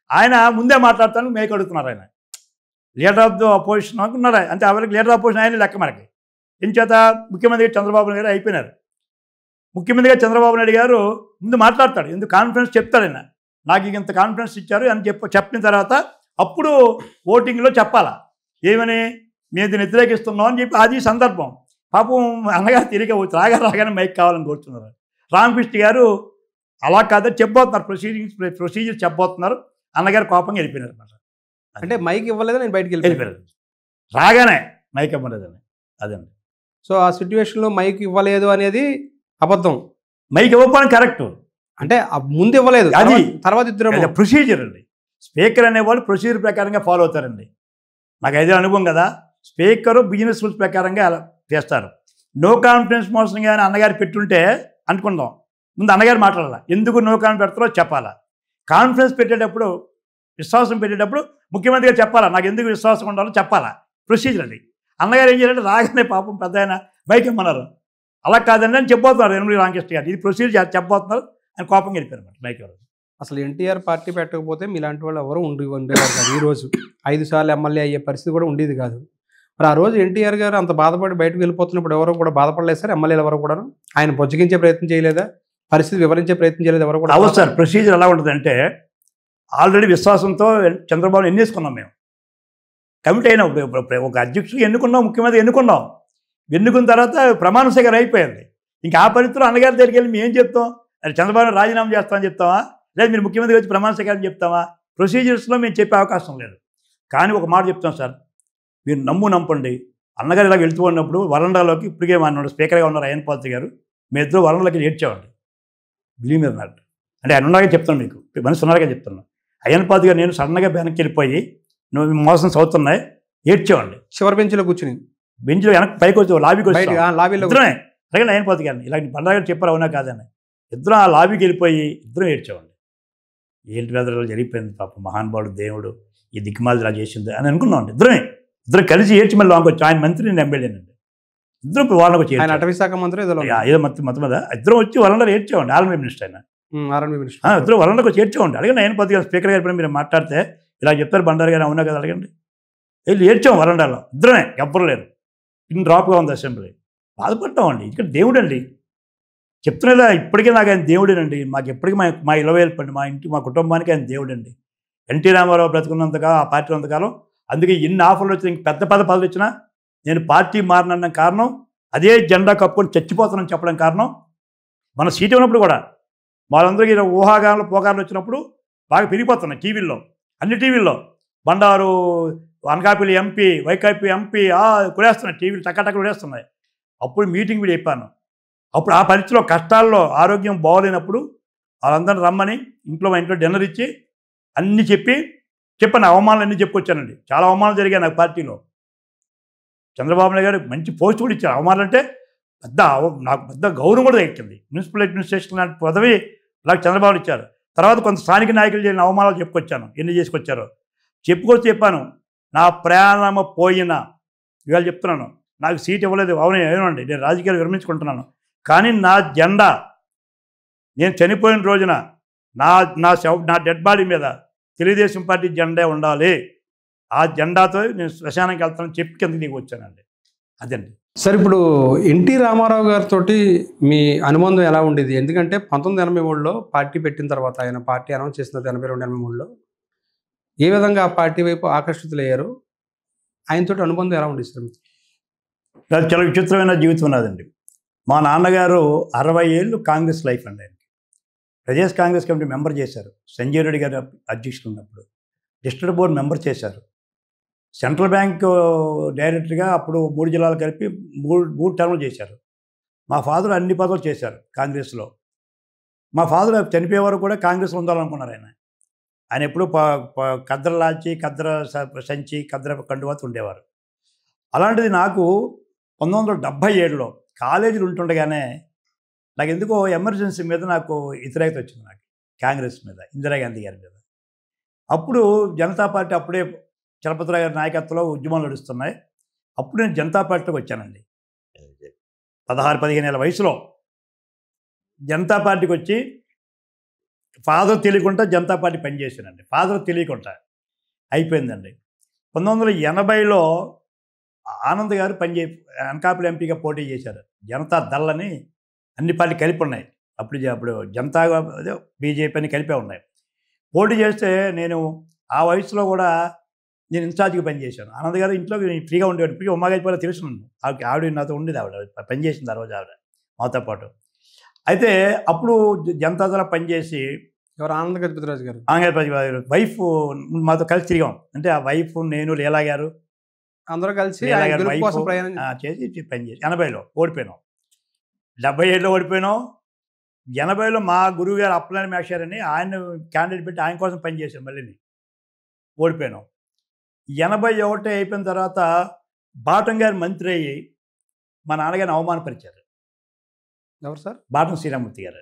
ఆయన ముందే మాట్లాడతాను మేకు అడుగుతున్నారు. ఆయన లీడర్ ఆఫ్ ద అపోజిషన్ అనుకున్నారు. అంటే ఎవరికి లీడర్ ఆఫ్ అపోజిషన్ ఆయన లెక్క మనకి. ఇంచేత ముఖ్యమంత్రి చంద్రబాబు నాయుడు గారు అయిపోయినారు. ముఖ్యమంత్రిగా చంద్రబాబు నాయుడు గారు ముందు మాట్లాడతాడు, ఎందుకు కాన్ఫిడెన్స్ చెప్తాడు. ఆయన నాకు ఇంత కాన్ఫిడెన్స్ ఇచ్చారు అని చెప్పిన తర్వాత అప్పుడు ఓటింగ్లో చెప్పాలా ఏమని, మేము దీన్ని వ్యతిరేకిస్తున్నాం అని చెప్పి. అది సందర్భం. పాపం అన్నగారు తిరిగి రాగానే మైక్ కావాలని కోరుతున్నారు. రామకృష్ణ గారు అలా కాదని చెప్పబోతున్నారు, ప్రొసీజర్ చెప్పబోతున్నారు. అన్నగారు కోపంగా వెళ్ళిపోయినారు అన్నమాట. అంటే మైక్ ఇవ్వలేదు, నేను బయటికి వెళ్ళిపోయారు. రాగానే మైక్ ఇవ్వలేదని. అదండి. సో ఆ సిచ్యువేషన్లో మైక్ ఇవ్వలేదు అనేది అబద్ధం. మైక్ ఇవ్వకపోవడం కరెక్ట్. అంటే ముందు ఇవ్వలేదు, అది తర్వాత ఇద్దరు ప్రొసీజర్ అండి. స్పీకర్ అనేవాళ్ళు ప్రొసీజర్ ప్రకారంగా ఫాలో అవుతారండి. నాకు అయితే అనుభవం కదా. స్పీకరు బిజినెస్ రూల్స్ ప్రకారంగా అలా చేస్తారు. నో కాన్ఫిడెన్స్ మోషన్ కానీ అన్నగారు పెట్టుంటే అనుకుందాం, ముందు అన్నగారు మాట్లాడాలి, ఎందుకు నో కాన్ఫిడెన్స్ పెడతారో చెప్పాలా. కాన్ఫిడెన్స్ పెట్టేటప్పుడు, విశ్వాసం పెట్టేటప్పుడు ముఖ్యమంత్రిగా చెప్పాలా, నాకు ఎందుకు విశ్వాసం ఉండాలో చెప్పాలా. ప్రొసీజర్ అది. అన్నగారు ఏం చేయాలంటే రాగానే పాపం పెద్ద ఆయన బైక్ ఇమ్మన్నారు. అలా కాదండి అని చెప్పబోతున్నారు యనమల రామకృష్ణ గారు. ఇది ప్రొసీజర్ చెప్పబోతున్నారు అని కోపంగా వెళ్ళిపోయారు అన్నమాట బైక్ ఎవరు. అసలు ఎన్టీఆర్ పార్టీ పెట్టకపోతే మీలాంటి వాళ్ళు ఎవరు ఉండేవారు కాదు. ఈరోజు 5 సార్లు ఎమ్మెల్యే అయ్యే పరిస్థితి కూడా ఉండేది కాదు. మరి ఆ రోజు ఎన్టీఆర్ గారు అంత బాధపడి బయటకు వెళ్ళిపోతున్నప్పుడు ఎవరు కూడా బాధపడలేదు సార్. ఎమ్మెల్యేలు ఎవరు కూడా ఆయన బొజ్జగించే ప్రయత్నం చేయలేదా, పరిస్థితి వివరించే ప్రయత్నం చేయలేదు ఎవరు కూడా? అవును సార్. ప్రొసీజర్ ఎలా ఉంటుందంటే, ఆల్రెడీ విశ్వాసంతో చంద్రబాబు ఎన్నేసుకున్నాం మేము. కమిటీ అయినా ఒక అధ్యక్షుడు ఎన్నుకున్నాం, ముఖ్యమంత్రి ఎన్నుకున్నాం. ఎన్నుకున్న తర్వాత ప్రమాణ స్వీకారం అయిపోయింది. ఇంకా ఆ పరిస్థితుల్లో అన్నగారి దగ్గరికి వెళ్ళి మేము ఏం చెప్తాం, అది చంద్రబాబు రాజీనామా చేస్తామని చెప్తామా, లేదా మీరు ముఖ్యమంత్రి వచ్చి ప్రమాణ స్వీకారం చెప్తామా? ప్రొసీజర్స్లో మేము చెప్పే అవకాశం లేదు. కానీ ఒక మాట చెప్తాం సార్, మీరు నమ్మండి. అన్నగారు ఇలా వెళ్తూ ఉన్నప్పుడు వరండాలోకి, ఇప్పటికే మన స్పీకర్గా ఉన్నారు అయ్యన్ పాత్రి గారు, మీ ఇద్దరు వరండాలోకి ఏడ్చామండి. Believe me not. అంటే ఆయన ఉన్నాగా చెప్తాను, మీకు మనిషి ఉన్నారుగా చెప్తున్నాను. అయ్యన్ పాత్రి గారు నేను సడన్గా వెనక్కి వెళ్ళిపోయి, నువ్వు మోసం చదువుతున్నాయి, ఏడ్చామండి. చివరి బెంచ్లో కూర్చుని, బెంచ్లో వెనక్కి పైకి వచ్చి లాబీకి వచ్చి లాబీలో ఇద్దరమే అడిగిన అయ్యన్ పాత్రి గారిని, ఇలా బండారు గారు చెప్పారు అవునా కాదని. ఇద్దరం ఆ లాబీకి వెళ్ళిపోయి ఇద్దరం ఏడ్చామండి. ఏంటి వేదనలు జరిగిపోయింది పాపం, మహానుభావుడు దేవుడు ఈ దిక్కుమాలి ఇలా చేసింది అని అనుకున్నామండి. ఇద్దరం కలిసి ఏడ్చి మళ్ళీ లాంగ్ వచ్చి, ఆయన మంత్రి నేను ఎమ్మెల్యేనండి. ఇద్దరం వాళ్ళకి వచ్చి అటవీ శాఖ మంత్రి ఏదో మొత్తం మీద ఇద్దరం వచ్చి వరండాలో ఏడ్చామండి. ఆర్మీ మినిస్టర్ ఆయన ఇద్దరు వరండాకి వచ్చి ఏడ్చామండి. అడిగిన ఆయన పది స్పీకర్ గారి మీరు మాట్లాడితే ఇలా చెప్తారు బండారు గారు అవునా కదా అడగండి. వెళ్ళి ఏడ్చాం వరండాలో ఇద్దరమే, ఎవ్వరు లేరు. ఇన్ని డ్రాప్గా ఉంది అసెంబ్లీ. బాధపడ్డామండి. ఇక్కడ దేవుడు అండి చెప్తున్నదా, ఇప్పటికీ నాకు ఆయన దేవుడేనండి. మాకు ఎప్పటికీ మా ఇలవేల్పండి, మా ఇంటి మా కుటుంబానికి ఆయన దేవుడండి. ఎన్టీ రామారావు బ్రతుకున్నంతకాలం, ఆ పార్టీ ఉన్నంతకాలం. అందుకే ఎన్ని ఆఫర్లు వచ్చినా, ఇంక పెద్ద పదవులు వచ్చినా నేను పార్టీ మారినన్న కారణం, అదే జెండా కప్పుకొని చచ్చిపోతానని చెప్పడం కారణం. మన సీట్ ఉన్నప్పుడు కూడా వాళ్ళందరికీ ఊహాగానాలు పోగాలు వచ్చినప్పుడు బాగా పెరిగిపోతున్నాయి టీవీల్లో, అన్ని టీవీల్లో. బండారు అనకాపల్లి ఎంపీ, వైకాపీ ఎంపీ కొడేస్తున్నాయి, టీవీలు టక్కటక్క కొడేస్తున్నాయి. అప్పుడు మీటింగ్ కూడా చెప్పాను. అప్పుడు ఆ పరిస్థితిలో కష్టాల్లో, ఆరోగ్యం బాగోలేనప్పుడు వాళ్ళందరిని రమ్మని మా ఇంట్లో డిన్నర్ ఇచ్చి అన్నీ చెప్పాను. అవమానాలు అన్నీ చెప్పుకొచ్చానండి. చాలా అవమానాలు జరిగాయి నాకు పార్టీలో. చంద్రబాబు నాయుడు గారు మంచి పోస్ట్ కూడా ఇచ్చారు. అవమానాలు అంటే నాకు పెద్ద గౌరవం కూడా ఎక్కింది. మున్సిపల్ అడ్మినిస్ట్రేషన్ లాంటి పదవి నాకు చంద్రబాబు ఇచ్చారు. తర్వాత కొంత స్థానిక నాయకులు చేసిన అవమానాలు చెప్పుకొచ్చాను, ఎన్ని చేసుకొచ్చారో చెప్పాను. నా ప్రయాణం పోయినా ఇవాళ చెప్తున్నాను, నాకు సీట్ ఇవ్వలేదు, అవునండి, నేను రాజకీయాలు విరమించుకుంటున్నాను. కానీ నా జెండా నేను చనిపోయిన రోజున నా డెడ్ బాడీ మీద తెలుగుదేశం పార్టీ జెండా ఉండాలి. ఆ జెండాతో నేను శ్మశానానికి వెళ్తానని చెప్పి కిందకి దిగి వచ్చానండి. అదండి సార్. ఇప్పుడు ఎన్టీ రామారావు గారితో మీ అనుబంధం ఎలా ఉండేది? ఎందుకంటే 1983లో పార్టీ పెట్టిన తర్వాత, ఆయన పార్టీ అనౌన్స్ చేసిన 82-83లో ఏ విధంగా ఆ పార్టీ వైపు ఆకర్షితులయ్యారు? ఆయనతో అనుబంధం ఎలా ఉండేది సార్? నాకు చాలా విచిత్రమైన జీవితం ఉన్నదండి. మా నాన్నగారు 60 ఏళ్ళు కాంగ్రెస్ లైఫ్ అండి. ఆయనకి ప్రదేశ్ కాంగ్రెస్ కమిటీ మెంబర్ చేశారు. సంజయ్ రెడ్డి గారు అధ్యక్షుడు ఉన్నప్పుడు డిస్ట్రిక్ట్ బోర్డు మెంబర్ చేశారు. సెంట్రల్ బ్యాంక్ డైరెక్టర్గా అప్పుడు 3 జిల్లాలు కలిపి 3 టర్ములు చేశారు. మా ఫాదర్ అన్ని పదవులు చేశారు కాంగ్రెస్లో. మా ఫాదర్ చనిపోయే వరకు కూడా కాంగ్రెస్లో ఉండాలనుకున్నారు ఆయన. ఆయన ఎప్పుడూ కద్దర లాల్చి, కద్దర సంచి, కద్దర కండువాతో ఉండేవారు. అలాంటిది నాకు 1977లో కాలేజీలు ఉంటుండగానే నాకు ఎందుకో ఎమర్జెన్సీ మీద నాకు వ్యతిరేకత వచ్చింది, నాకు కాంగ్రెస్ మీద, ఇందిరాగాంధీ గారి మీద. అప్పుడు జనతా పార్టీ అప్పుడే చలపతిరావు గారి నాయకత్వంలో ఉద్యమాలు నడుస్తున్నాయి. అప్పుడు నేను జనతా పార్టీలోకి వచ్చానండి. 16-15 ఏళ్ళ వయసులో జనతా పార్టీకి వచ్చి ఫాదర్ తెలియకుండా జనతా పార్టీ పనిచేశానండి. ఫాదర్ తెలియకుండా అయిపోయిందండి. 1980లో ఆనంద్ గారు అనకాపల్లి ఎంపీగా పోటీ చేశారు. జనతా దళ్ అని అన్ని పార్టీ కలిపి ఉన్నాయి. అప్పుడు జనతా అదే బీజేపీ అని కలిపే ఉన్నాయి. పోటీ చేస్తే నేను ఆ వయసులో కూడా నేను ఇన్ఛార్జ్గా పనిచేశాను. ఆనంద్ గారు ఇంట్లో ఫ్రీగా ఉండేవాడు. ఫ్రీ ఉమ్మాగైపోయినా తెలుసు నన్ను. ఆవిడ నాతో ఉండేది, ఆవిడ పనిచేసింది ఆ రోజు ఆవిడ మాతో పాటు. అయితే అప్పుడు జనతా దళ పనిచేసి ఎవరు ఆనంద్ గజపతిరాజు గారు, ఆంధ్రప్రదేశ్ వైఫ్ మాతో కలిసి తిరిగాం. అంటే ఆ వైఫ్, నేను, లీలా గారు అందరూ కలిసి లీలా గారు గెలుపు కోసం వైఫ్ ప్రయాణం చేసి పనిచేసి 80లో ఓడిపోయినాం. 77లో ఓడిపోయినాం. 80లో మా గురువు గారు అప్పలాని మేషారని ఆయన క్యాండిడేట్ పెట్టి ఆయన కోసం పనిచేశాం. మళ్ళీ ఓడిపోయినాం. 81 అయిపోయిన తర్వాత బాటం గారు మంత్రి అయ్యి మా నాన్నగారిని అవమానపరిచారు. ఎవరు సార్? బాటం శ్రీరామూర్తి గారు.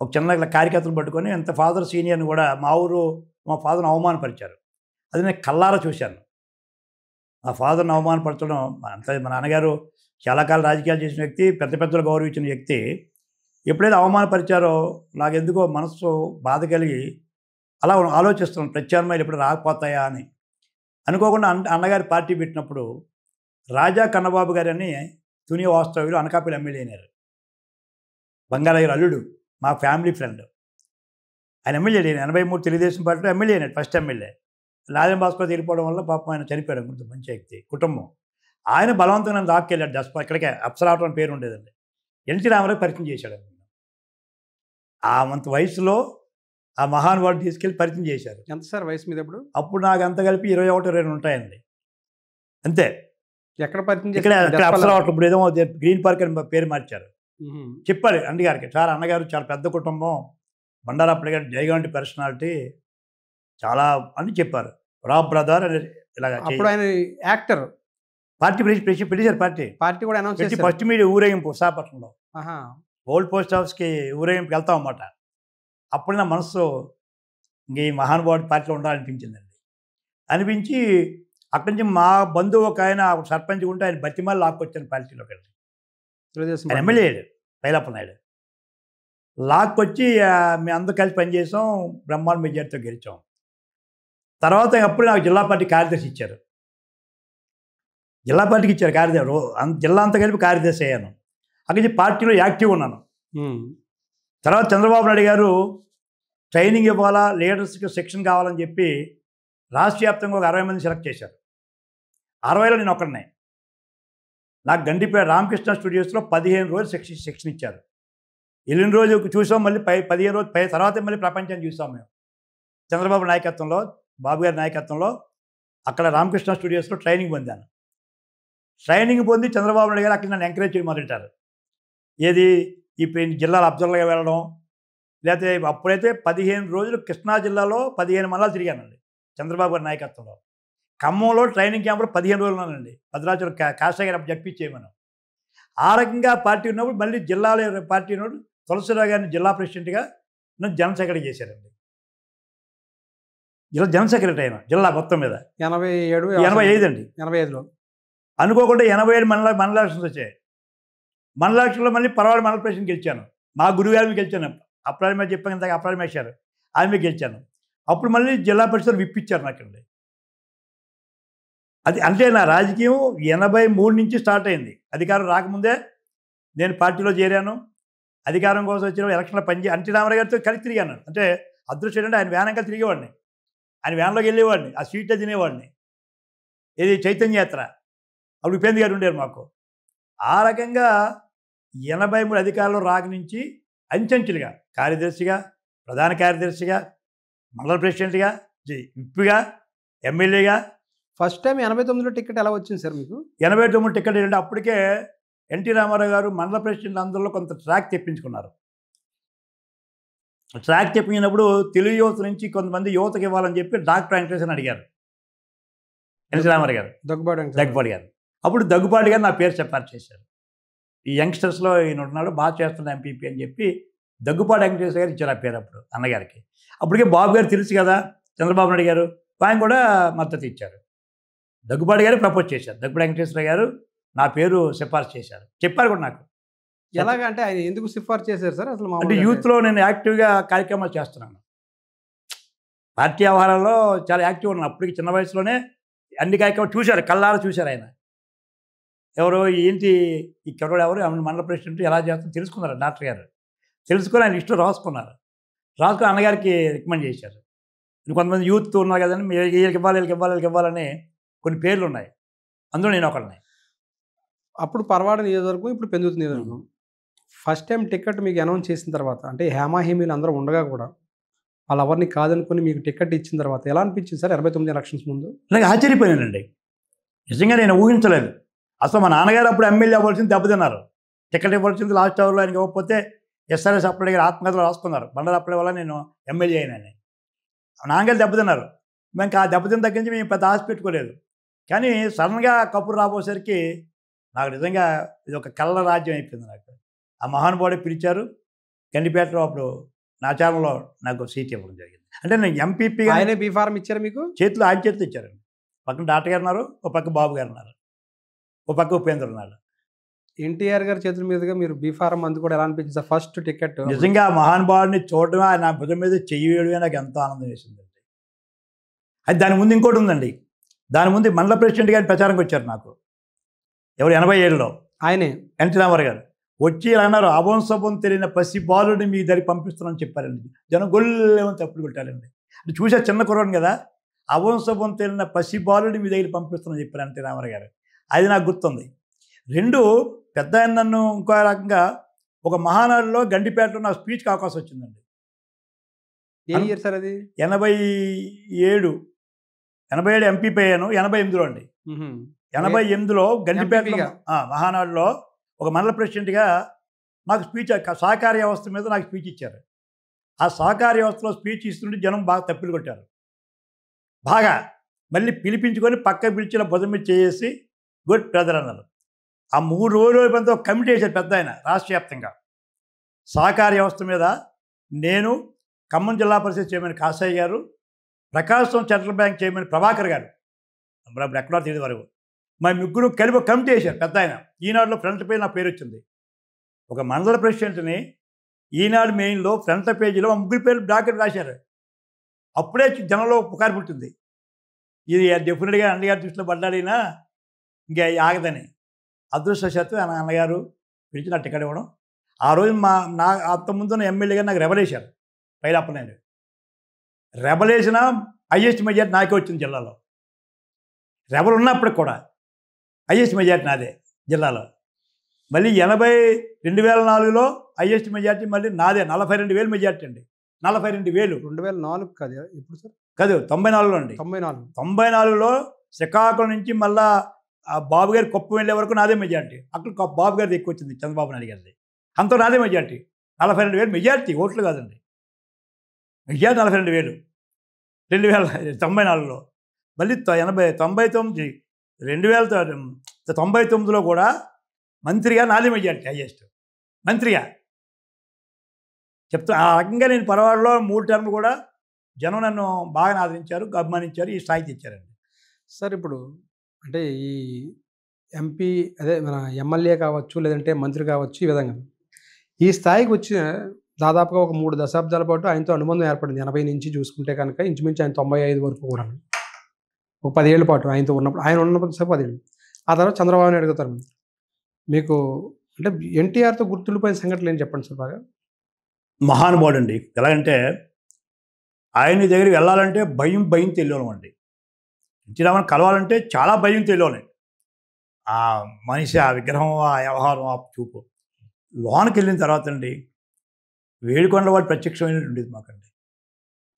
ఒక చిన్న కార్యకర్తలు పట్టుకొని ఎంత ఫాదర్ సీనియర్ని కూడా మా ఫాదర్ని అవమానపరిచారు. అది నేను కళ్ళారా చూశాను. మా ఫాదర్ని అవమానపరచడం అంత. మా నాన్నగారు చాలా కాలం రాజకీయాలు చేసిన వ్యక్తి, పెద్ద పెద్దలు గౌరవించిన వ్యక్తి. ఎప్పుడైతే అవమానపరిచారో నాకు ఎందుకో మనసు బాధ కలిగి అలా ఆలోచిస్తున్నాను, ప్రత్యామ్నాయాలు ఎప్పుడు రాకపోతాయా అని. అనుకోకుండా అన్నగారి పార్టీ పెట్టినప్పుడు రాజా కన్నబాబు గారు అని తుని వాస్తవ్యులు అనకాపల్లి ఎమ్మెల్యే అయినారు. బంగారయ్య అల్లుడు, మా ఫ్యామిలీ ఫ్రెండ్. ఆయన ఎమ్మెల్యే అయిన 83 తెలుగుదేశం పార్టీలో ఎమ్మెల్యే అయినాడు, ఫస్ట్ ఎమ్మెల్యే. లాజం భాస్కర్ వెళ్ళిపోవడం వల్ల పాపం ఆయన చనిపోయారు. కొంచెం మంచి వ్యక్తి, కుటుంబం. ఆయన బలవంతంగా నన్ను రాక్కెళ్ళాడు. ఇక్కడికే అప్సరావటం అని పేరు ఉండేదండి. ఎన్టీ రామారావు పరిచయం చేశాడు. ఆ మంత్ వయసులో ఆ మహానుభావుడు తీసుకెళ్ళి పరిచయం చేశారు. ఎంత సార్ వయసు మీద అప్పుడు? అప్పుడు నాకు అంత కలిపి 21-22 ఉంటాయండి అంతే. ఎక్కడ పరిచయం? ఇక్కడ అప్సరావటం. ఇప్పుడు ఏదో గ్రీన్ పార్క్ అని పేరు మార్చారు. చెప్పాలి అండి గారికి, సార్ అన్నగారు చాలా పెద్ద కుటుంబం, బండారాపల్లి గారు జైగాంటి పర్సనాలిటీ చాలా అని చెప్పారు. రా బ్రదర్ అని ఇలాగ. అప్పుడు ఆయన యాక్టర్. పార్టీ పిలిచారు. పార్టీ కూడా అనౌన్స్ చేసి ఫస్ట్ మీడియా ఊరేగింపు విశాఖపట్నంలో ఓల్డ్ పోస్ట్ ఆఫీస్కి ఊరేగింపుకి వెళ్తాం అన్నమాట. అప్పుడు నా మనసు ఇంక ఈ మహానుభావుడి పార్టీలో ఉండాలనిపించిందండి. అనిపించి అక్కడి నుంచి మా బంధువు ఒక ఆయన సర్పంచ్ ఉంటే ఆయన బతిమాలు లాక్కొచ్చాను పార్టీలోకి వెళ్ళి. ఆయన ఎమ్మెల్యే పైలప్ప నాయుడు లాక్కొచ్చి మేము అందరూ కలిసి పనిచేసాం. బ్రహ్మాండ మెజార్టీతో గెలిచాం. తర్వాత అప్పుడు నాకు జిల్లా పార్టీ కార్యదర్శి ఇచ్చారు. జిల్లా పార్టీకి ఇచ్చారు కార్యదర్శి. జిల్లా అంతా కలిపి కార్యదర్శి అయ్యాను. అక్కడి నుంచి పార్టీలో యాక్టివ్ ఉన్నాను. తర్వాత చంద్రబాబు నాయుడు గారు ట్రైనింగ్ ఇవ్వాలా, లీడర్స్కి శిక్షణ కావాలని చెప్పి రాష్ట్ర వ్యాప్తంగా ఒక 60 మంది సెలెక్ట్ చేశారు. 60లో నేను ఒక్కడినే. నాకు గండిపేట రామకృష్ణ స్టూడియోస్లో 15 రోజులు శిక్షణ ఇచ్చారు. వెళ్ళిన రోజు చూసాం, మళ్ళీ 15 రోజులు తర్వాత మళ్ళీ ప్రపంచాన్ని చూసాం మేము. చంద్రబాబు నాయకత్వంలో, బాబు గారి నాయకత్వంలో అక్కడ రామకృష్ణ స్టూడియోస్లో ట్రైనింగ్ పొందాను. ట్రైనింగ్ పొంది చంద్రబాబు నాయుడు గారు అక్కడ నన్ను ఎంకరేజ్ చేయడం మొదలెట్టారు. ఏది ఈ జిల్లాలో అబ్జర్వర్గా వెళ్ళడం, లేకపోతే అప్పుడైతే 15 రోజులు కృష్ణా జిల్లాలో 15 మండలాలు తిరిగానండి చంద్రబాబు గారి నాయకత్వంలో. ఖమ్మంలో ట్రైనింగ్ క్యాంపులో 15 రోజులు ఉన్నానండి. భద్రాచలం కాశా గారు జడ్పించేయమను. ఆ రకంగా పార్టీ ఉన్నప్పుడు మళ్ళీ జిల్లాలో పార్టీ ఉన్నప్పుడు తులసిరావు గారిని జిల్లా ప్రెసిడెంట్గా నన్ను జనరల్ సెక్రటరీ చేశారండి. జనరల్ సెక్రటరీ అయినా జిల్లా మొత్తం మీద 85 అండి. 85లో అనుకోకుండా 87 మండల ఎలక్షన్స్ వచ్చాయి. మండల ఎలక్షన్లో మళ్ళీ పర్వాలేదు మండల ప్రెసిడెంట్ గెలిచాను. మా గురువు గారి మీద గెలిచాను. అప్రాలు మీద చెప్పాను ఇంతగా, అప్రాలు మేశారు ఆయన మీద గెలిచాను. అప్పుడు మళ్ళీ జిల్లా పరిషత్ విప్పించారు నాకండి. అది అంటే నా రాజకీయం 83 నుంచి స్టార్ట్ అయింది. అధికారం రాకముందే నేను పార్టీలో చేరాను. అధికారం కోసం వచ్చిన ఎలక్షన్లో ఎన్టీ రామారావు గారితో కలిసి తిరిగాను. అంటే అదృష్టం అంటే ఆయన వ్యానంగా తిరిగేవాడిని. ఆయన వ్యాన్లోకి వెళ్ళేవాడిని, ఆ స్వీట్లో తినేవాడిని. ఇది చైతన్య యాత్ర అప్పుడు ఉపేంద్ర గారు ఉండేవారు మాకు. ఆ రకంగా 83 అధికారంలో రాక నుంచి అంచెంచులుగా కార్యదర్శిగా, ప్రధాన కార్యదర్శిగా, మండల ప్రెసిడెంట్గా, విప్గా, ఎమ్మెల్యేగా. ఫస్ట్ టైం 89లో టికెట్ ఎలా వచ్చింది సార్ మీకు? 89 టికెట్ ఏంటంటే అప్పటికే ఎన్టీ రామారావు గారు మండల ప్రెసిడెంట్ అందరిలో కొంత ట్రాక్ తెప్పించుకున్నారు. ట్రాక్ చెప్పినప్పుడు తెలుగు యువత నుంచి కొంతమంది యువతకి ఇవ్వాలని చెప్పి డాక్టర్ వెంకటేశ్వర అడిగారు ఎన్టీ రామారావు గారు, దగ్గుపాటి గారు. అప్పుడు దగ్గుపాటి గారు నా పేరు సిఫార్సు చేశారు. ఈ యంగ్స్టర్స్లో ఈయన ఉన్నాడు, బాగా చేస్తున్న ఎంపీపీ అని చెప్పి దగ్గుపాటి వెంకటేశ్వర గారు ఇచ్చారు ఆ పేరు అప్పుడు అన్నగారికి. అప్పటికే బాబు గారు తెలుసు కదా, చంద్రబాబు నాయుడు గారు, ఆయన కూడా మద్దతు ఇచ్చారు. దగ్గుపాటి గారు ప్రపోజ్ చేశారు, దగ్గుపాటి వెంకటేశ్వర గారు నా పేరు సిఫార్సు చేశారు, చెప్పారు కూడా నాకు. ఎలాగంటే ఆయన ఎందుకు సిఫార్సు చేశారు సార్ అసలు? అంటే యూత్లో నేను యాక్టివ్గా కార్యక్రమాలు చేస్తున్నాను, పార్టీ వ్యవహారాల్లో చాలా యాక్టివ్ ఉన్నాను. అప్పటికి చిన్న వయసులోనే అన్ని కార్యక్రమాలు చూశారు, కళ్ళారా చూశారు. ఆయన ఎవరో ఏంటి ఈ కెవరు ఎవరు మండల ప్రెసిడెంట్ ఎలా చేస్తారో తెలుసుకున్నారు డాక్టర్ గారు. తెలుసుకొని ఆయన లిస్టు రాసుకుని అన్నగారికి రికమెండ్ చేశారు. కొంతమంది యూత్ ఉన్నారు కదండి, వీళ్ళకి ఇవ్వాలని కొన్ని పేర్లు ఉన్నాయి, అందులో నేను ఒకరిని. అప్పుడు పరవాడ నియోజకవర్గం, ఇప్పుడు పెందుతు నియోజకవర్గం. ఫస్ట్ టైం టికెట్ మీకు అనౌన్స్ చేసిన తర్వాత, అంటే హేమాహేమీలు అందరూ ఉండగా కూడా వాళ్ళు ఎవరిని కాదనుకుని మీకు టికెట్ ఇచ్చిన తర్వాత ఎలా అనిపించింది సార్ 29 ఎలక్షన్స్ ముందు? నాకు ఆశ్చర్యపోయానండి, నిజంగా నేను ఊహించలేదు. అసలు మా నాన్నగారు అప్పుడు ఎమ్మెల్యే అవ్వాల్సింది దెబ్బతిన్నారు, టికెట్ ఇవ్వాల్సింది లాస్ట్ అవర్లో ఆయనకి ఇవ్వకపోతే ఎస్ఆర్ఎస్ అప్పటి గారు ఆత్మకథలు రాసుకున్నారు, బండలు అప్పటి వల్ల నేను ఎమ్మెల్యే అయినని. నాన్నగారు దెబ్బతిన్నారు. మేము ఆ దెబ్బతిని తగ్గించి మేము పెద్ద ఆశ పెట్టుకోలేదు. కానీ సడన్గా కబురు రాబోసరికి నాకు నిజంగా ఇది ఒక కళ్ళ రాజ్యం అయిపోయింది. నాకు ఆ మహానుభావుడే పిలిచారు గండిపేటలో, అప్పుడు నా ఛానల్లో నాకు సీట్ ఇవ్వడం జరిగింది. అంటే నేను ఎంపీపీ ఆయనే బీ ఫారం ఇచ్చారు మీకు? చేతిలో ఆయన చేతిలో ఇచ్చారండి. పక్కన డాక్టర్ గారు ఉన్నారు, ఒక పక్క బాబు గారు ఉన్నారు, ఒక పక్క ఉపేంద్ర ఉన్నారు. ఎన్టీఆర్ గారి చేతుల మీదుగా మీరు బీ ఫారం అందు కూడా ఎలా అనిపించింది సార్ ఫస్ట్ టికెట్? నిజంగా మహానుభావుడిని చూడడమే, నా భుజం మీద చెయ్యడమే నాకు ఎంతో ఆనందం వేసిందండి. అది దాని ముందు ఇంకోటి ఉందండి, దాని ముందు మండల ప్రెసిడెంట్ గారిని ప్రచారంకి వచ్చారు నాకు. ఎవరు 87లో ఆయనే ఎన్టీ రామారావు గారు వచ్చి ఇలా అన్నారు, అభంశభం తెలియని పసి బాలుడిని మీ దగ్గర పంపిస్తున్నాను చెప్పారండి. జనం గొల్లేమని తప్పుడు కొట్టారండి. అంటే చూసా చిన్న కుర్రాడు కదా, అభంశభం తెలియని పసి బాలుడిని మీ దగ్గర పంపిస్తున్నాను చెప్పారు ఎన్టీ రామారావు గారు. అది నాకు గుర్తుంది. రెండు, పెద్ద ఆయన నన్ను ఇంకో రకంగా ఒక మహానాడులో గండిపేటలో నా స్పీచ్కి అవకాశం వచ్చిందండి. ఏ ఇయర్ సార్ అది? 87 ఎంపీపీ అయ్యాను. 88లో అండి, 88లో గండిపేటలో మహానాడులో ఒక మండల ప్రెసిడెంట్గా నాకు స్పీచ్, సహకార వ్యవస్థ మీద నాకు స్పీచ్ ఇచ్చారు. ఆ సహకార వ్యవస్థలో స్పీచ్ ఇస్తుంటే జనం బాగా తప్పులు కొట్టారు. బాగా మళ్ళీ పిలిపించుకొని పక్క పిలిచిన భుజం మీద చేసి గుడ్ బ్రదర్ అన్నారు. ఆ 3 రోజుల పెద్ద ఒక కమిటీ వేశారు పెద్ద ఆయన, రాష్ట్ర వ్యాప్తంగా సహకార వ్యవస్థ మీద. నేను, ఖమ్మం జిల్లా పరిషత్ చైర్మన్ కాసాయి గారు, ప్రకాశం సెంట్రల్ బ్యాంక్ చైర్మన్ ప్రభాకర్ గారు, అప్పుడు ఎక్కడో తెలియదు వరకు, మా ముగ్గురు కలిపి ఒక కమిటీ వేశారు పెద్ద ఆయన. ఈనాడులో ఫ్రంట్ పేజ్ నా పేరు వచ్చింది. ఒక మండల ప్రెసిడెంట్ని ఈనాడు మెయిన్లో ఫ్రంట్ పేజీలో మా ముగ్గురు పేర్లు బ్రాకెట్ రాశారు. అప్పుడే జనంలో పుకారు పుట్టింది, ఇది డెఫినెట్గా అన్నగారి దృష్టిలో పడ్డాడినా ఇంకా ఆగదని. అదృష్టవశాత్తు ఆయన అన్నగారు పిలిచి నా టికెట్ ఇవ్వడం. ఆ రోజు నా అంతకుముందున్న ఎమ్మెల్యేగా నాకు రెబలేశారు పైలప్పనేది. రెబలేసిన హైయెస్ట్ మెజార్టీ నాకే వచ్చింది జిల్లాలో. రెబల్ ఉన్నప్పటికి కూడా హైయెస్ట్ మెజార్టీ నాదే జిల్లాలో. మళ్ళీ 2004లో హైయెస్ట్ మెజార్టీ మళ్ళీ నాదే, 42,000 మెజార్టీ అండి. 42,000. 2004 కాదు ఇప్పుడు సార్? కాదు, 94లో అండి. 94లో శ్రీకాకుళం నుంచి మళ్ళా బాబు గారి కుప్పం వెళ్ళే వరకు నాదే మెజార్టీ. అక్కడ బాబు గారిది ఎక్కువ వచ్చింది, చంద్రబాబు నాయుడు గారిది. అంతా నాదే మెజార్టీ. 42,000 మెజార్టీ, ఓట్లు కాదండి, మెజార్టీ 42,000 2094లో. మళ్ళీ 2099లో కూడా మంత్రిగా నాదే మెజార్టీ హైయెస్ట్, మంత్రిగా చెప్తా. ఆ రకంగా నేను పరవాడలో 3 టర్మ్లు కూడా జనం నన్ను బాగా ఆదరించారు, అభిమానించారు, ఈ స్థాయి తెచ్చారండి. సార్ ఇప్పుడు అంటే ఈ ఎంపీ అదే మన ఎమ్మెల్యే కావచ్చు, లేదంటే మంత్రి కావచ్చు, ఈ విధంగా ఈ స్థాయికి వచ్చిన దాదాపుగా ఒక 3 దశాబ్దాల పాటు ఆయనతో అనుబంధం ఏర్పడింది. 80 నుంచి చూసుకుంటే కనుక ఇంచుమించు ఆయన 95 వరకు కూడా ఒక 10 ఏళ్ళ పాటు ఆయనతో ఉన్నప్పుడు, ఆయన ఉన్నప్పుడు సార్ 10 ఏళ్ళు. ఆ తర్వాత చంద్రబాబు నాయుడు అడుగుతారు మీకు, అంటే ఎన్టీఆర్తో గుర్తుండిపోయిన సంఘటనలు ఏం చెప్పండి సార్ బాగా? మహానుభావుడు అండి. ఎలాగంటే ఆయన దగ్గరికి వెళ్ళాలంటే భయం తెలియడం అండి. ఎన్టీరామని కలవాలంటే చాలా భయం తెలియాలి. ఆ మనిషి, ఆ విగ్రహం, ఆ వ్యవహారం, ఆ చూపు. లోనికి వెళ్ళిన తర్వాత అండి వేడుకొండ వాడు ప్రత్యక్షమైనటువంటిది మాకండి.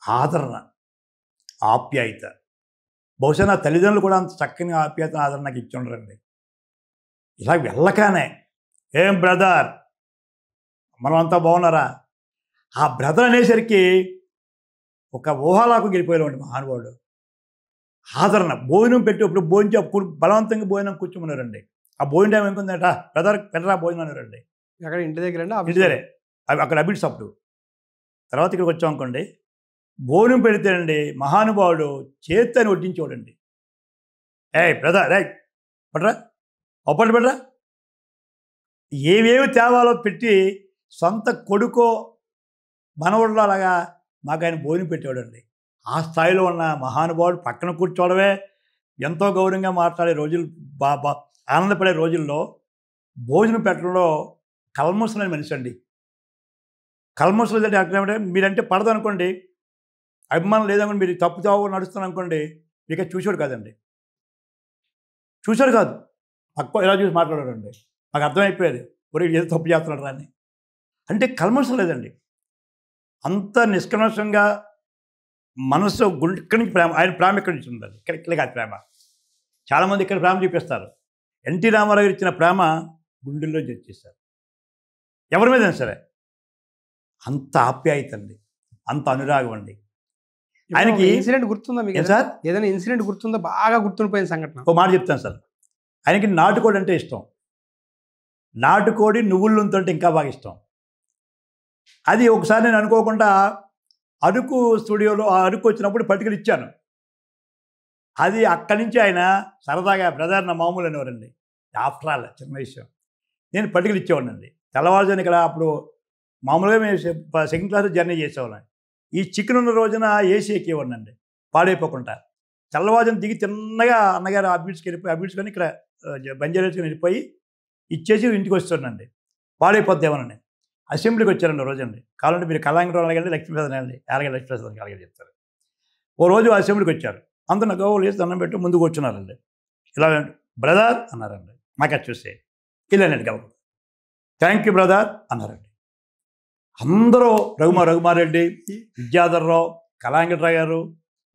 ఆదరణ, ఆప్యాయత. బహుశా నా తల్లిదండ్రులు కూడా అంత చక్కని ఆప్యాయత, ఆదరణ నాకు ఇచ్చి ఉండరండి. ఇలా వెళ్ళగానే ఏం బ్రదర్ మనం అంతా బాగున్నారా, ఆ బ్రదర్ అనేసరికి ఒక ఊహాలకు వెళ్ళిపోయాడు మహానుభావుడు. ఆదరణ భోజనం పెట్టి ఇప్పుడు భోజనం బలవంతంగా భోజనం కూర్చోమన్నారండి. ఆ భోజనం టైం ఎంకుందట, బ్రదర్ పెట్టరా భోజనం అన్నారండి. అక్కడ ఇంటి దగ్గర ఇంటి దగ్గరే అక్కడ అబిడ్స్ అప్పుడు. తర్వాత ఇక్కడికి వచ్చాం అనుకోండి, భోజనం పెడితేనండి మహానుభావుడు చేత్తని వడ్డించేవాడండి. బ్రదర్ పట్రా ఒప్పటి పెట్టరా, ఏవేవి తేవాలో పెట్టి సొంత కొడుకో మనవడిలో అలాగా మాకు ఆయన భోజనం పెట్టేవాడండి. ఆ స్థాయిలో ఉన్న మహానుభావుడు పక్కన కూర్చోవడమే ఎంతో గౌరవంగా మాట్లాడే రోజులు, ఆనందపడే రోజుల్లో భోజనం పెట్టడంలో కల్మషం లేని మనిషి అండి. కల్మషం లేదంటే అక్కడ మీరంటే పడదు అనుకోండి, అభిమానం లేదనుకోండి, మీరు తప్పు తావు నడుస్తాను అనుకోండి, ఇక చూసాడు కాదండి, చూసాడు కాదు, పక్క ఇలా చూసి మాట్లాడాడండి. నాకు అర్థమైపోయేది, ఒరే ఏదో తప్పు చేస్తున్నాడు రాని. అంటే కల్మషం లేదండి, అంత నిష్కల్మషంగా మనసు ఇక్కడి నుంచి ప్రేమ. ఆయన ప్రేమ ఎక్కడి నుంచి ఉండాలి, ఇక్కడ కాదు ప్రేమ. చాలామంది ఇక్కడ ప్రేమ చూపిస్తారు. ఎన్టీ రామారావు గారు ఇచ్చిన ప్రేమ గుండెల్లో చేసేస్తారు ఎవరి మీద సరే. అంత ఆప్యాయత అండి, అంత అనురాగం అండి. ఆయనకి ఇన్సిడెంట్ గుర్తుందా మీకు సార్? ఏదైనా ఇన్సిడెంట్ గుర్తుందా, బాగా గుర్తుండిపోయిన సంఘటన? ఒక మాట చెప్తాను సార్. ఆయనకి నాటుకోడి అంటే ఇష్టం. నాటుకోడి నువ్వులు అంటే ఇంకా బాగా ఇష్టం. అది ఒకసారి నేను అనుకోకుండా అరకు స్టూడియోలో అరకు వచ్చినప్పుడు పట్టుకుని ఇచ్చాను. అది అక్కడి నుంచి ఆయన సరదాగా బ్రదర్ నా మామూలు అనేవారండి. ఆఫ్టర్ ఆల్ చిన్న విషయం. నేను పట్టుకుని ఇచ్చేవాడినండి. తెల్లవారుజాను ఇక్కడ అప్పుడు మామూలుగా మేము సెకండ్ క్లాస్ జర్నీ చేసేవాళ్ళం. ఈ చికెన్ ఉన్న రోజున ఏసీ ఎక్కేవాడినండి పాడైపోకుండా. తెల్లవారుజాను దిగి తిన్నగా అన్నగారు అబిడ్స్కి వెళ్ళిపోయి, అబిడ్స్ కానీ ఇక్కడ బంజారాస్కి వెళ్ళిపోయి ఇచ్చేసి ఇంటికి వస్తున్నాండి. పాడైపోద్దేమోనండి. అసెంబ్లీకి వచ్చారండి రోజండి. కావాలంటే మీరు కళాంగరావు అడగండి, లక్ష్మీప్రసాద్ అండి, అలాగే లక్ష్మీప్రసాద్ అలాగే చెప్తారు. ఓ రోజు అసెంబ్లీకి వచ్చారు. అంత నాకు లేచి దండం పెట్టి ముందు కూర్చున్నారండి. ఇలా బ్రదర్ అన్నారండి. నాకు అది చూస్తే వెళ్ళానండి కాబట్టి థ్యాంక్ యూ బ్రదర్ అన్నారండి. అందరూ రఘుమారెడ్డి, విద్యాధర్రావు, కళాంగరావు గారు,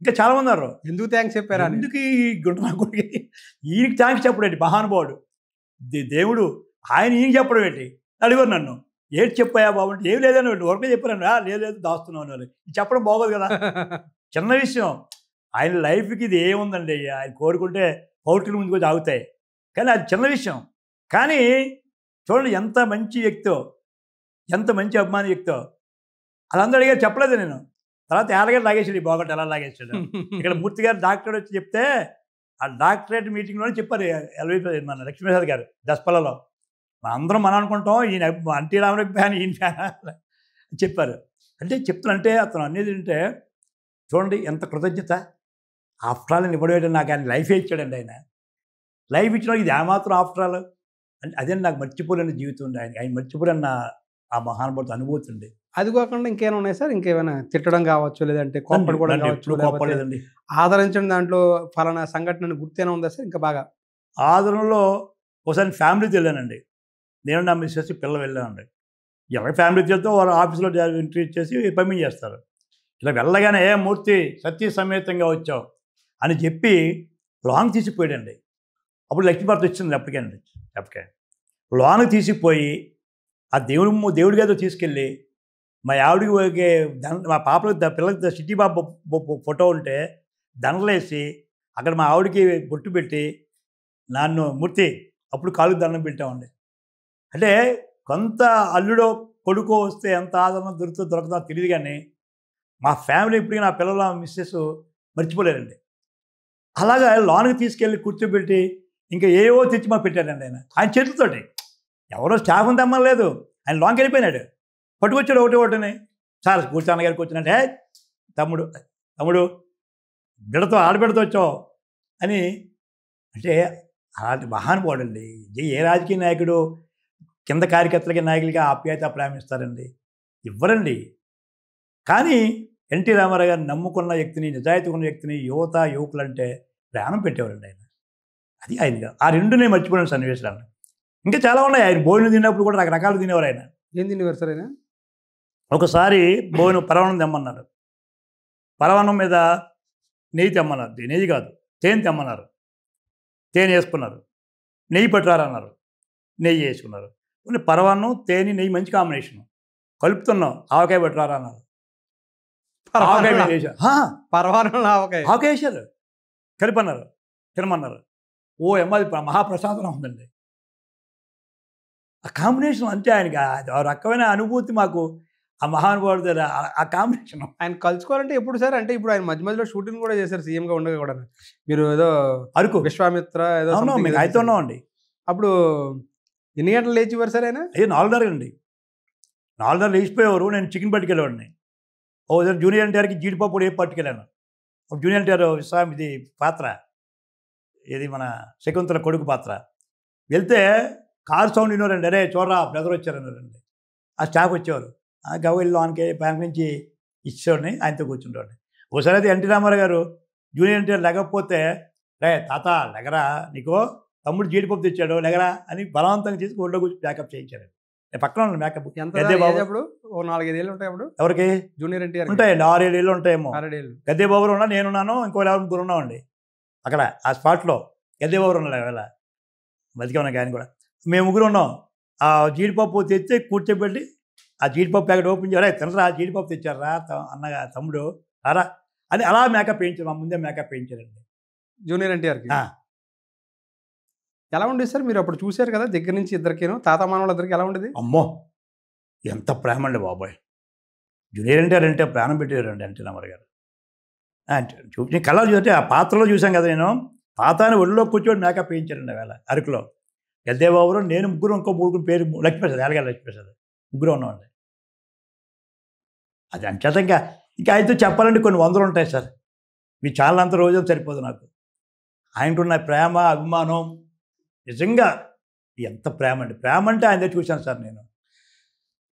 ఇంకా చాలామంది ఉన్నారు. ఎందుకు థ్యాంక్స్ చెప్పారా? ఎందుకు ఈ గుంటనా కొడుకు ఈయనకి థ్యాంక్స్ చెప్పడం ఏంటి? మహానుభావుడు దేవుడు, ఆయన ఈయన చెప్పడం ఏంటి అడిగారు నన్ను. ఏంటి చెప్పాయా బాబు అంటే ఏం లేదని ఒకటే చెప్పారండి. లేదు దాస్తున్నావు అని. ఇది చెప్పడం బాగోదు కదా, చిన్న విషయం. ఆయన లైఫ్కి ఇది ఏముందండి, ఆయన కోరుకుంటే పౌరుల ముందుకు వచ్చి ఆగుతాయి, కానీ అది చిన్న విషయం. కానీ చూడండి ఎంత మంచి వ్యక్తో, ఎంత మంచి అభిమాని వ్యక్తో. వాళ్ళందరూ అడిగారు, చెప్పలేదు నేను. తర్వాత ఏడగారు లాగేసాడు, ఈ బాగోట ఎలా లాగేసాడు. ఇక్కడ మూర్తి గారు డాక్టర్ వచ్చి చెప్తే ఆ డాక్టరేట్ మీటింగ్లోనే చెప్పారు ఎల్వి మన లక్ష్మీప్రసాద్ గారు దసపల్లలో. అందరం మనం అనుకుంటాం ఈయన ఎన్టీ రామారావు ఫ్యాన్, ఈయన ఫ్యాన్ చెప్పారు. అంటే చెప్తానంటే అతను అనేది అంటే చూడండి ఎంత కృతజ్ఞత. ఆఫ్టర్ ఆల్ ఇవ్వడం నాకు ఆయన లైఫే ఇచ్చాడండి. ఆయన లైఫ్ ఇచ్చిన ఇది ఏమాత్రం ఆఫ్టర్ ఆల్ అంటే అదే నాకు మర్చిపోలేని జీవితం ఉంది. ఆయన మర్చిపోలేని ఆ మహానుభావుడితో అనుభూతి ఉంది. అది కాకుండా ఇంకేమైనా ఉన్నాయి సార్? ఇంకేమైనా తిట్టడం కావచ్చు, లేదంటే కోప్పడుకోవడం కావచ్చు, కోప్పలేదండి. ఆదరించిన దాంట్లో ఫలానా సంఘటన గుర్తేనా ఉందా సార్? ఇంకా బాగా ఆదరణలో ఒకసారి ఫ్యామిలీతో వెళ్ళానండి. నేను నా మిస్సెస్ పిల్ల వెళ్ళానండి. ఎవరి ఫ్యామిలీతో వెళ్తే వాళ్ళ ఆఫీస్లో ఎంట్రీ ఇచ్చేసి పంపించేస్తారు. ఇలా వెళ్ళగానే మూర్తి సతీ సమేతంగా వచ్చావు అని చెప్పి లాంగ్ తీసిపోయాడండి. అప్పుడు లక్ష్మీభర్త వచ్చింది అప్పటికే లాంగ్ తీసిపోయి ఆ దేవుడి గదిలో తీసుకెళ్ళి మా ఆవిడికి మా పాపలకు పిల్లలకి సిటీ బాబు ఫోటో ఉంటే దండలేసి అక్కడ మా ఆవిడికి బొట్టు పెట్టి నన్ను మూర్తి అప్పుడు కాలుకి దండం పెట్టామండి. అంటే కొంత అల్లుడో కొడుకో వస్తే ఎంత ఆదరణ దొరకదో తెలియదు, కానీ మా ఫ్యామిలీ ఇప్పటికీ నా పిల్లల మిస్సెస్ మర్చిపోలేరండి. అలాగా లాన్కి తీసుకెళ్ళి కూర్చోబెట్టి ఇంకా ఏవో తెచ్చి మా పెట్టాడండి ఆయన చేతులతోటి. ఎవరో స్టాఫ్ తెమ్మలేదు, ఆయన లాంగ్కి వెళ్ళిపోయినాడు. పట్టుకొచ్చాడు ఒకటి సార్ కూర్చొని గారికి వచ్చినట్టే తమ్ముడు బిడతో ఆడబిడతో వచ్చావు అని. అంటే అలాంటి మహానుభావుడు అండి. ఏ రాజకీయ నాయకుడు కింద కార్యకర్తలకి నాయకులకి ఆప్యాయత ప్రేమిస్తారండి? ఇవ్వరండి. కానీ ఎన్టీ రామారావు గారిని నమ్ముకున్న వ్యక్తిని, నిజాయితీ ఉన్న వ్యక్తిని యువకులు అంటే ప్రాణం పెట్టేవారండి ఆయన. అది ఆయన ఆ రెండు నేను మర్చిపోయిన సన్నివేశాలు ఇంకా చాలా ఉన్నాయి. ఆయన భోజనం తిన్నప్పుడు కూడా రకరకాలు తినేవారు. ఆయన ఏం తినేవారు సార్? ఆయన ఒకసారి పరవాన్నం తెమ్మన్నారు. పరవాన్నం మీద నెయ్యి తెమ్మన్నారు. నెయ్యి కాదు, తేనె తెమ్మన్నారు. తేనె వేసుకున్నారు. నెయ్యి పట్టురారన్నారు. నెయ్యి వేసుకున్నారు. పరవాన్నం తేనె నెయ్యి మంచి కాంబినేషను. కలుపుతున్నాం, ఆవకాయ పెట్టురారా అన్నారు. ఆవకాయ మీద వేశారు. పరవానంలో ఆవకాయ ఆవకాయ వేశారు, కలిపన్నారు, తినమన్నారు. ఓ అది మహాప్రసాదం ఉందండి. ఆ కాంబినేషన్ అంతే. ఆయనకి ఆ రకమైన అనుభూతి మాకు ఆ మహానుభావుడి దగ్గర ఆ కాంబినేషన్. ఆయన కలుసుకోవాలంటే ఎప్పుడు సార్? అంటే ఇప్పుడు ఆయన మధ్య మధ్యలో షూటింగ్ కూడా చేశారు సీఎంగా ఉండగా కూడా. మీరు ఏదో అరకు విశ్వామిత్ర ఏదో అవును, something మీకు ఏదో అయితే చేశారు. ఉన్నామండి. అప్పుడు ఎన్ని గంటలు లేచివారు సార్ ఆయన? 4:30 అండి. 4:30 లేచిపోయేవారు. నేను చికెన్ పట్టుకెళ్ళేవాడిని. ఓసారి జూనియర్ ఎన్టీఆర్కి జీడిపప్పు ఏ పట్టుకెళ్ళాను. జూనియర్ ఎన్టీఆర్ ఇది పాత్ర, ఇది మన శకుంతల కొడుకు పాత్ర. వెళ్తే కారు సౌండ్ వినోరండి, అరే చూడరా బ్రదర్ వచ్చారన్నారండి. ఆ స్టాఫ్ వచ్చేవారు. గవ్వెళ్ళు లోనికి బ్యాంక్ నుంచి ఇచ్చేవాడిని, ఆయనతో కూర్చుంటాడు. ఒకసారి అయితే ఎన్టీ రామారావు గారు జూనియర్ ఎన్టీఆర్ లేకపోతే, రే తాత లెగరా, నీకు తమ్ముడు జీడిపప్పు తెచ్చాడు లెగరా అని బలవంతంగా చేసి ఒళ్ళో కూర్చొని మేకప్ చేయించారు. నేను పక్కన ఉన్నాను మేకప్. ఎంత గద్దే బాబు అప్పుడు? ఓ 4-5 ఏళ్ళు ఉంటాయి అప్పుడు ఎవరికి? జూనియర్ ఎన్టీఆర్ ఉంటాయండి, 6-7 ఏళ్ళు ఉంటాయేమో. 6 ఏళ్ళు. గద్దే బాబు ఉన్నా, నేనున్నాను, ఇంకో ఎవరు ముగ్గురు ఉన్నామండి అక్కడ ఆ స్పాట్లో. గద్దే బాబు ఉన్నాడు వేళ, బతికే ఉన్నాం ఆయన కూడా. మేము ముగ్గురు ఉన్నాం. ఆ జీడిపప్పు తెచ్చి కూర్చోబెట్టి ఆ జీడిపప్పు ప్యాకెట్ ఓపెన్ చేయాలి, తినరా జీడిపప్పు తెచ్చారా అన్నగా తమ్ముడు రారా అని అలా మేకప్ వేయించారు. మా ముందే మేకప్ వేయించారండి జూనియర్ ఎన్టీఆర్కి. ఎలా ఉండేది సార్? మీరు అప్పుడు చూశారు కదా దగ్గర నుంచి ఇద్దరికేను, తాత మానవులందరికీ ఎలా ఉండేది? అమ్మో ఎంత ప్రేమ అండి బాబాయ్. జూనియర్ ఎన్టీఆర్ అంటే ప్రాణం పెట్టారండి ఎన్టీ రామారావు గారు. నేను కళ్ళలో చూస్తే ఆ పాత్రలో చూసాం కదా, నేను తాతాని ఒళ్ళో కూర్చొని మేకప్ వేయించారండి వేళ అరకులో. గద్దేబాబురు నేను ముగ్గురు, ఇంకో ముగ్గురు పేరు లక్ష్మీప్రసాద్, ఎలాగ లక్ష్మీప్రసాద్, ముగ్గురు ఉన్నామండి. అది అంచేత ఇంకా ఆయనతో చెప్పాలంటే కొన్ని వందలు ఉంటాయి సార్. మీ ఛానల్ అంత రోజు సరిపోదు నాకు. ఆయనకున్న ప్రేమ అభిమానం నిజంగా ఎంత ప్రేమ అండి. ప్రేమ అంటే ఆయన దగ్గర చూశాను సార్ నేను.